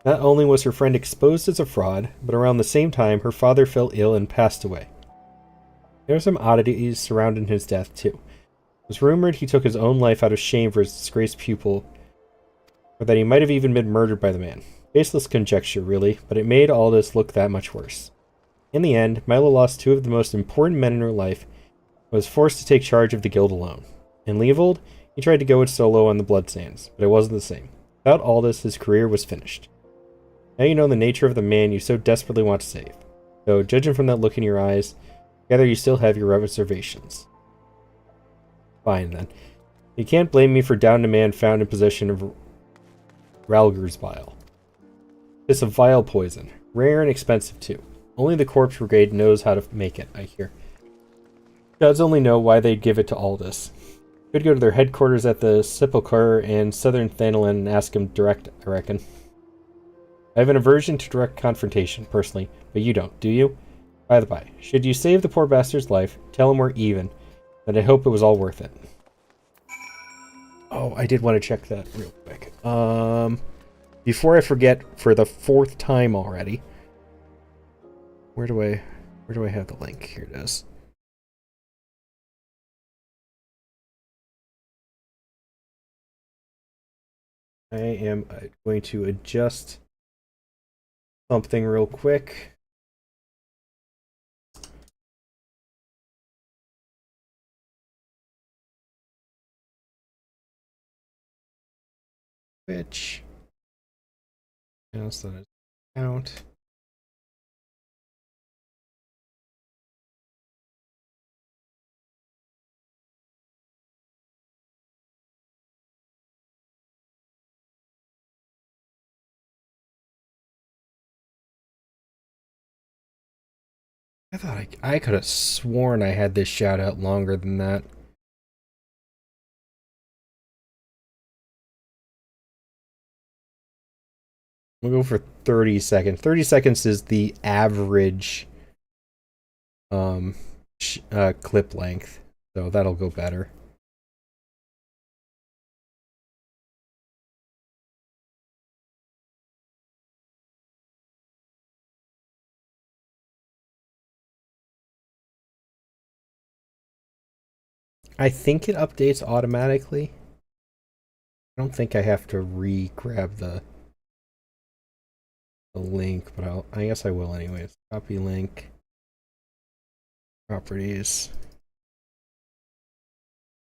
Not only was her friend exposed as a fraud, but around the same time, her father fell ill and passed away. There were some oddities surrounding his death, too. It was rumored he took his own life out of shame for his disgraced pupil, or that he might have even been murdered by the man. Baseless conjecture, really, but it made all this look that much worse. In the end, Mila lost two of the most important men in her life, and was forced to take charge of the guild alone. In Leovold, he tried to go it solo on the Blood Sands, but it wasn't the same. Without Aldous, his career was finished. Now you know the nature of the man you so desperately want to save. Though, judging from that look in your eyes, I gather you still have your reservations. Fine, then. You can't blame me for downing a man found in possession of Ralger's bile. It's a vile poison. Rare and expensive, too. Only the Corpse Brigade knows how to make it, I hear. Gods only know why they'd give it to Aldous. Could go to their headquarters at the Sepulchre in southern Thanalan and ask him direct, I reckon. I have an aversion to direct confrontation, personally, but you don't, do you? By the by, should you save the poor bastard's life, tell him we're even, and I hope it was all worth it. Oh, I did want to check that real quick. Before I forget for the 4th time already. Where do I have the link? Here it is. I am going to adjust something real quick. Which else that is count. I thought I could have sworn I had this shout out longer than that. We'll go for 30 seconds. 30 seconds is the average clip length, so that'll go better. I think it updates automatically. I don't think I have to re-grab the link, but I guess I will anyways. Copy link. Properties.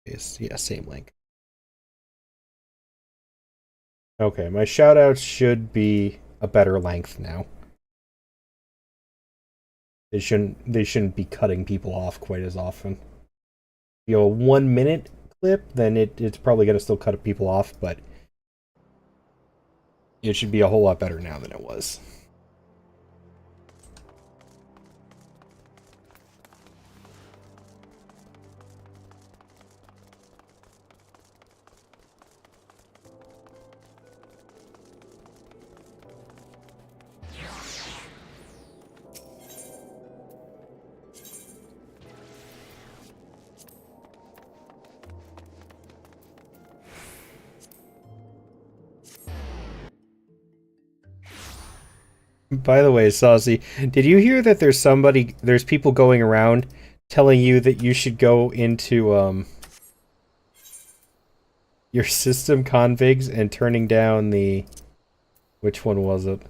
Yeah, same link. Okay, my shoutouts should be a better length now. They shouldn't be cutting people off quite as often. If you have a 1 minute clip, then it's probably gonna still cut people off, but it should be a whole lot better now than it was. By the way, Saucy, did you hear that there's people going around telling you that you should go into your system configs and turning down the, which one was it?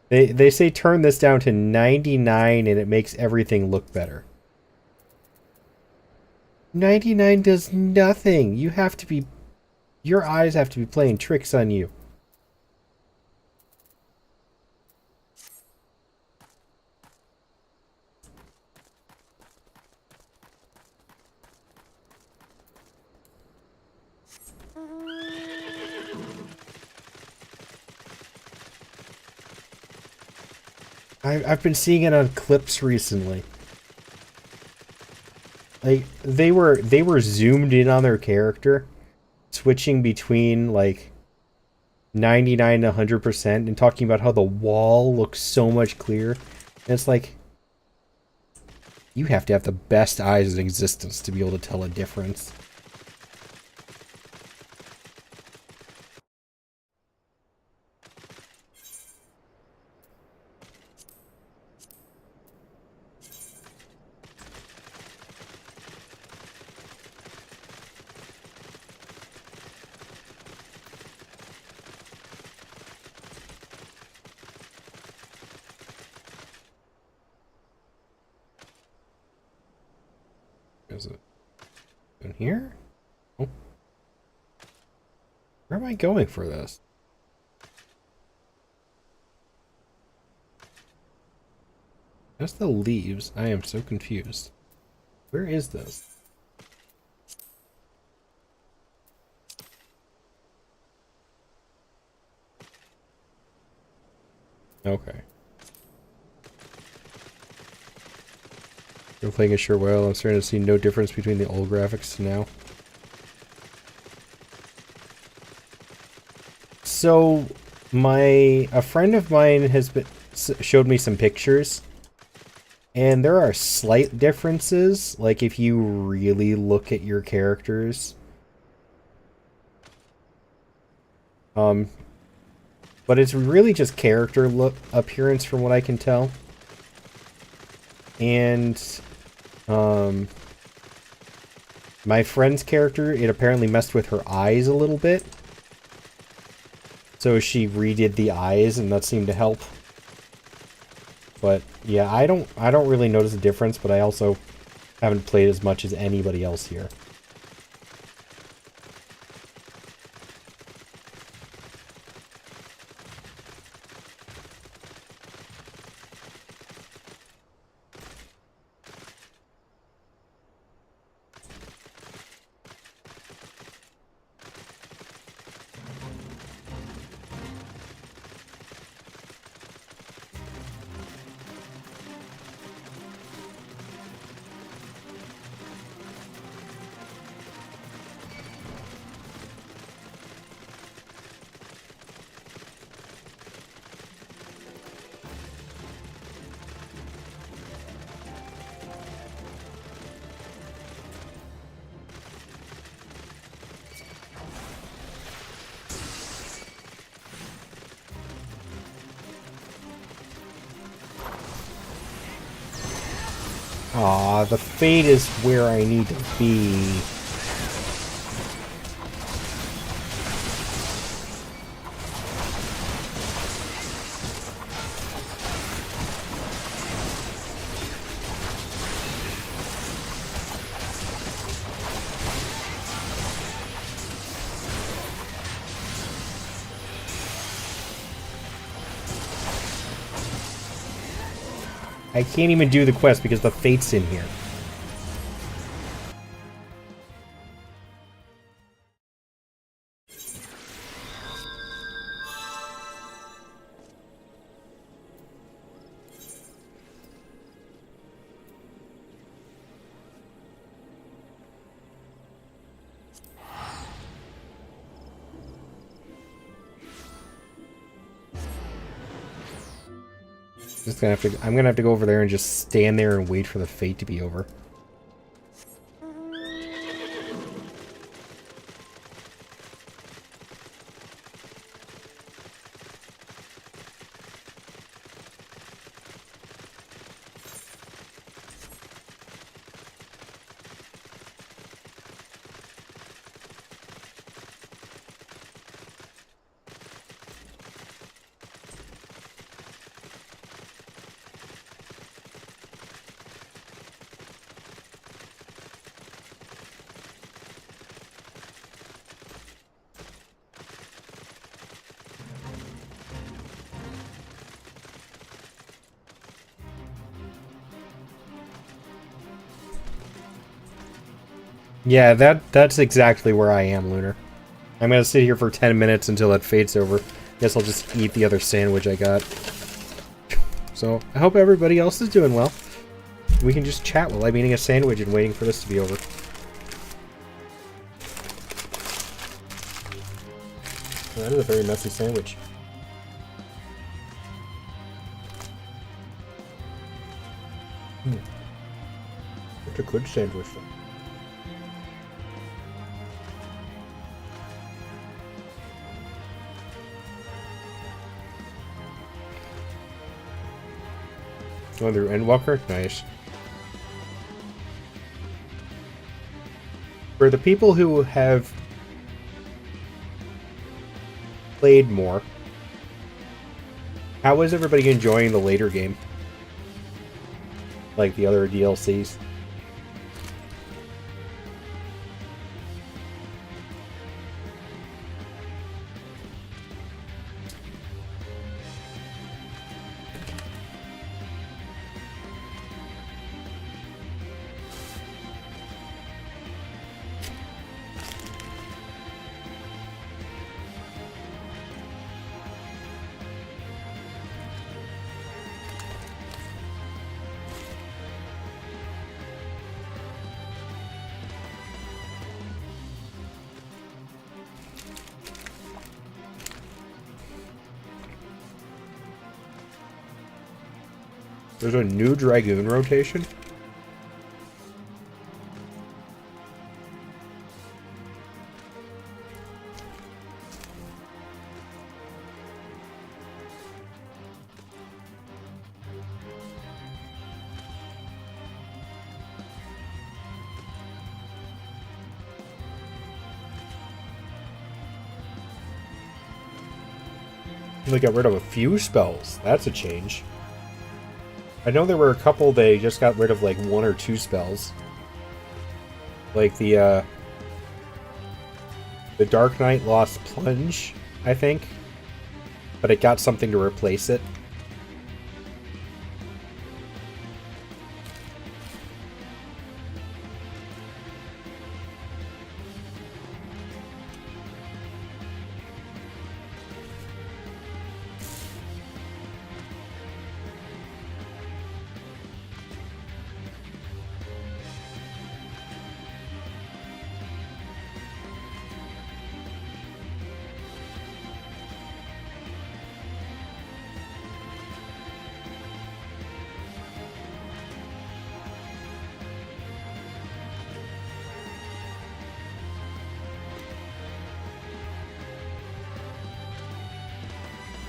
They say turn this down to 99 and it makes everything look better. 99 does nothing. Your eyes have to be playing tricks on you. I've been seeing it on clips recently. Like they were zoomed in on their character, switching between like 99 to 100% and talking about how the wall looks so much clearer. And it's like you have to have the best eyes in existence to be able to tell a difference. Is it in here? Oh. Where am I going for this? That's the leaves. I am so confused. Where is this? Okay. Been playing it sure well. I'm starting to see no difference between the old graphics to now. So, a friend of mine has showed me some pictures, and there are slight differences. Like if you really look at your characters, but it's really just character appearance from what I can tell. And my friend's character, it apparently messed with her eyes a little bit. So she redid the eyes and that seemed to help. But yeah, I don't really notice a difference, but I also haven't played as much as anybody else here. Aw, the fate is where I need to be. I can't even do the quest because the fate's in here. I'm gonna have to go over there and just stand there and wait for the fate to be over. Yeah, that's exactly where I am, Lunar. I'm gonna sit here for 10 minutes until that fate's over. Guess I'll just eat the other sandwich I got. So, I hope everybody else is doing well. We can just chat while I'm eating a sandwich and waiting for this to be over. Well, that is a very messy sandwich. It's a good sandwich, though. Oh, they're Endwalker? Nice. For the people who have played more, how is everybody enjoying the later game? Like the other DLCs? There's a new Dragoon rotation? They got rid of a few spells. That's a change. I know there were a couple they just got rid of like 1 or 2 spells. Like the Dark Knight lost Plunge, I think. But it got something to replace it.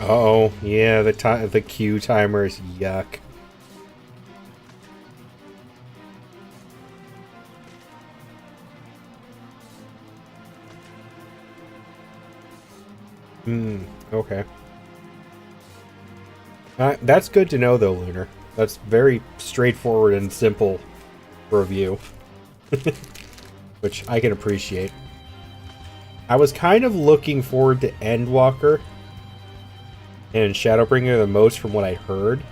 Oh, yeah, the Q timer is yuck. Okay. That's good to know, though, Lunar. That's very straightforward and simple review. Which I can appreciate. I was kind of looking forward to Endwalker and Shadowbringer the most from what I heard.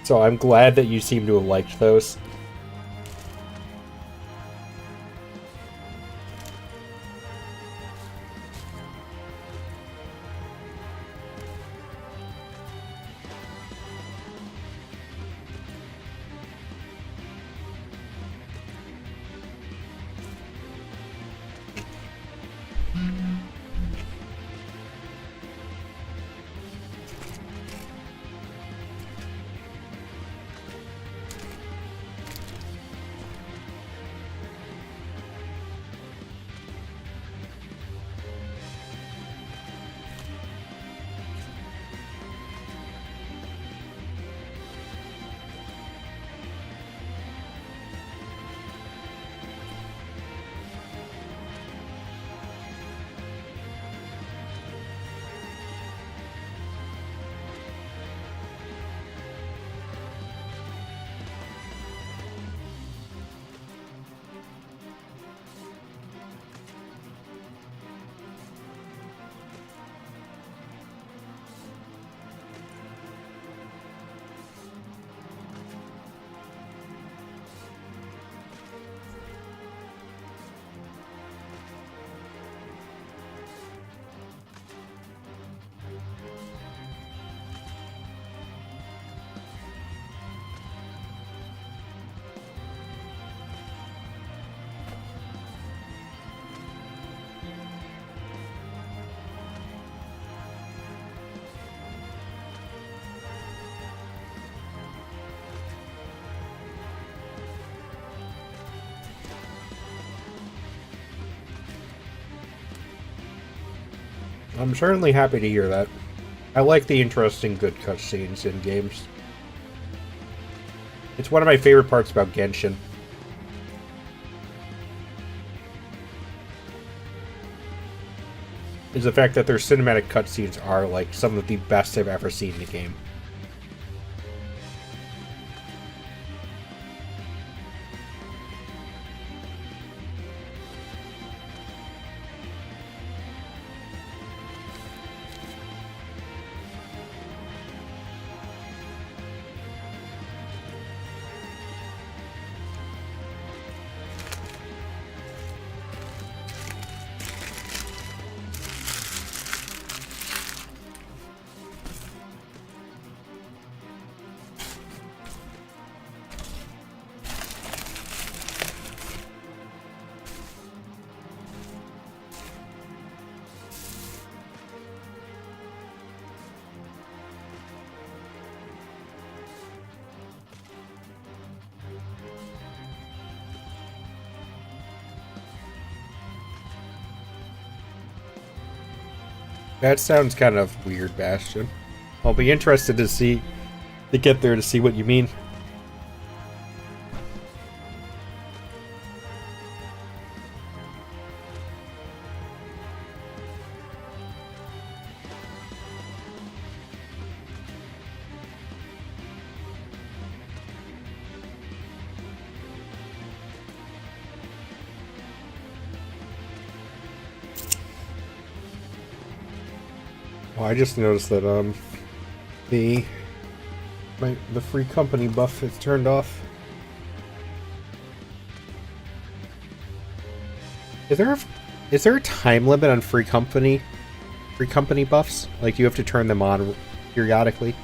So I'm glad that you seem to have liked those. I'm certainly happy to hear that. I like the interesting, good cutscenes in games. It's one of my favorite parts about Genshin. Is the fact that their cinematic cutscenes are like some of the best I've ever seen in a game. That sounds kind of weird, Bastion. I'll be interested to get there to see what you mean. I just noticed that the free company buff is turned off. Is there a time limit on free company buffs? Like, you have to turn them on periodically?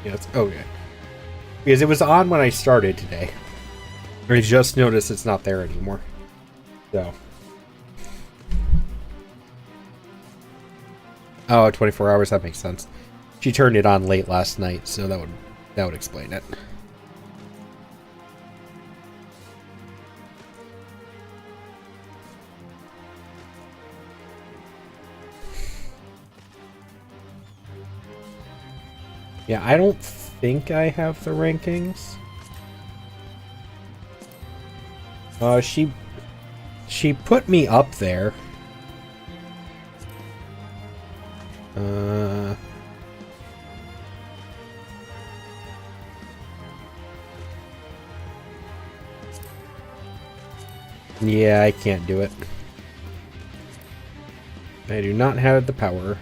Yes. Okay. Because it was on when I started today. I just noticed it's not there anymore. So. Oh, 24 hours, that makes sense. She turned it on late last night, so that would explain it. Yeah, I don't think I have the rankings. She put me up there. Yeah, I can't do it. I do not have the power.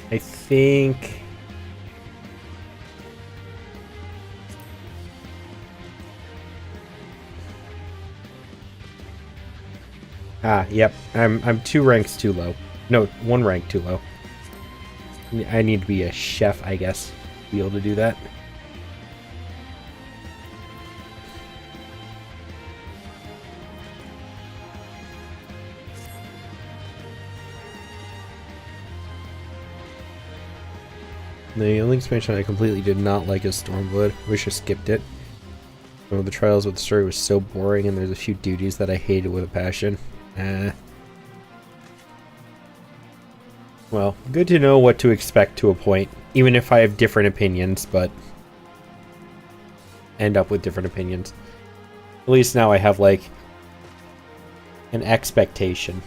I think... Yep. I'm 2 ranks too low. No, 1 rank too low. I need to be a chef, I guess, to be able to do that. The only expansion I completely did not like is Stormblood. Wish I skipped it. Some of the trials with the story was so boring, and there's a few duties that I hated with a passion. Well, good to know what to expect to a point, even if I have different opinions, but end up with different opinions. At least now I have, like, an expectation.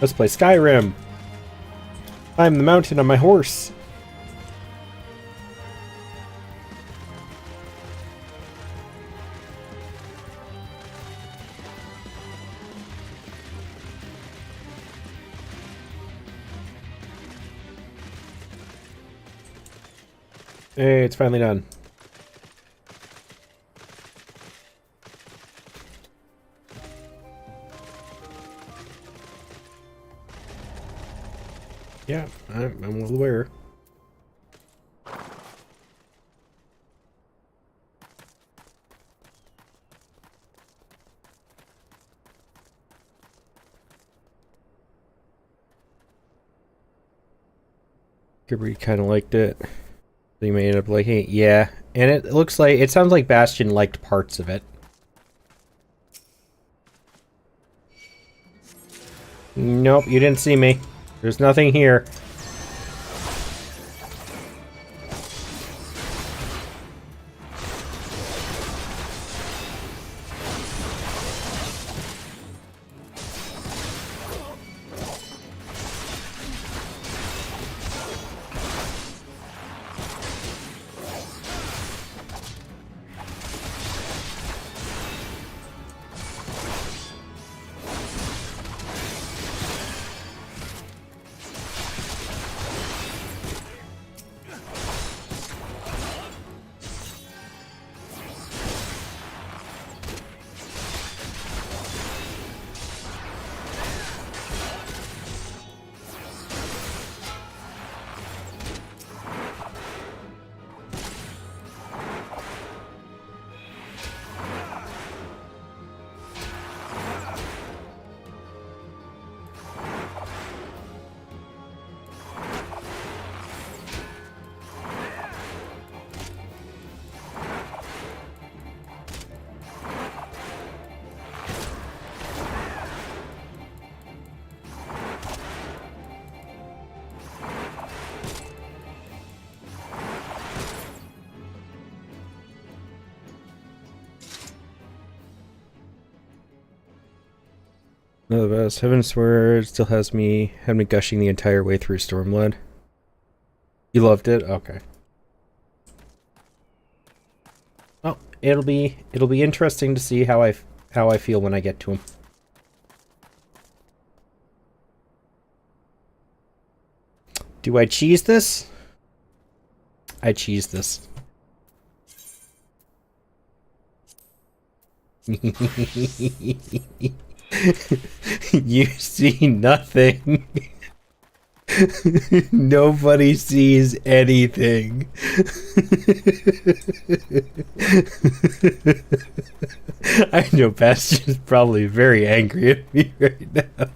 Let's play Skyrim. Climb the mountain on my horse. Hey, it's finally done. Yeah, I'm well aware. Gibbery kind of liked it. They may end up liking it. Yeah, and it looks like, it sounds like Bastion liked parts of it. Nope, you didn't see me. There's nothing here. No, the best. Heaven's Word still had me gushing the entire way through Stormblood. You loved it? Okay. Well, it'll be interesting to see how I feel when I get to him. Do I cheese this? I cheese this. You see nothing. Nobody sees anything. I know Bastion's probably very angry at me right now.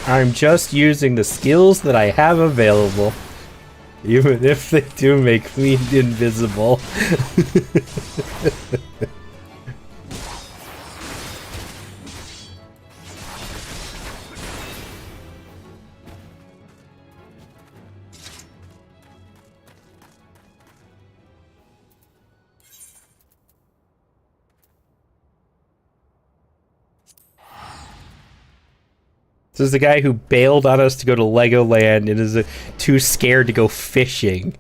I'm just using the skills that I have available. Even if they do make me invisible. This is the guy who bailed on us to go to Legoland and is too scared to go fishing.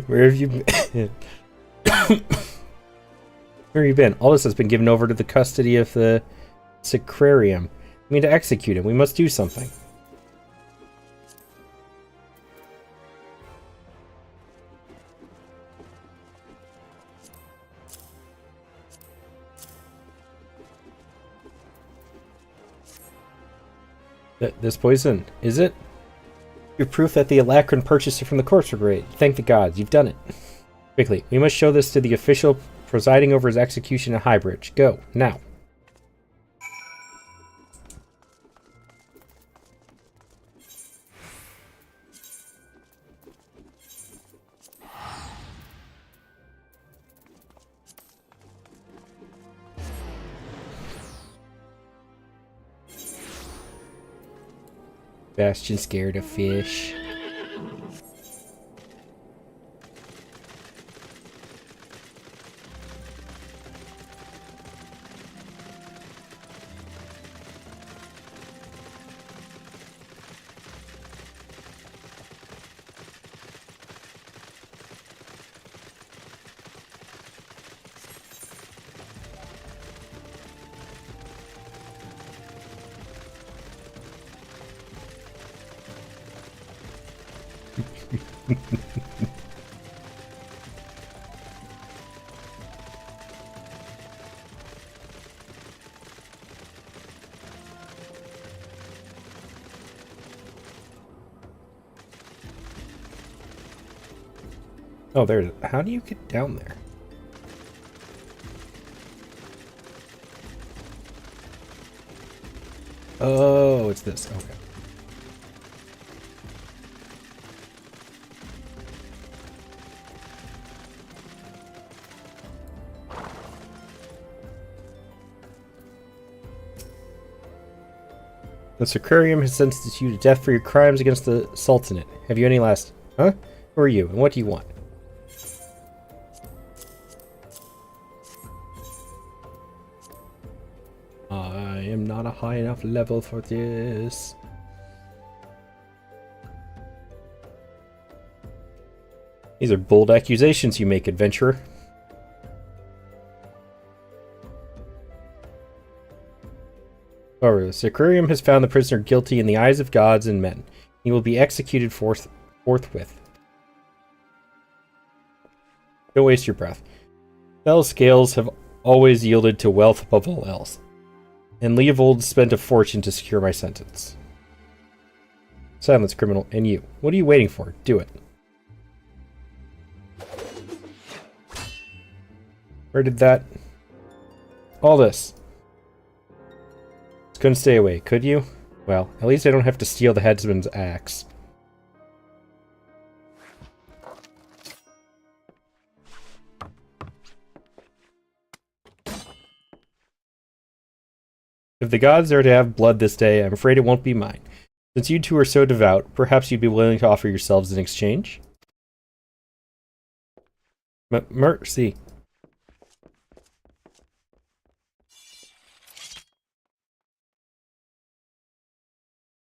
Where have you been? Where have you been? Aldous has been given over to the custody of the Sacrarium. We need to execute him. We must do something. This poison, is it? You're proof that the Alacran purchased it from the corpse brigade. Thank the gods, you've done it. Quickly, we must show this to the official presiding over his execution at Highbridge. Go, now. Bastion scared of fish. Oh, there's... How do you get down there? Oh, it's this. Okay. The Sacrarium has sentenced you to death for your crimes against the Sultanate. Have you any last... Huh? Who are you, and what do you want? I am not a high enough level for this. These are bold accusations you make, adventurer. However, the Sacrarium has found the prisoner guilty in the eyes of gods and men. He will be executed forthwith. Don't waste your breath. Bell's scales have always yielded to wealth above all else, and Leovold spent a fortune to secure my sentence. Silence, criminal, and you. What are you waiting for? Do it. Where did that... all this. Just couldn't stay away, could you? Well, at least I don't have to steal the headsman's axe. If the gods are to have blood this day, I'm afraid it won't be mine. Since you two are so devout, perhaps you'd be willing to offer yourselves in exchange? Mercy.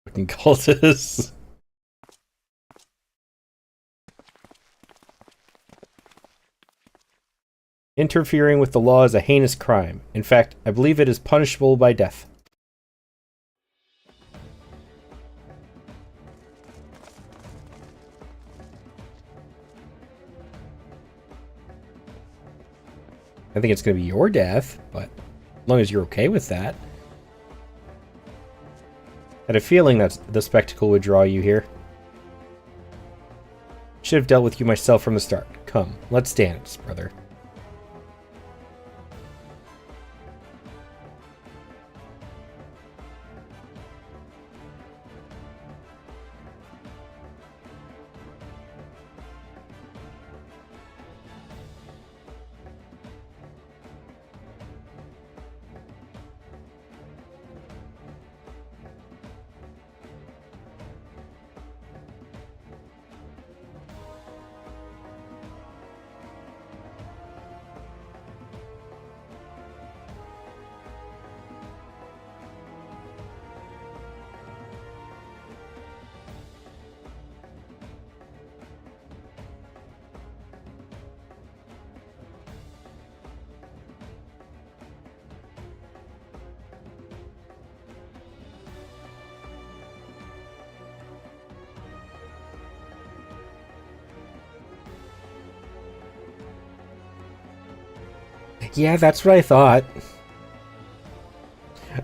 Fucking cultists. Interfering with the law is a heinous crime. In fact, I believe it is punishable by death. I think it's going to be your death, but as long as you're okay with that. I had a feeling that the spectacle would draw you here. Should have dealt with you myself from the start. Come, let's dance, brother. Yeah, that's what I thought.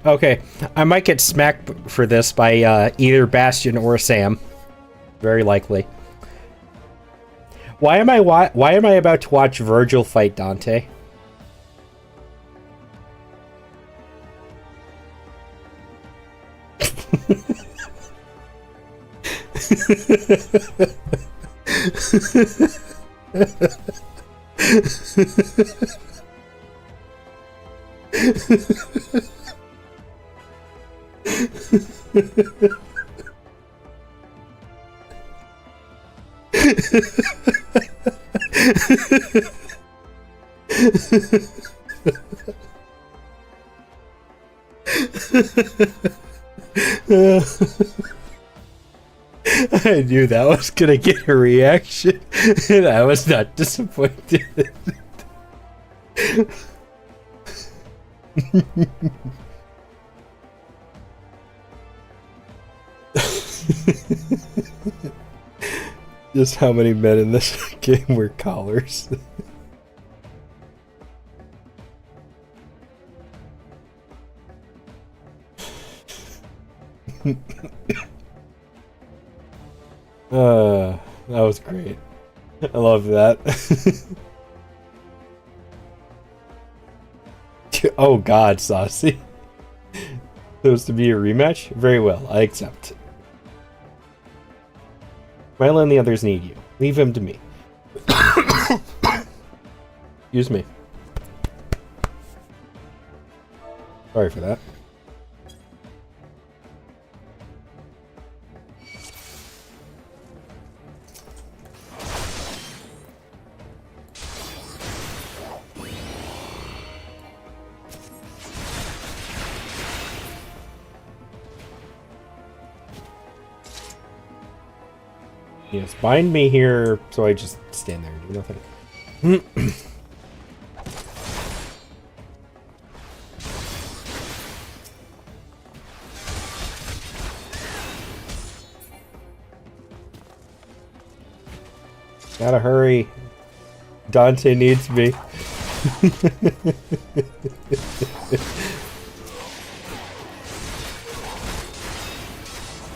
Okay, I might get smacked for this by either Bastion or Sam. Very likely. Why am I about to watch Virgil fight Dante? I knew that was gonna get a reaction, and I was not disappointed. Just how many men in this game wear collars? That was great. I love that. Oh god, Saucy. Supposed to be a rematch? Very well, I accept. Milo and the others need you. Leave him to me. Excuse me. Sorry for that. Yes, bind me here, so I just stand there and do nothing. Gotta hurry. Dante needs me.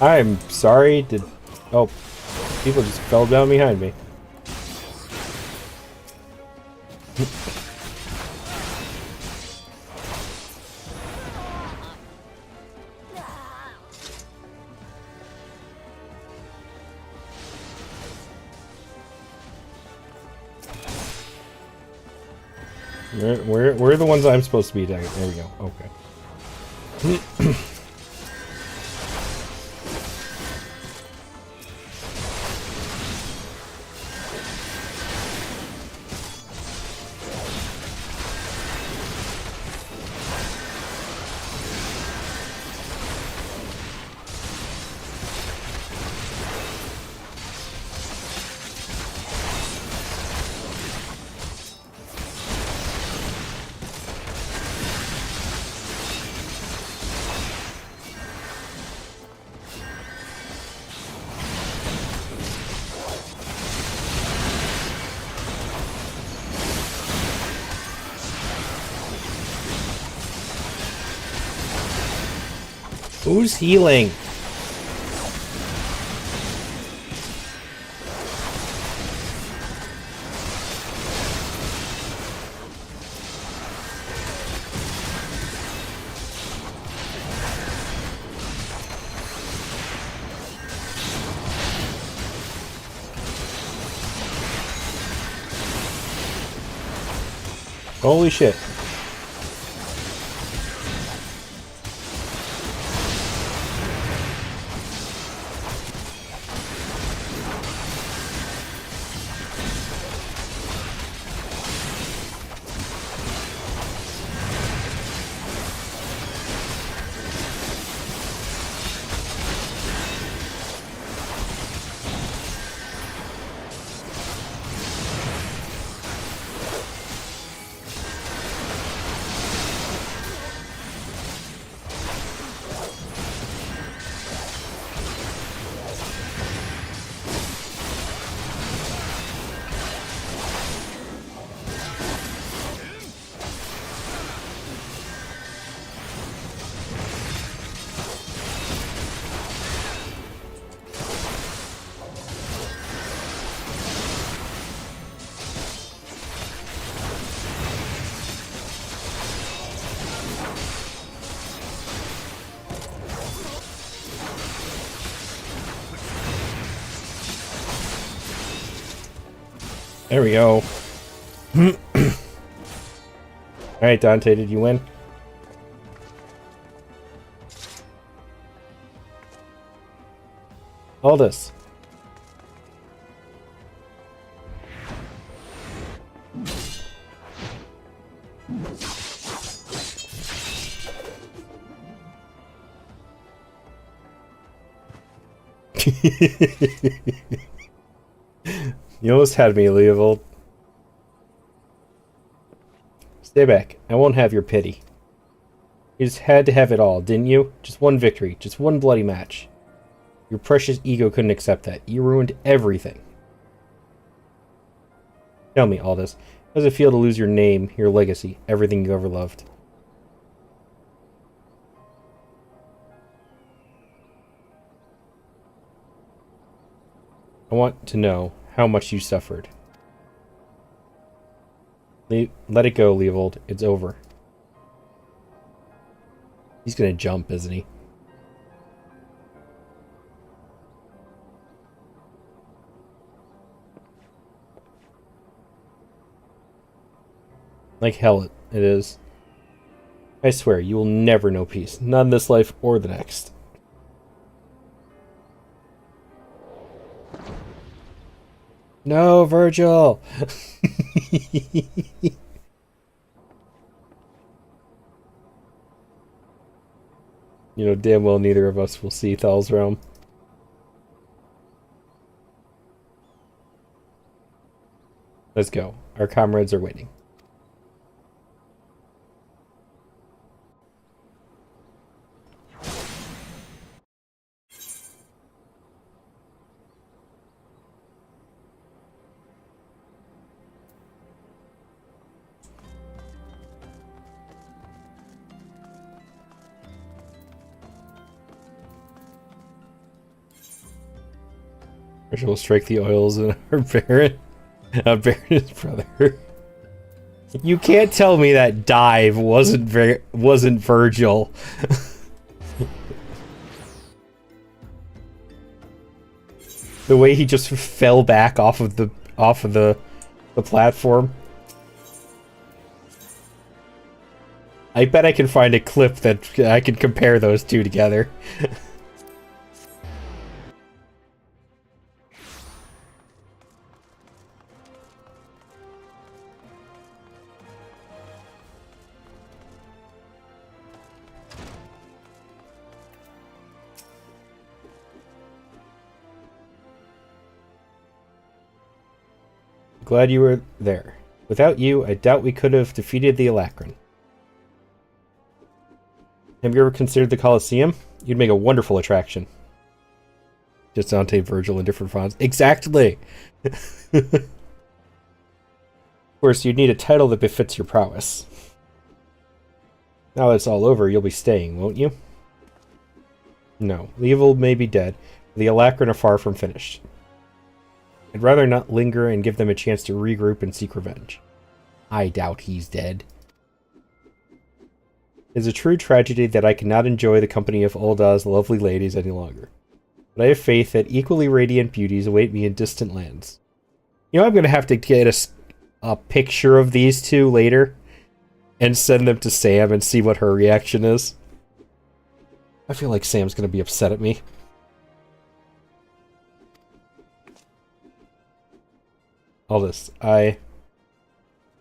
I'm sorry, oh, people just fell down behind me. Where are the ones I'm supposed to be attacking? There we go. Okay. Who's healing? Holy shit. There we go. Alright, Dante, did you win? All this. You almost had me, Leovold. Stay back. I won't have your pity. You just had to have it all, didn't you? Just one victory. Just one bloody match. Your precious ego couldn't accept that. You ruined everything. Tell me, Aldous. How does it feel to lose your name, your legacy, everything you ever loved? I want to know how much you suffered. Let it go, Leovold. It's over. He's gonna jump, isn't he? Like hell it is. I swear, you will never know peace. Not in this life or the next. No, Virgil! You know damn well neither of us will see Thal's realm. Let's go. Our comrades are waiting. Virgil will strike the oils in our Baron. Baron's brother. You can't tell me that dive wasn't Virgil. The way he just fell back off of the platform. I bet I can find a clip that I can compare those two together. Glad you were there. Without you, I doubt we could have defeated the Alacron. Have you ever considered the Colosseum? You'd make a wonderful attraction. Just Dante, Virgil in different fonts. Exactly! Of course, you'd need a title that befits your prowess. Now that it's all over, you'll be staying, won't you? No. The evil may be dead, but the Alacron are far from finished. I'd rather not linger and give them a chance to regroup and seek revenge. I doubt he's dead. It's a true tragedy that I cannot enjoy the company of Ulda's lovely ladies any longer. But I have faith that equally radiant beauties await me in distant lands. You know, I'm going to have to get a picture of these two later and send them to Sam and see what her reaction is. I feel like Sam's going to be upset at me. All this. Not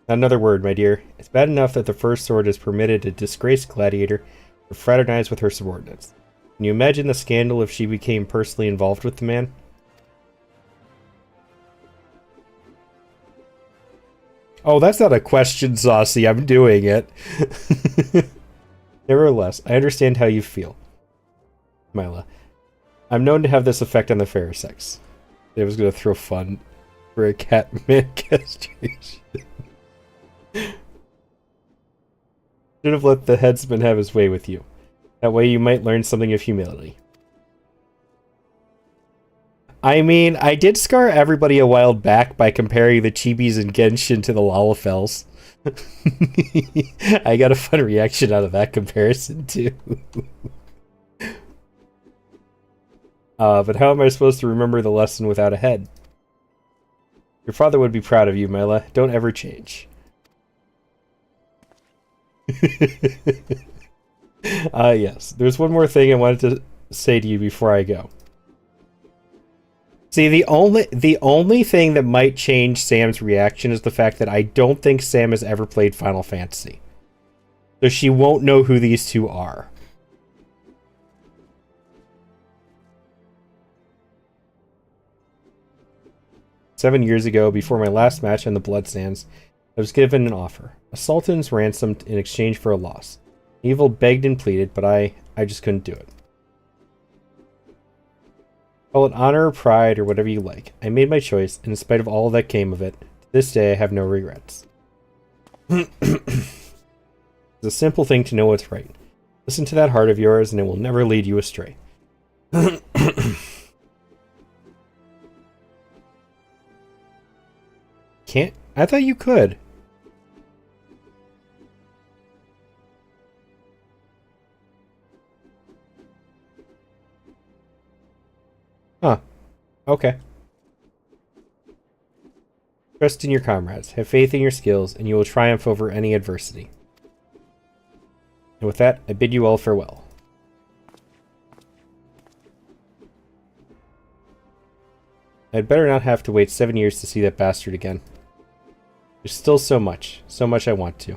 another word, my dear. It's bad enough that the First Sword has permitted a disgraced gladiator to fraternize with her subordinates. Can you imagine the scandal if she became personally involved with the man? Oh, that's not a question, Saucy. I'm doing it. Nevertheless, I understand how you feel. Mila. I'm known to have this effect on the fairer sex. I was going to throw fun for a Catman castration. Should have let the headsman have his way with you. That way you might learn something of humility. I mean, I did scar everybody a while back by comparing the Chibis and Genshin to the Lalafels. I got a fun reaction out of that comparison, too. But how am I supposed to remember the lesson without a head? Your father would be proud of you, Mila. Don't ever change. Yes. There's one more thing I wanted to say to you before I go. See, the only thing that might change Sam's reaction is the fact that I don't think Sam has ever played Final Fantasy. So she won't know who these two are. "7 years ago, before my last match on the Bloodsands, I was given an offer. A sultan's ransom in exchange for a loss. Evil begged and pleaded, but I just couldn't do it. Call it honor or pride or whatever you like. I made my choice, and in spite of all that came of it, to this day I have no regrets. It's a simple thing to know what's right. Listen to that heart of yours, and it will never lead you astray." Can't? I thought you could. Huh. Okay. Trust in your comrades. Have faith in your skills, and you will triumph over any adversity. And with that, I bid you all farewell. I'd better not have to wait 7 years to see that bastard again. There's still so much I want to.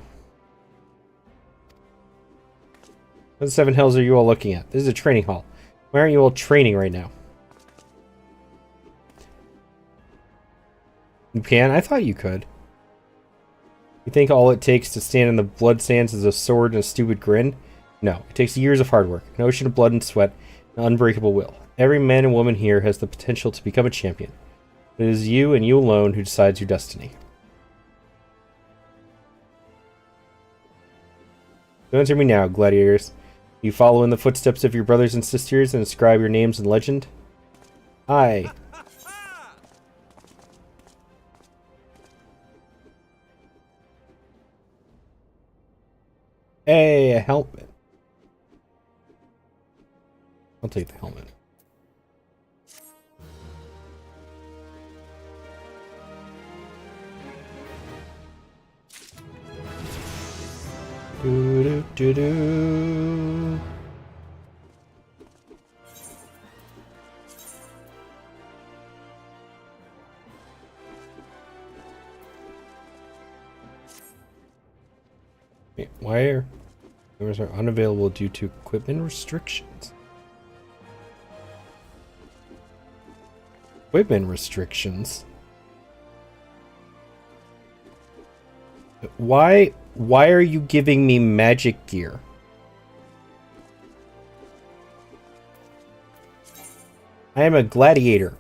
What the seven hells are you all looking at? This is a training hall. Why aren't you all training right now? You can? I thought you could. You think all it takes to stand in the blood sands is a sword and a stupid grin? No, it takes years of hard work, an ocean of blood and sweat, an unbreakable will. Every man and woman here has the potential to become a champion. It is you and you alone who decides your destiny. So answer me now, gladiators. You follow in the footsteps of your brothers and sisters and inscribe your names in legend? Aye. Hey, a helmet. I'll take the helmet. Do do do do. Wait, why are members are unavailable due to equipment restrictions? Equipment restrictions? Why are you giving me magic gear? I am a gladiator.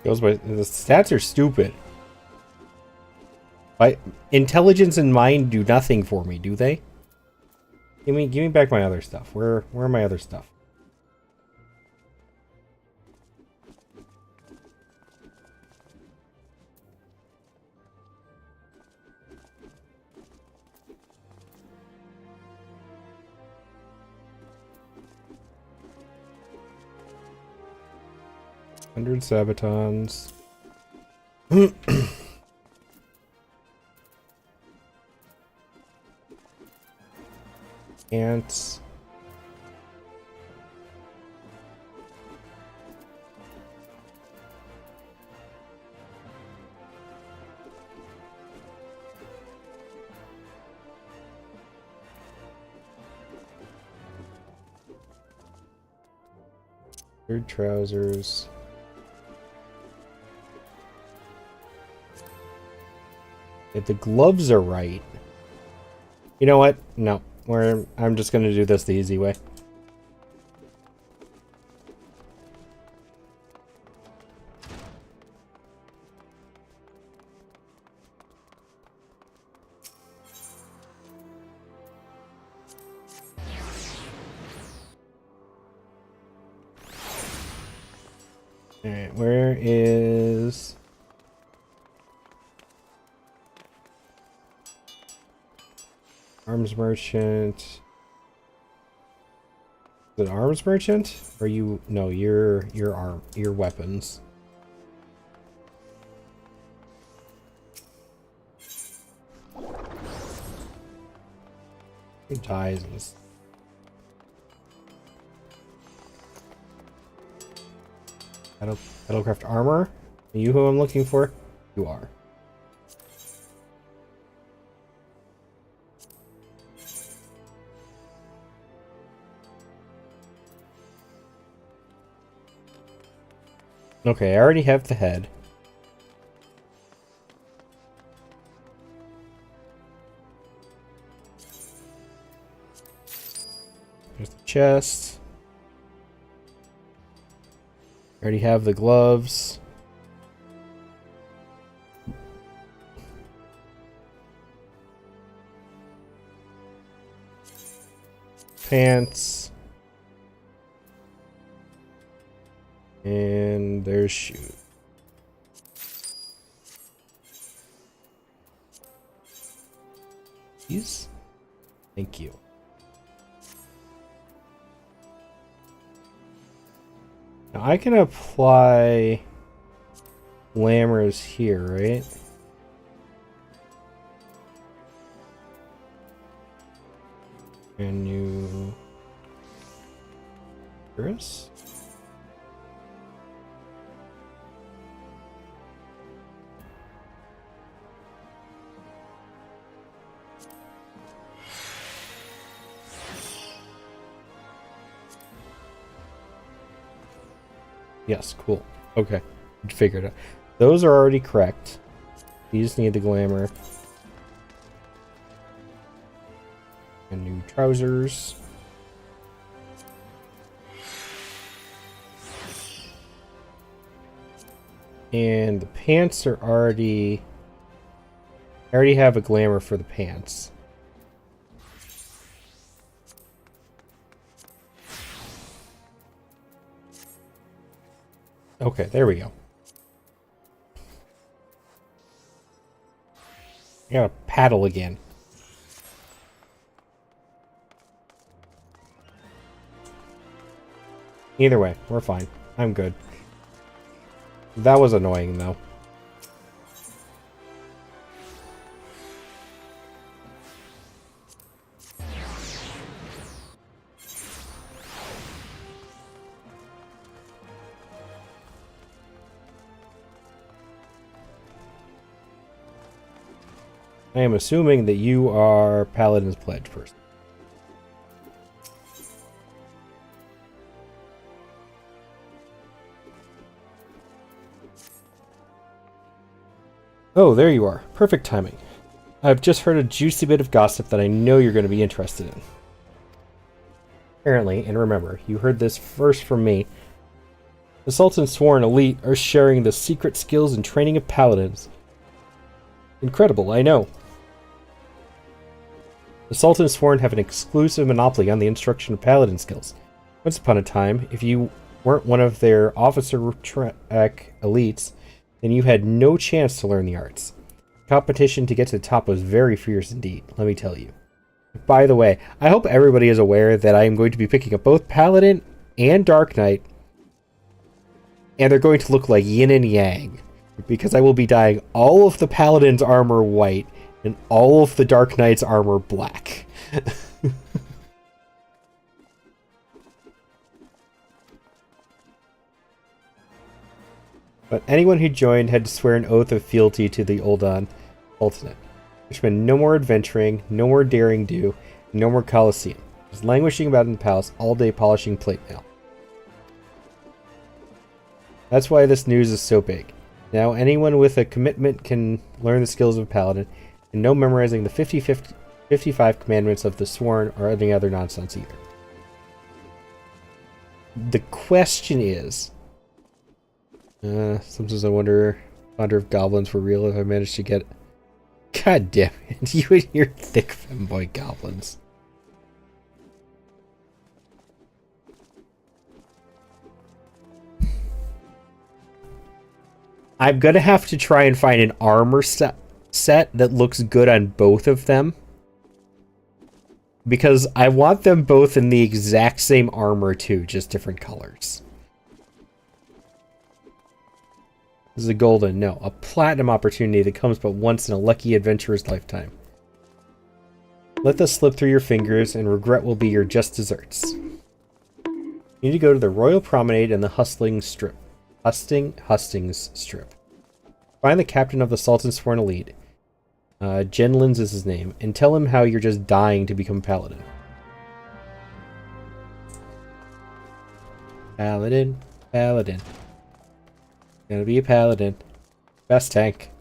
Goes by the stats are stupid. Intelligence and mind do nothing for me, do they? Give me back my other stuff. Where are my other stuff? $100 sabatons. Ants. Third trousers. If the gloves are right. You know what? No. I'm just gonna do this the easy way. Alright, where is... Arms merchant. Is it arms merchant? Or you no, your weapons. Who dies in this? Battlecraft armor? Are you who I'm looking for? You are. Okay, I already have the head. There's the chest. I already have the gloves. Pants. And there's shoes. These? Thank you. Now I can apply glamours here, right? And you... Chris? Yes, cool. Okay, figured it out. Those are already correct. You just need the glamour. And new trousers. And the pants are already... I already have a glamour for the pants. Okay, there we go. I gotta paddle again. Either way, we're fine. I'm good. That was annoying, though. I am assuming that you are Paladin's Pledge person. Oh, there you are. Perfect timing. I've just heard a juicy bit of gossip that I know you're going to be interested in. Apparently, and remember, you heard this first from me, the Sultan's Sworn Elite are sharing the secret skills and training of Paladins. Incredible, I know. The Sultan's Sworn have an exclusive monopoly on the instruction of Paladin skills. Once upon a time, if you weren't one of their officer track elites, then you had no chance to learn the arts. The competition to get to the top was very fierce indeed, let me tell you. By the way, I hope everybody is aware that I am going to be picking up both Paladin and Dark Knight, and they're going to look like yin and yang, because I will be dyeing all of the Paladin's armor white and all of the Dark Knight's armor black. But anyone who joined had to swear an oath of fealty to the Uldan Sultanate, which meant no more adventuring, no more daring do, no more Colosseum. Just languishing about in the palace all day polishing plate mail. That's why this news is so big. Now anyone with a commitment can learn the skills of a Paladin, and no memorizing the 55 commandments of the Sworn or any other nonsense either. The question is... sometimes I wonder if goblins were real if I managed to get... God damn it, you and your thick femboy goblins. I'm gonna have to try and find an armor set that looks good on both of them. Because I want them both in the exact same armor too, just different colors. This is a golden, no, a platinum opportunity that comes but once in a lucky adventurer's lifetime. Let this slip through your fingers and regret will be your just desserts. You need to go to the Royal Promenade and the Hustings Strip. Find the captain of the Sultan's Sworn Elite. Genlins is his name, and tell him how you're just dying to become Paladin. Paladin. Gonna be a Paladin. Best tank.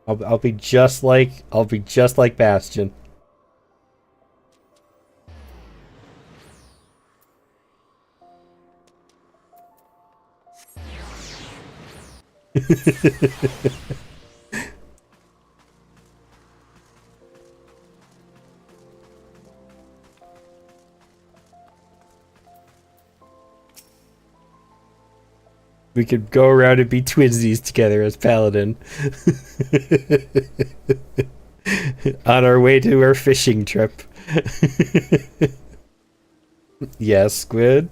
I'll be just like Bastion. We could go around and be twinsies together as Paladin. On our way to our fishing trip. Yes, Squid.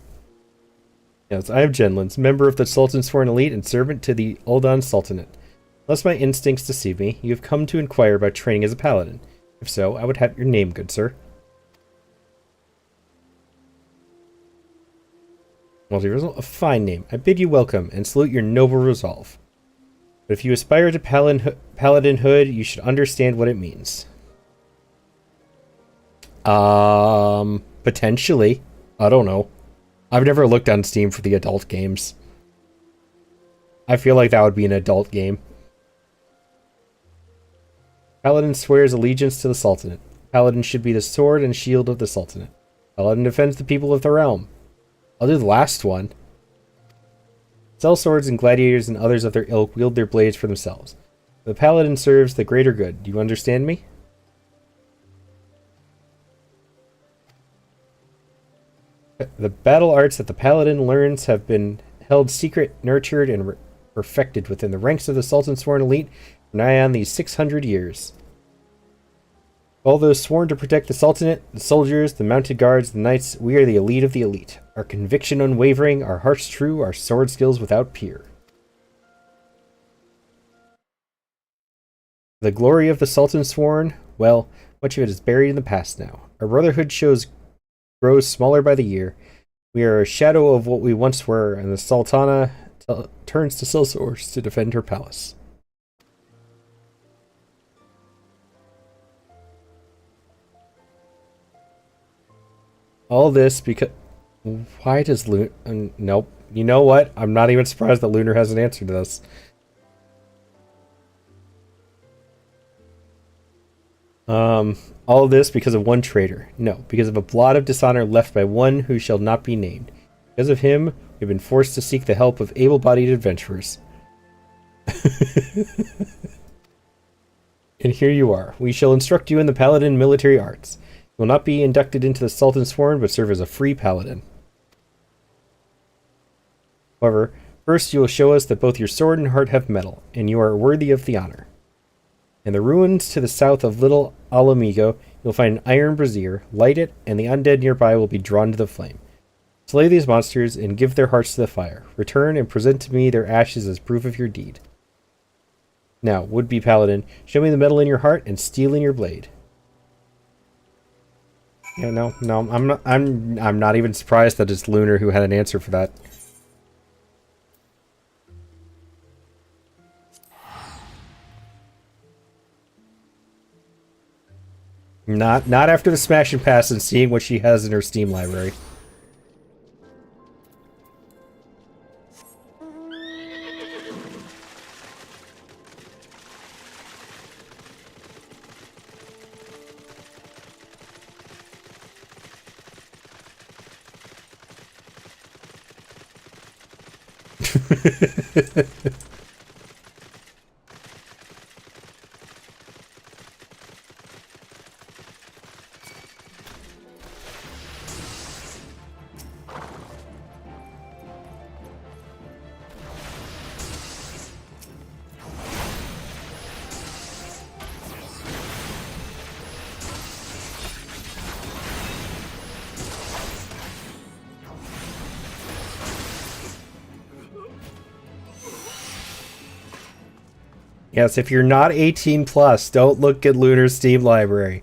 Yes, I am Genlins, member of the Sultan's Sworn Elite and servant to the Uldan Sultanate. Unless my instincts deceive me, you have come to inquire about training as a Paladin. If so, I would have your name, good sir. A fine name. I bid you welcome and salute your noble resolve. But if you aspire to paladinhood, you should understand what it means. Potentially. I don't know. I've never looked on Steam for the adult games. I feel like that would be an adult game. Paladin swears allegiance to the Sultanate. Paladin should be the sword and shield of the Sultanate. Paladin defends the people of the realm. I'll do the last one. Sell swords and gladiators and others of their ilk wield their blades for themselves. The Paladin serves the greater good. Do you understand me? The battle arts that the Paladin learns have been held secret, nurtured, and perfected within the ranks of the Sultan's sworn elite for nigh on these 600 years. All those sworn to protect the Sultanate, the soldiers, the mounted guards, the knights, we are the elite of the elite. Our conviction unwavering, our hearts true, our sword skills without peer. The glory of the Sultan sworn, well, much of it is buried in the past now. Our brotherhood grows smaller by the year. We are a shadow of what we once were, and the Sultana turns to sell swords to defend her palace. All this because... Why does Lunar... nope. You know what? I'm not even surprised that Lunar has an answer to this. All this because of one traitor. No, because of a blot of dishonor left by one who shall not be named. Because of him, we've been forced to seek the help of able-bodied adventurers. And here you are. We shall instruct you in the Paladin military arts. You will not be inducted into the Sultan's sworn, but serve as a free Paladin. However, first you will show us that both your sword and heart have metal, and you are worthy of the honor. In the ruins to the south of Little Alamigo, you'll find an iron brazier. Light it, and the undead nearby will be drawn to the flame. Slay these monsters and give their hearts to the fire. Return and present to me their ashes as proof of your deed. Now, would-be Paladin, show me the metal in your heart and steel in your blade. Yeah, no, I'm not even surprised that it's Lunar who had an answer for that. Not after the smash and pass and seeing what she has in her Steam library. Yes, if you're not 18 plus, don't look at Lunar's Steam library.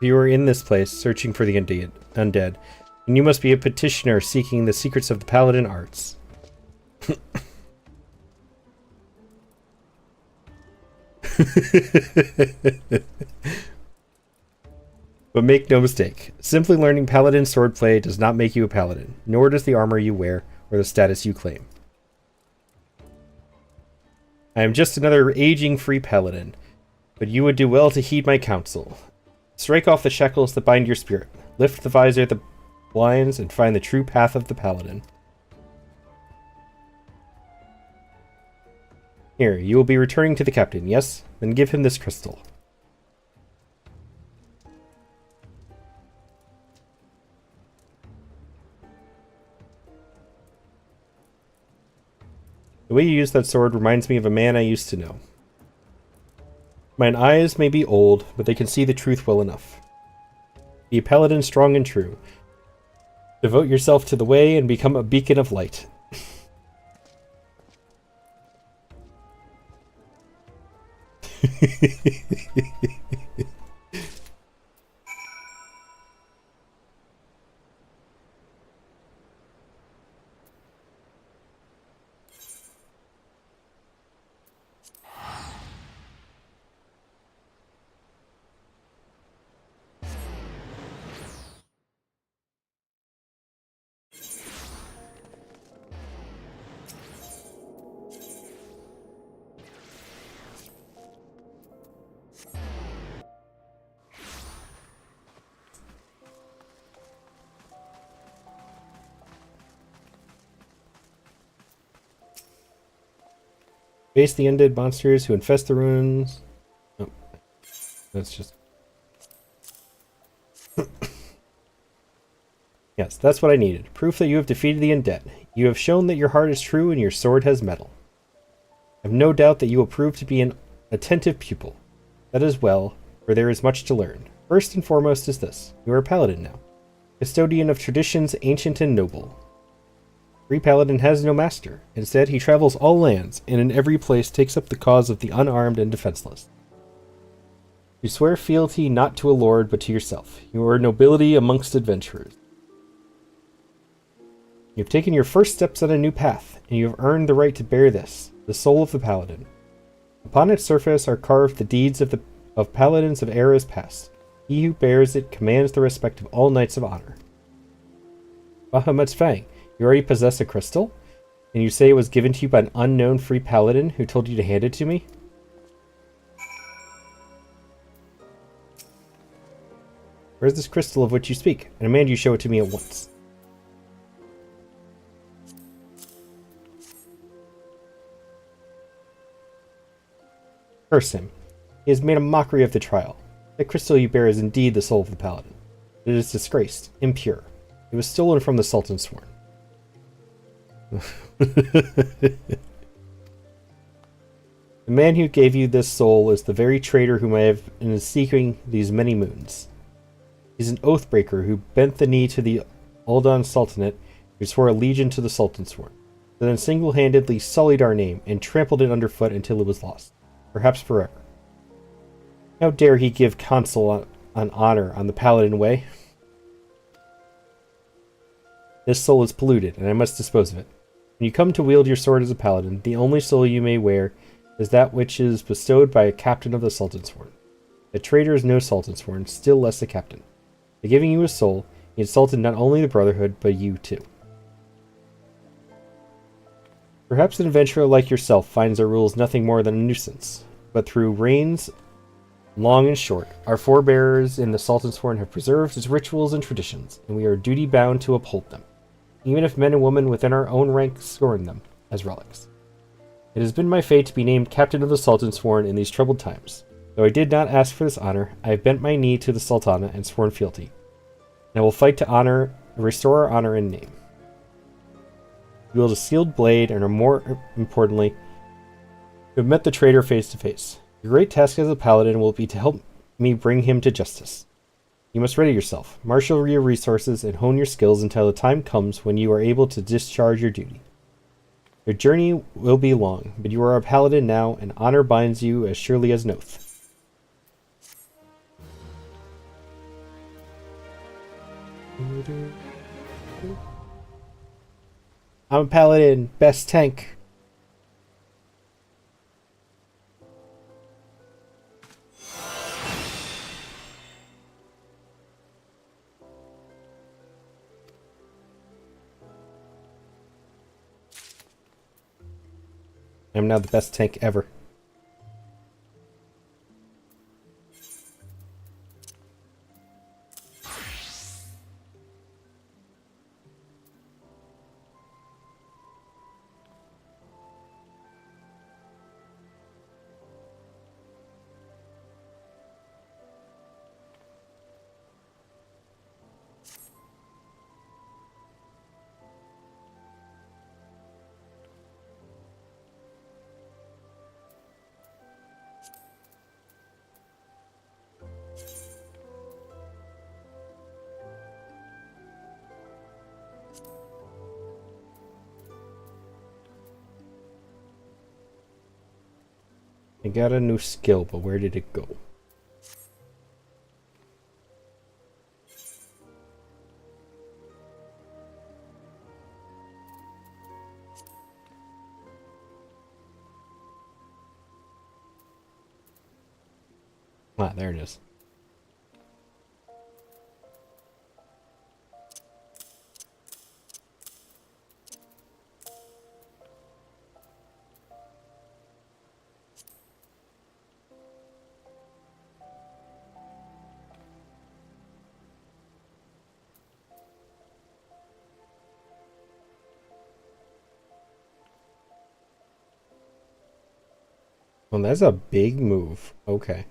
You are in this place, searching for the undead, and you must be a petitioner seeking the secrets of the Paladin arts. But make no mistake, simply learning Paladin swordplay does not make you a Paladin, nor does the armor you wear, or the status you claim. I am just another aging free paladin, but you would do well to heed my counsel. Strike off the shackles that bind your spirit, lift the visor that blinds, and find the true path of the paladin. Here, you will be returning to the captain, yes? Then give him this crystal. The way you use that sword reminds me of a man I used to know. Mine eyes may be old, but they can see the truth well enough. Be a paladin strong and true. Devote yourself to the way and become a beacon of light. Face the undead monsters who infest the ruins. Oh, that's just... Yes, that's what I needed. Proof that you have defeated the undead. You have shown that your heart is true and your sword has metal. I have no doubt that you will prove to be an attentive pupil. That is well, for there is much to learn. First and foremost is this. You are a paladin now. Custodian of traditions ancient and noble. Free paladin has no master. Instead, he travels all lands, and in every place takes up the cause of the unarmed and defenseless. You swear fealty not to a lord, but to yourself. You are nobility amongst adventurers. You have taken your first steps on a new path, and you have earned the right to bear this, the soul of the paladin. Upon its surface are carved the deeds of paladins of eras past. He who bears it commands the respect of all knights of honor. Bahamut's Fang, you already possess a crystal? And you say it was given to you by an unknown free paladin who told you to hand it to me? Where's this crystal of which you speak? I demand you show it to me at once. Curse him. He has made a mockery of the trial. The crystal you bear is indeed the soul of the paladin. It is disgraced, impure. It was stolen from the Sultan Sworn. The man who gave you this soul is the very traitor whom I have been seeking these many moons. He's an oathbreaker who bent the knee to the Uldan Sultanate, who swore allegiance to the Sultan Sworn, then single-handedly sullied our name and trampled it underfoot until it was lost, perhaps forever. How dare he give counsel on honor on the paladin way? This soul is polluted, and I must dispose of it. When you come to wield your sword as a paladin, the only soul you may wear is that which is bestowed by a captain of the Sultan Sworn. A traitor is no Sultan Sworn, still less a captain. By giving you a soul, he insulted not only the Brotherhood, but you too. Perhaps an adventurer like yourself finds our rules nothing more than a nuisance, but through reigns long and short, our forebears in the Sultan Sworn have preserved its rituals and traditions, and we are duty-bound to uphold them, even if men and women within our own ranks scorn them as relics. It has been my fate to be named Captain of the Sultan Sworn in these troubled times. Though I did not ask for this honor, I have bent my knee to the Sultana and sworn fealty, and I will fight to restore our honor and name. You wield a sealed blade and are, more importantly, you have met the traitor face to face. Your great task as a paladin will be to help me bring him to justice. You must ready yourself, marshal your resources, and hone your skills until the time comes when you are able to discharge your duty. Your journey will be long, but you are a paladin now, and honor binds you as surely as an oath. I'm a paladin, best tank. I'm now the best tank ever. I got a new skill, but where did it go? Ah, there it is. Well, that's a big move. Okay.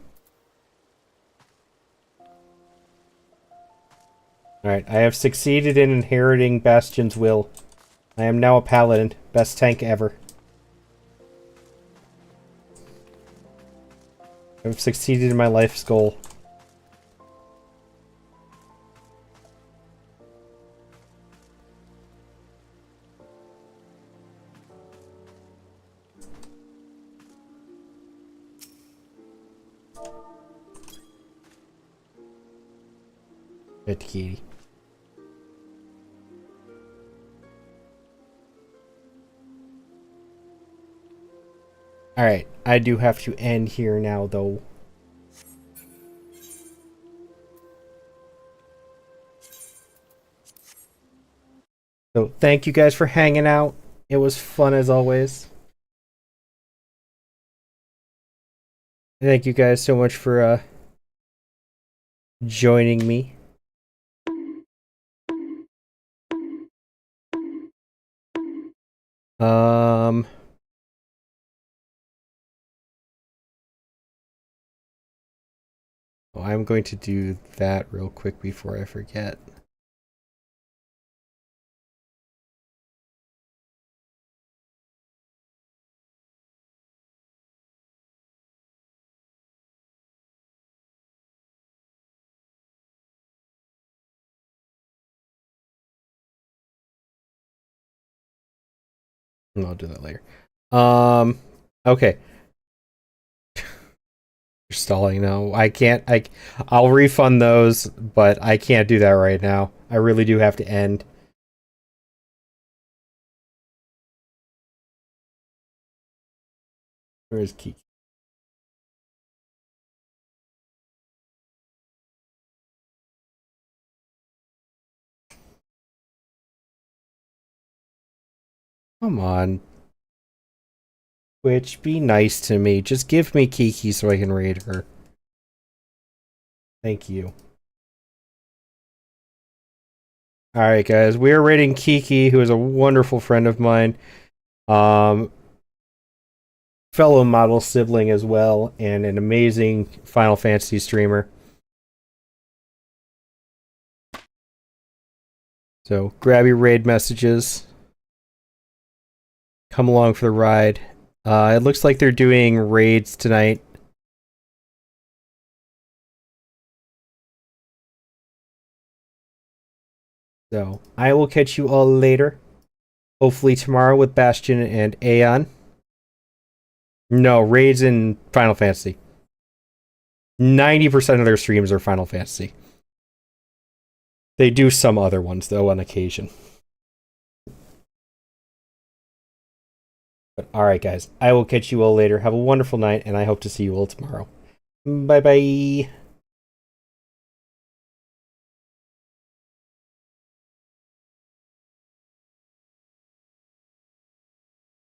Alright, I have succeeded in inheriting Bastion's will. I am now a paladin. Best tank ever. I've succeeded in my life's goal. Good kitty. Alright, I do have to end here now, though. So, thank you guys for hanging out. It was fun as always. Thank you guys so much for joining me. Oh, I'm going to do that real quick before I forget. I'll do that later. Okay. You're stalling now. I can't. I'll refund those, but I can't do that right now. I really do have to end. Where is Kiki? Come on. Twitch, be nice to me. Just give me Kiki so I can raid her. Thank you. Alright, guys. We are raiding Kiki, who is a wonderful friend of mine. Fellow model sibling as well, and an amazing Final Fantasy streamer. So, grab your raid messages. Come along for the ride. It looks like they're doing raids tonight. So, I will catch you all later. Hopefully tomorrow with Bastion and Aeon. No, raids in Final Fantasy. 90% of their streams are Final Fantasy. They do some other ones, though, on occasion. But alright, guys. I will catch you all later. Have a wonderful night, and I hope to see you all tomorrow. Bye-bye.